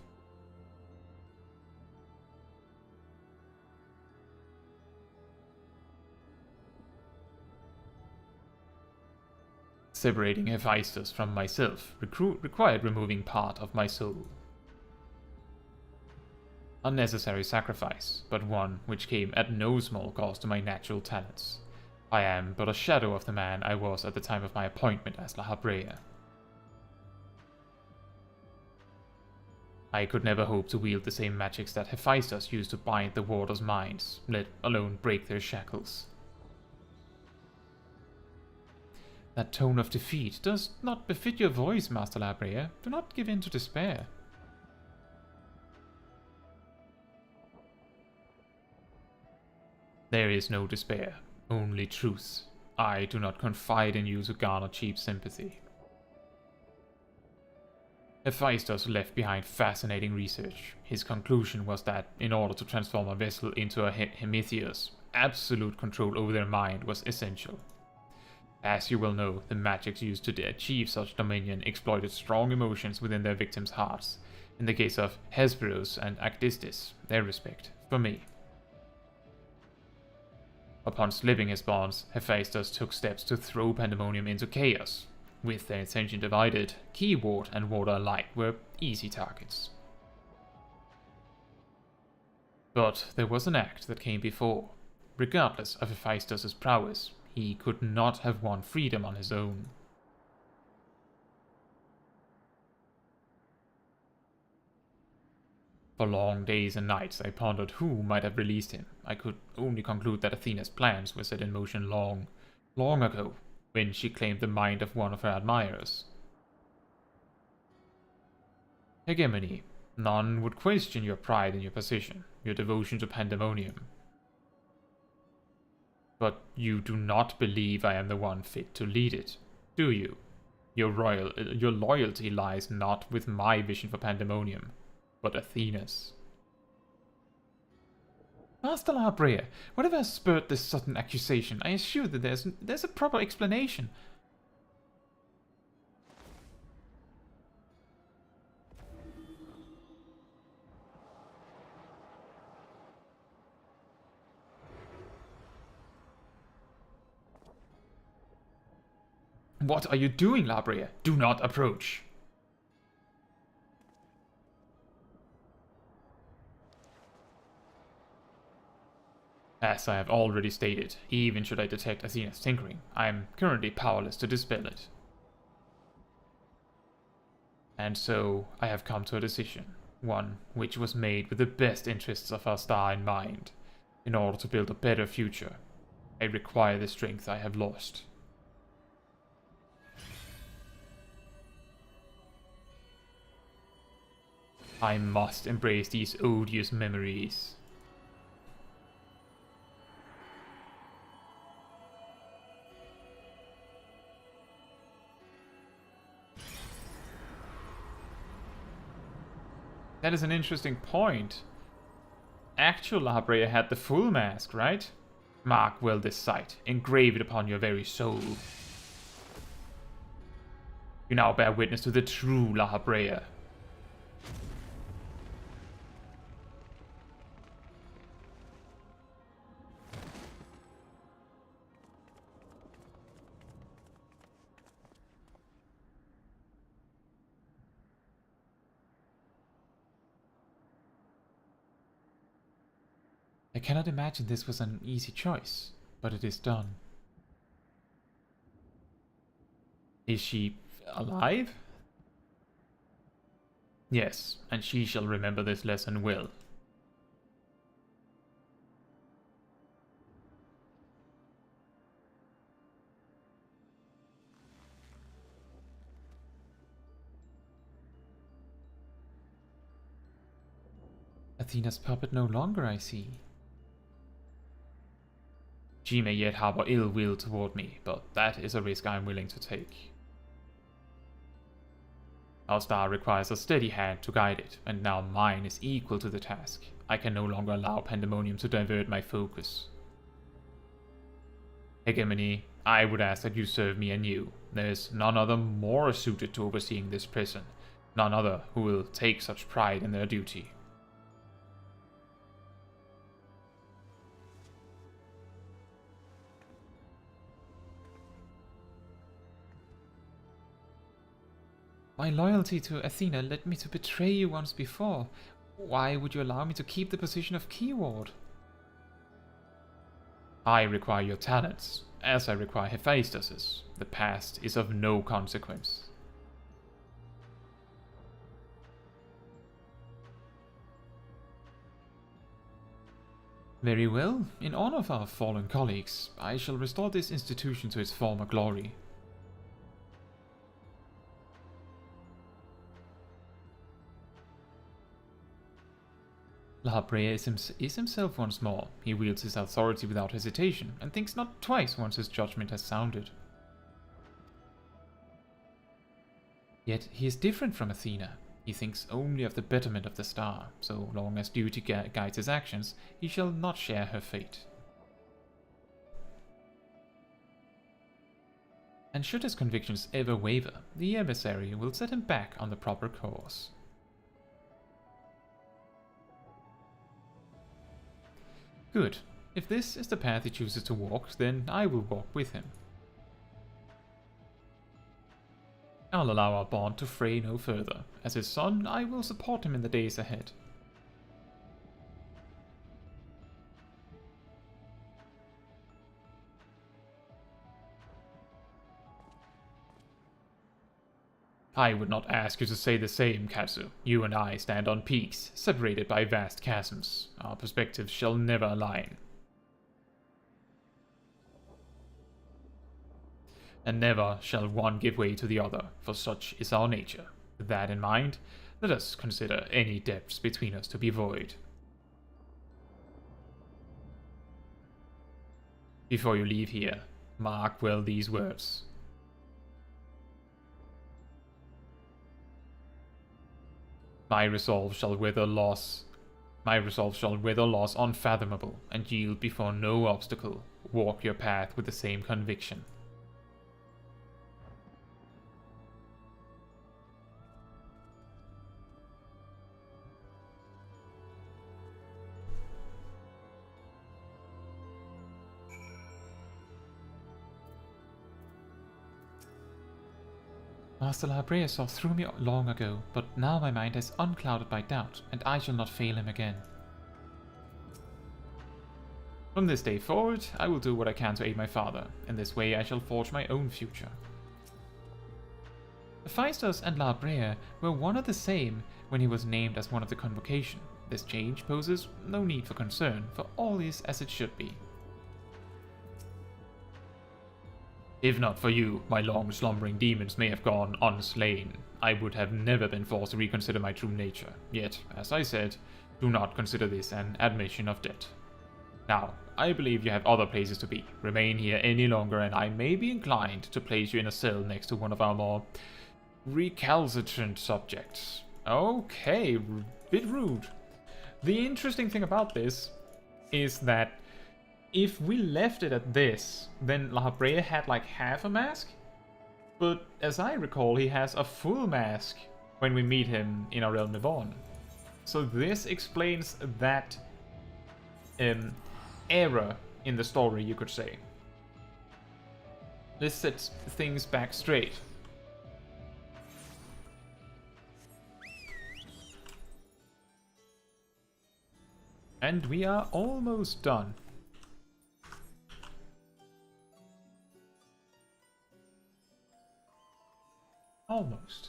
Speaker 4: Separating Hephaestus from myself required removing part of my soul. A necessary sacrifice, but one which came at no small cost to my natural talents. I am but a shadow of the man I was at the time of my appointment as La Brea. I could never hope to wield the same magics that Hephaestus used to bind the warders' minds, let alone break their shackles. That tone of defeat does not befit your voice, Master La Brea. Do not give in to despair. There is no despair, only truth. I do not confide in you to garner cheap sympathy. Hephaestus left behind fascinating research. His conclusion was that, in order to transform a vessel into a Hemitheios, absolute control over their mind was essential. As you well know, the magics used to achieve such dominion exploited strong emotions within their victims' hearts. In the case of Hesperos and Agdistis, their respect for me. Upon slipping his bonds, Hephaestus took steps to throw Pandæmonium into chaos. With their attention divided, Keyword and Warder alike were easy targets. But there was an act that came before. Regardless of Hephaestus' prowess, he could not have won freedom on his own.
Speaker 1: For long days and nights I pondered who might have released him. I could only conclude that Athena's plans were set in motion long ago, when she claimed the mind of one of her admirers. Hegemony. None would question your pride in your position, your devotion to Pandæmonium. But you do not believe I am the one fit to lead it, do you? Your loyalty lies not with my vision for Pandæmonium, but Athena's.
Speaker 4: Master La Brea, whatever has spurred this sudden accusation, I assure that there's a proper explanation.
Speaker 1: What are you doing, La Brea? Do not approach. As I have already stated, even should I detect Athena's tinkering, I am currently powerless to dispel it. And so I have come to a decision, one which was made with the best interests of our star in mind. In order to build a better future, I require the strength I have lost. I must embrace these odious memories. That is an interesting point. Actual La Brea had the full mask, right? Mark well this sight, engrave it upon your very soul. You now bear witness to the true La Brea.
Speaker 4: I cannot imagine this was an easy choice, but it is done.
Speaker 1: Is she alive? Yes, and she shall remember this lesson well.
Speaker 4: Athena's puppet no longer, I see.
Speaker 1: She may yet harbor ill will toward me, but that is a risk I am willing to take. Our star requires a steady hand to guide it, and now mine is equal to the task. I can no longer allow Pandæmonium to divert my focus. Hegemony, I would ask that you serve me anew. There is none other more suited to overseeing this prison, none other who will take such pride in their duty.
Speaker 4: My loyalty to Athena led me to betray you once before. Why would you allow me to keep the position of keyword?
Speaker 1: I require your talents, as I require Hephaestus's. The past is of no consequence.
Speaker 4: Very well. In honor of our fallen colleagues, I shall restore this institution to its former glory. La Brea is himself once more. He wields his authority without hesitation, and thinks not twice once his judgment has sounded. Yet he is different from Athena. He thinks only of the betterment of the star. So long as duty guides his actions, he shall not share her fate. And should his convictions ever waver, the emissary will set him back on the proper course. Good. If this is the path he chooses to walk, then I will walk with him. I'll allow our bond to fray no further. As his son, I will support him in the days ahead.
Speaker 1: I would not ask you to say the same, Caetsu. You and I stand on peaks, separated by vast chasms. Our perspectives shall never align. And never shall one give way to the other, for such is our nature. With that in mind, let us consider any depths between us to be void. Before you leave here, mark well these words. My resolve shall weather loss unfathomable, and yield before no obstacle. Walk your path with the same conviction.
Speaker 4: Master Labrea saw through me long ago, but now my mind is unclouded by doubt, and I shall not fail him again.
Speaker 1: From this day forward, I will do what I can to aid my father. In this way I shall forge my own future.
Speaker 4: Hephaestus and Labrea were one and the same when he was named as one of the convocation. This change poses no need for concern, for all is as it should be.
Speaker 1: If not for you, my long-slumbering demons may have gone unslain. I would have never been forced to reconsider my true nature. Yet, as I said, do not consider this an admission of debt. Now, I believe you have other places to be. Remain here any longer, and I may be inclined to place you in a cell next to one of our more recalcitrant subjects.
Speaker 4: Okay, bit rude. The interesting thing about this is that if we left it at this, then Labrea had like half a mask. But as I recall, he has a full mask when we meet him in our Realm Reborn. So this explains that error in the story, you could say. This sets things back straight. And we are almost done. Almost.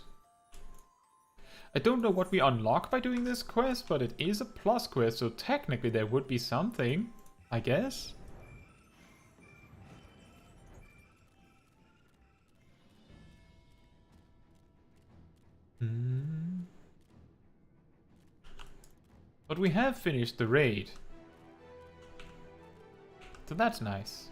Speaker 4: I don't know what we unlock by doing this quest, but it is a plus quest, so technically there would be something, I guess. But we have finished the raid. So that's nice.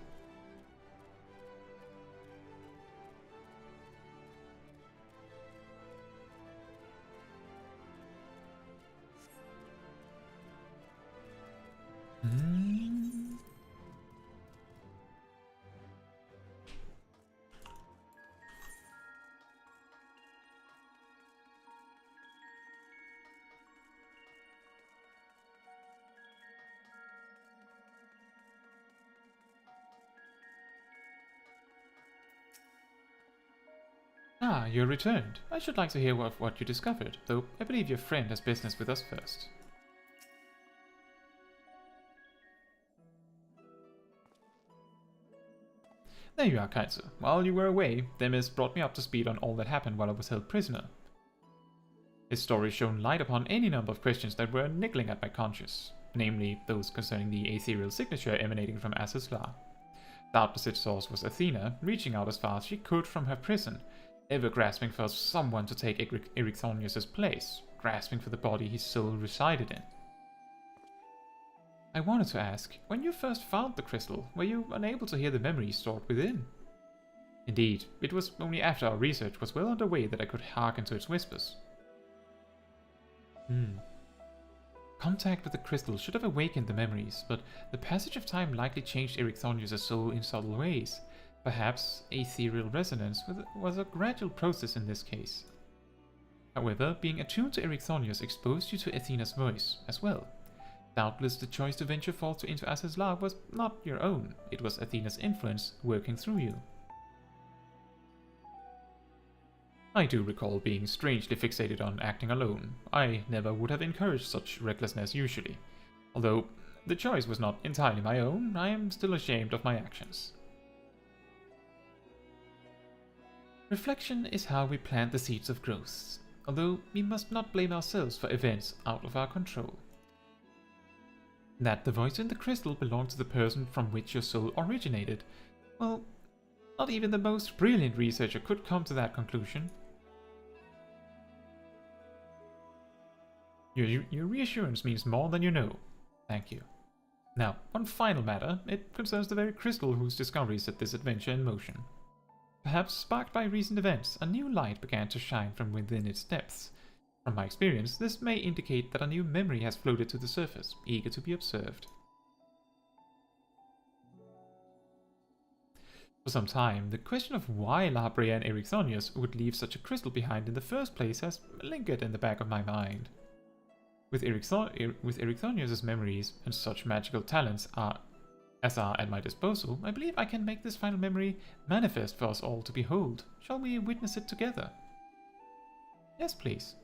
Speaker 4: Ah, you're returned. I should like to hear what you discovered, though I believe your friend has business with us first. There you are, Caetsu. While you were away, Themis brought me up to speed on all that happened while I was held prisoner. His story shone light upon any number of questions that were niggling at my conscience, namely those concerning the ethereal signature emanating from Asesla. Doubtless its source was Athena, reaching out as far as she could from her prison, ever grasping for someone to take Eryxonius' place, grasping for the body his soul resided in. I wanted to ask, when you first found the crystal, were you unable to hear the memories stored within? Indeed, it was only after our research was well underway that I could hearken to its whispers. Contact with the crystal should have awakened the memories, but the passage of time likely changed Eryxonius' soul in subtle ways. Perhaps ethereal resonance was a gradual process in this case. However, being attuned to Eryxonius exposed you to Athena's voice as well. Doubtless the choice to venture forth into Asesla was not your own, it was Athena's influence working through you. I do recall being strangely fixated on acting alone. I never would have encouraged such recklessness usually. Although the choice was not entirely my own, I am still ashamed of my actions.
Speaker 1: Reflection is how we plant the seeds of growth, although we must not blame ourselves for events out of our control. That the voice in the crystal belonged to the person from which your soul originated, well, not even the most brilliant researcher could come to that conclusion. Your reassurance means more than you know. Thank you. Now, one final matter. It concerns the very crystal whose discovery set this adventure in motion. Perhaps sparked by recent events, a new light began to shine from within its depths. From my experience, this may indicate that a new memory has floated to the surface, eager to be observed. For some time, the question of why La Brea and Erichthonius would leave such a crystal behind in the first place has lingered in the back of my mind. With Erichthonius' memories and such magical talents as are at my disposal, I believe I can make this final memory manifest for us all to behold. Shall we witness it together? Yes, please.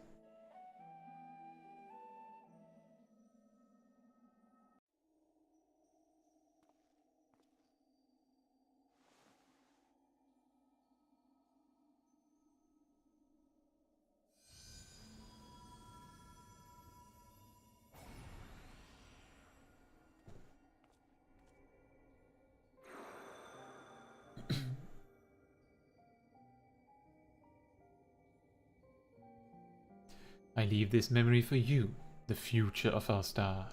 Speaker 1: I leave this memory for you, the future of our star.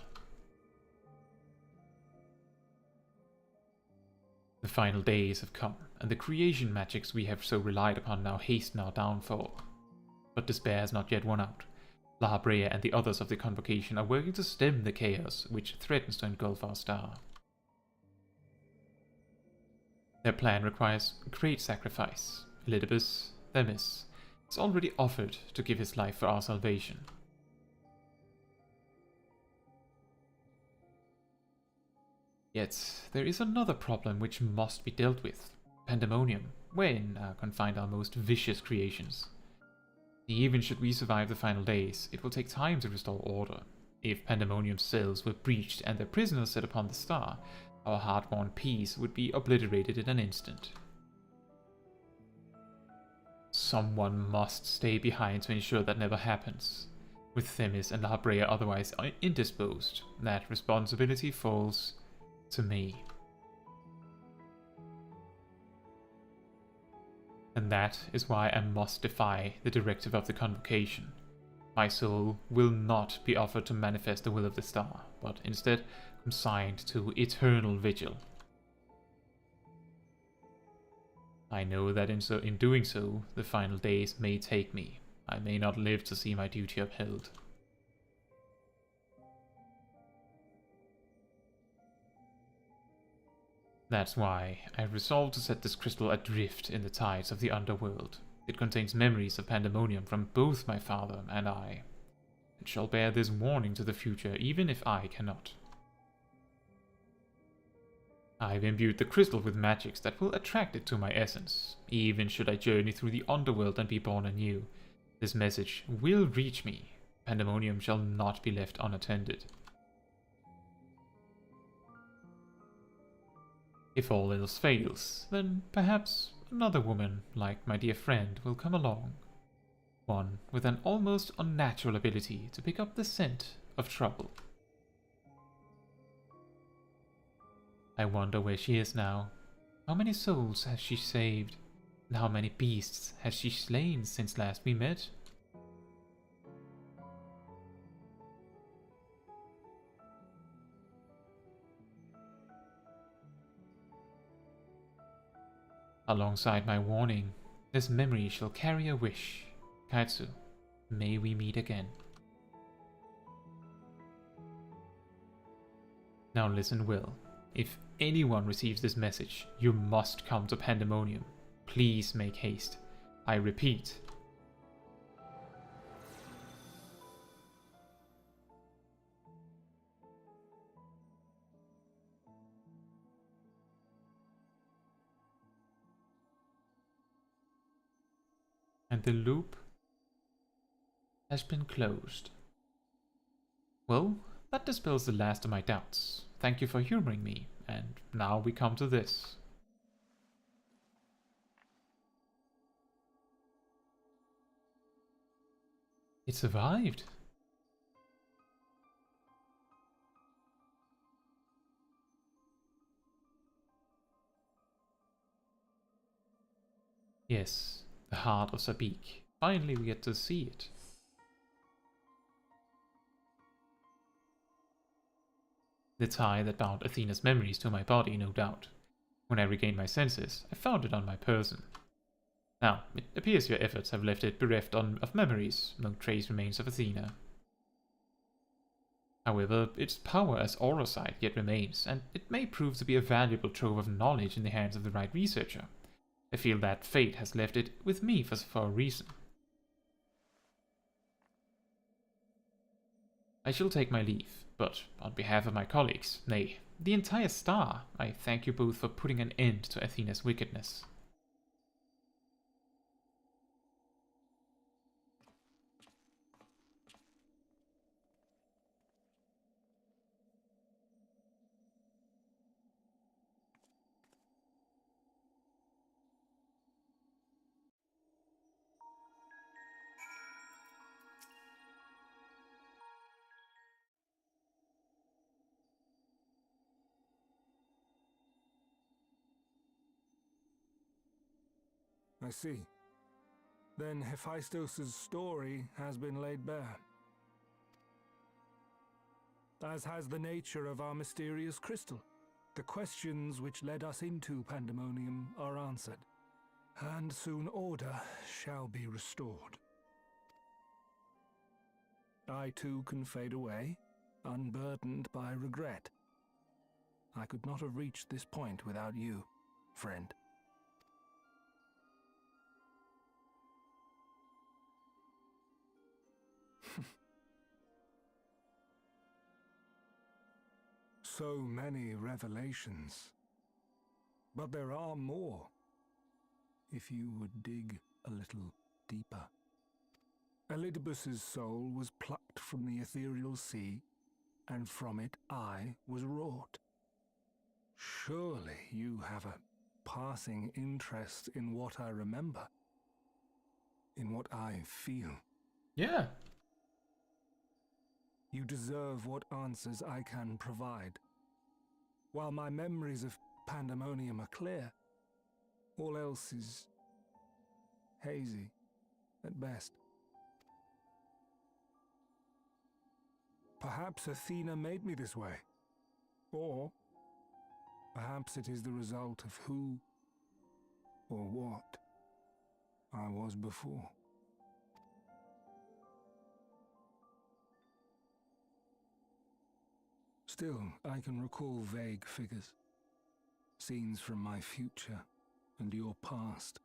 Speaker 1: The final days have come, and the creation magics we have so relied upon now hasten our downfall. But despair has not yet won out. La Brea and the others of the Convocation are working to stem the chaos which threatens to engulf our star. Their plan requires great sacrifice. Elidibus, Themis, has already offered to give his life for our salvation. Yet, there is another problem which must be dealt with. Pandæmonium, wherein are confined our most vicious creations. Even should we survive the final days, it will take time to restore order. If Pandæmonium's cells were breached and their prisoners set upon the star, our hard-won peace would be obliterated in an instant. Someone must stay behind to ensure that never happens. With Themis and La Brea otherwise indisposed, that responsibility falls to me. And that is why I must defy the directive of the Convocation. My soul will not be offered to manifest the will of the star, but instead consigned to eternal vigil. I know that in doing so, the final days may take me. I may not live to see my duty upheld. That's why I resolved to set this crystal adrift in the tides of the underworld. It contains memories of Pandæmonium from both my father and I. It shall bear this warning to the future, even if I cannot. I've imbued the crystal with magics that will attract it to my essence. Even should I journey through the underworld and be born anew, this message will reach me. Pandæmonium shall not be left unattended. If all else fails, then perhaps another woman, like my dear friend, will come along. One with an almost unnatural ability to pick up the scent of trouble. I wonder where she is now. How many souls has she saved? And how many beasts has she slain since last we met? Alongside my warning, this memory shall carry a wish. Caetsu, may we meet again. Now listen well. If anyone receives this message, you must come to Pandæmonium. Please make haste. I repeat. And the loop has been closed. Well, that dispels the last of my doubts. Thank you for humoring me, and now we come to this. It survived. Yes, the heart of Sabik. Finally we get to see it. The tie that bound Athena's memories to my body, no doubt. When I regained my senses, I found it on my person. Now, it appears your efforts have left it bereft of memories, no trace remains of Athena. However, its power as Aurosite yet remains, and it may prove to be a valuable trove of knowledge in the hands of the right researcher. I feel that fate has left it with me for a reason. I shall take my leave, but on behalf of my colleagues, nay, the entire star, I thank you both for putting an end to Athena's wickedness.
Speaker 5: I see. Then Hephaestus' story has been laid bare. As has the nature of our mysterious crystal. The questions which led us into Pandæmonium are answered, and soon order shall be restored. I too can fade away, unburdened by regret. I could not have reached this point without you, friend. So many revelations. But there are more, if you would dig a little deeper. Elidibus's soul was plucked from the ethereal sea, and from it I was wrought. Surely you have a passing interest in what I remember, in what I feel.
Speaker 1: Yeah.
Speaker 5: You deserve what answers I can provide. While my memories of Pandæmonium are clear, all else is hazy at best. Perhaps Athena made me this way. Or perhaps it is the result of who or what I was before. Still, I can recall vague figures, scenes from my future and your past.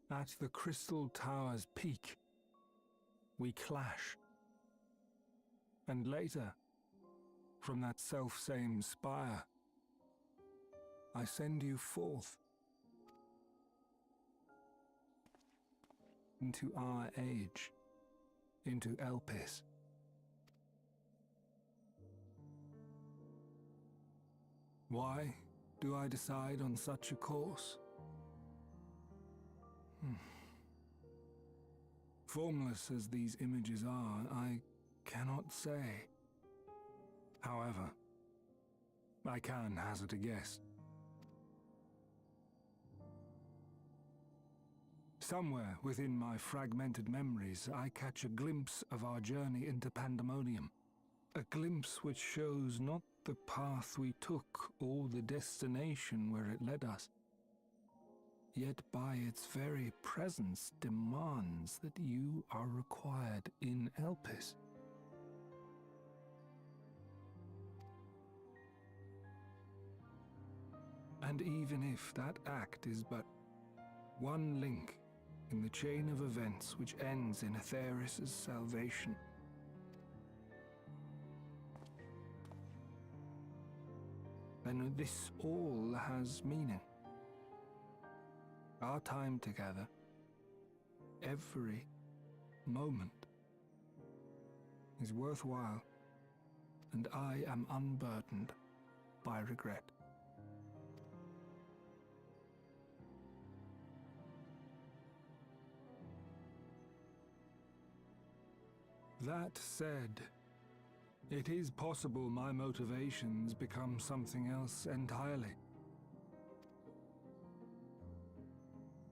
Speaker 5: At the Crystal Tower's peak, we clash. And later, from that self-same spire, I send you forth into our age, into Elpis. Why do I decide on such a course? Formless as these images are, I cannot say. However, I can hazard a guess. Somewhere within my fragmented memories, I catch a glimpse of our journey into Pandæmonium. A glimpse which shows not the path we took or the destination where it led us, yet by its very presence demands that you are required in Elpis. And even if that act is but one link in the chain of events which ends in Atheris' salvation, then this all has meaning. Our time together, every moment, is worthwhile, and I am unburdened by regret. That said, it is possible my motivations become something else entirely.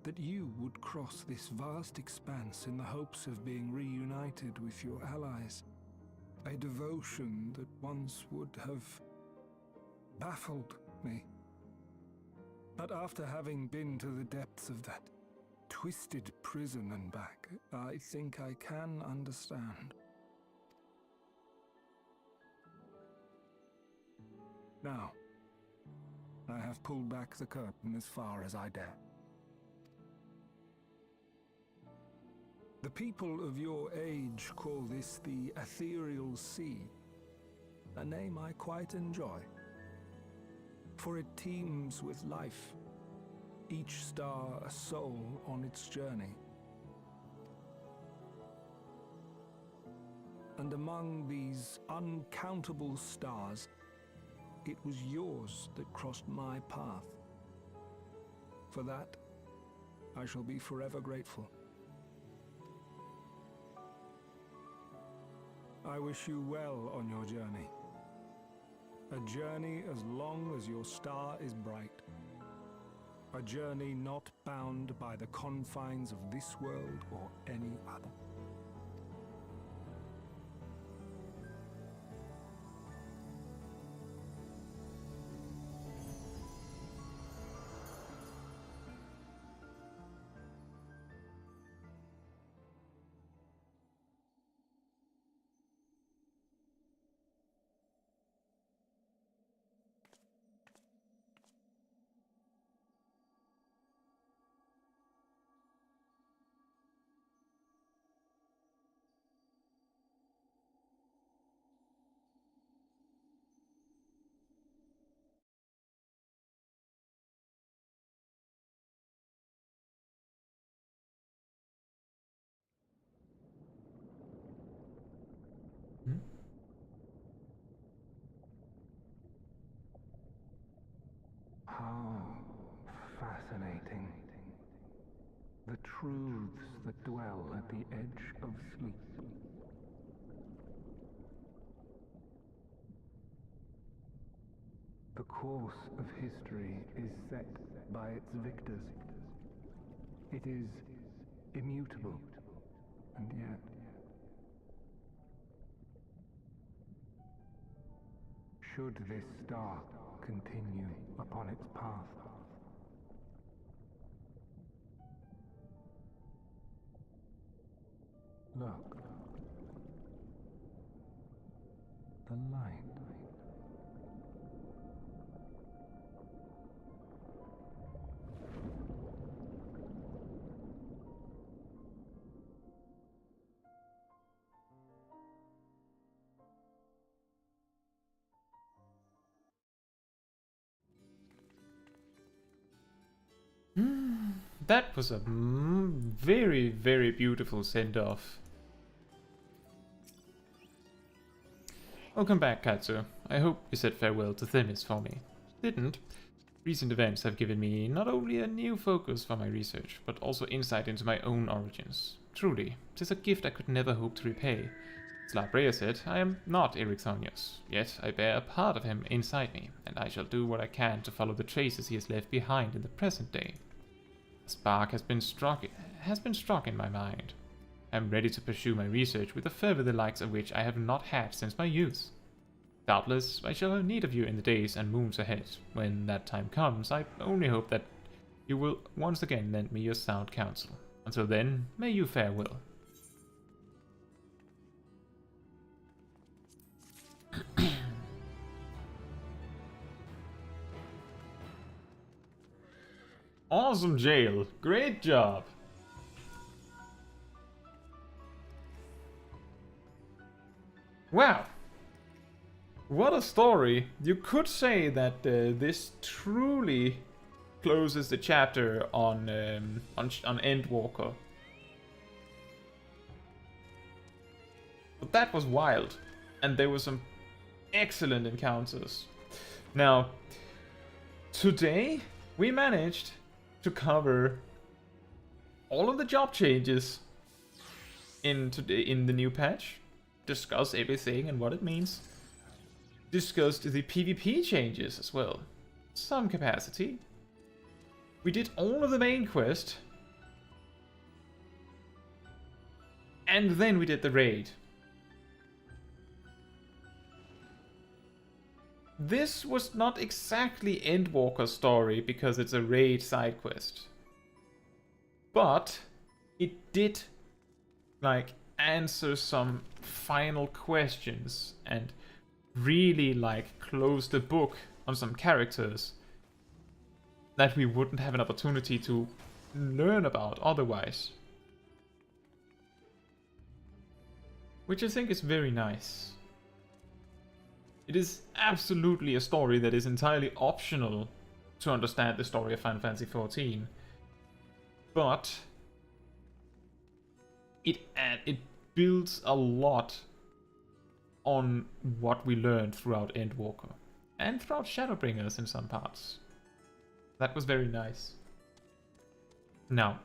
Speaker 5: That you would cross this vast expanse in the hopes of being reunited with your allies. A devotion that once would have baffled me. But after having been to the depths of that twisted prison and back, I think I can understand. Now, I have pulled back the curtain as far as I dare. The people of your age call this the Ethereal Sea, a name I quite enjoy, for it teems with life, each star a soul on its journey. And among these uncountable stars, it was yours that crossed my path. For that, I shall be forever grateful. I wish you well on your journey. A journey as long as your star is bright. A journey not bound by the confines of this world or any other. How fascinating. The truths that dwell at the edge of sleep. The course of history is set by its victors. It is immutable, and yet should this star continue upon its path, look, the light.
Speaker 1: That was a very, very beautiful send-off. Welcome back, Caetsu. I hope you said farewell to Themis for me. Didn't? Recent events have given me not only a new focus for my research, but also insight into my own origins. Truly, 'tis a gift I could never hope to repay. As La Brea said, I am not Ericthonius, yet I bear a part of him inside me, and I shall do what I can to follow the traces he has left behind in the present day. A spark has been struck in my mind. I am ready to pursue my research with a fervor the likes of which I have not had since my youth. Doubtless, I shall have need of you in the days and moons ahead. When that time comes, I only hope that you will once again lend me your sound counsel. Until then, may you fare well. Awesome jail. Great job. Wow. What a story. You could say that this truly closes the chapter on Endwalker. But that was wild. And there were some excellent encounters. Now, today we managed to cover all of the job changes in the new patch. discuss everything and what it means. Discussed the PvP changes as well. Some capacity. We did all of the main quest. And then we did the raid. This was not exactly Endwalker's story because it's a raid side quest. But it did like answer some final questions and really like close the book on some characters that we wouldn't have an opportunity to learn about otherwise. Which I think is very nice. It is absolutely a story that is entirely optional to understand the story of Final Fantasy XIV. But it builds a lot on what we learned throughout Endwalker. And throughout Shadowbringers in some parts. That was very nice. Now,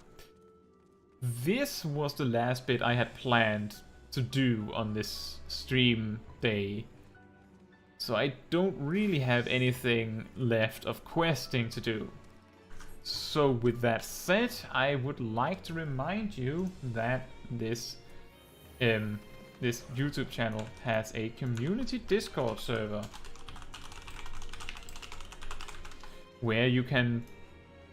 Speaker 1: this was the last bit I had planned to do on this stream day. So I don't really have anything left of questing to do. So with that said, I would like to remind you that this YouTube channel has a community Discord server where you can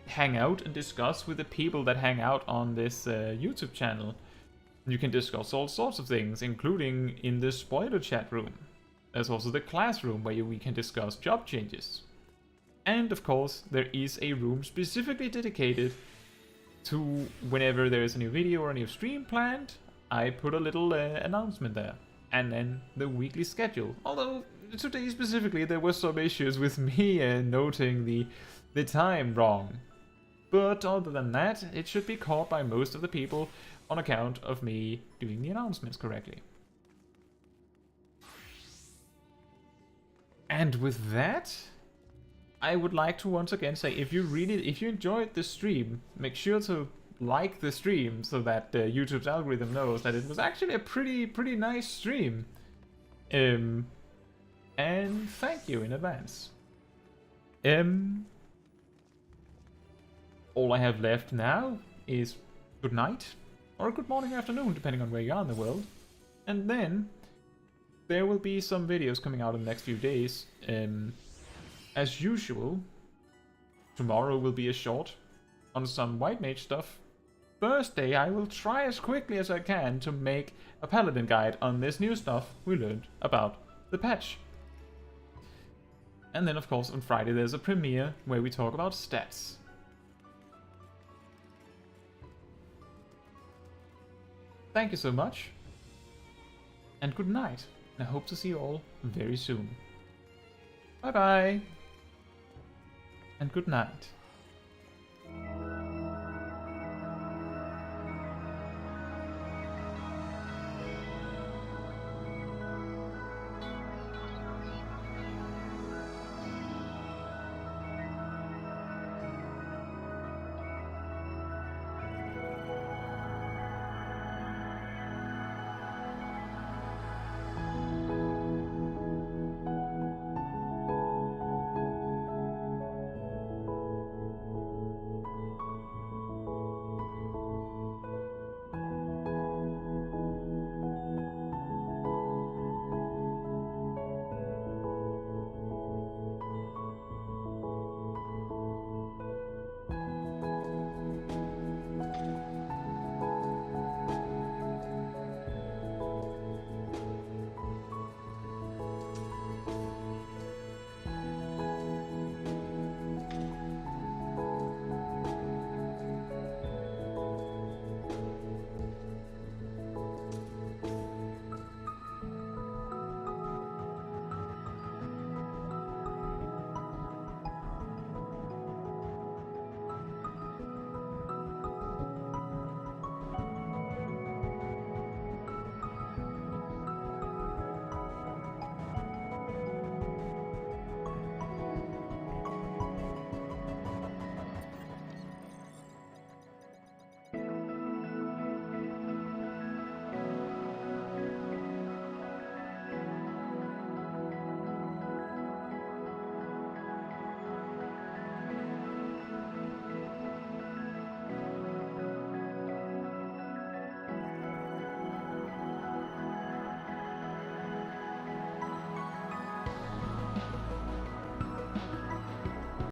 Speaker 1: hang out and discuss with the people that hang out on this YouTube channel. You can discuss all sorts of things, including in the spoiler chat room. There's also the classroom where we can discuss job changes. And of course, there is a room specifically dedicated to whenever there is a new video or a new stream planned, I put a little announcement there. And then the weekly schedule. Although today specifically there were some issues with me noting the time wrong. But other than that, it should be caught by most of the people on account of me doing the announcements correctly. And with that, I would like to once again say, if you enjoyed the stream, make sure to like the stream so that YouTube's algorithm knows that it was actually a pretty nice stream. And thank you in advance. All I have left now is good night, or good morning or afternoon, depending on where you are in the world. And then there will be some videos coming out in the next few days. As usual, tomorrow will be a short on some White Mage stuff. Thursday I will try as quickly as I can to make a Paladin guide on this new stuff we learned about the patch. And then of course on Friday there's a premiere where we talk about stats. Thank you so much, and good night. I hope to see you all very soon. Bye bye, and good night.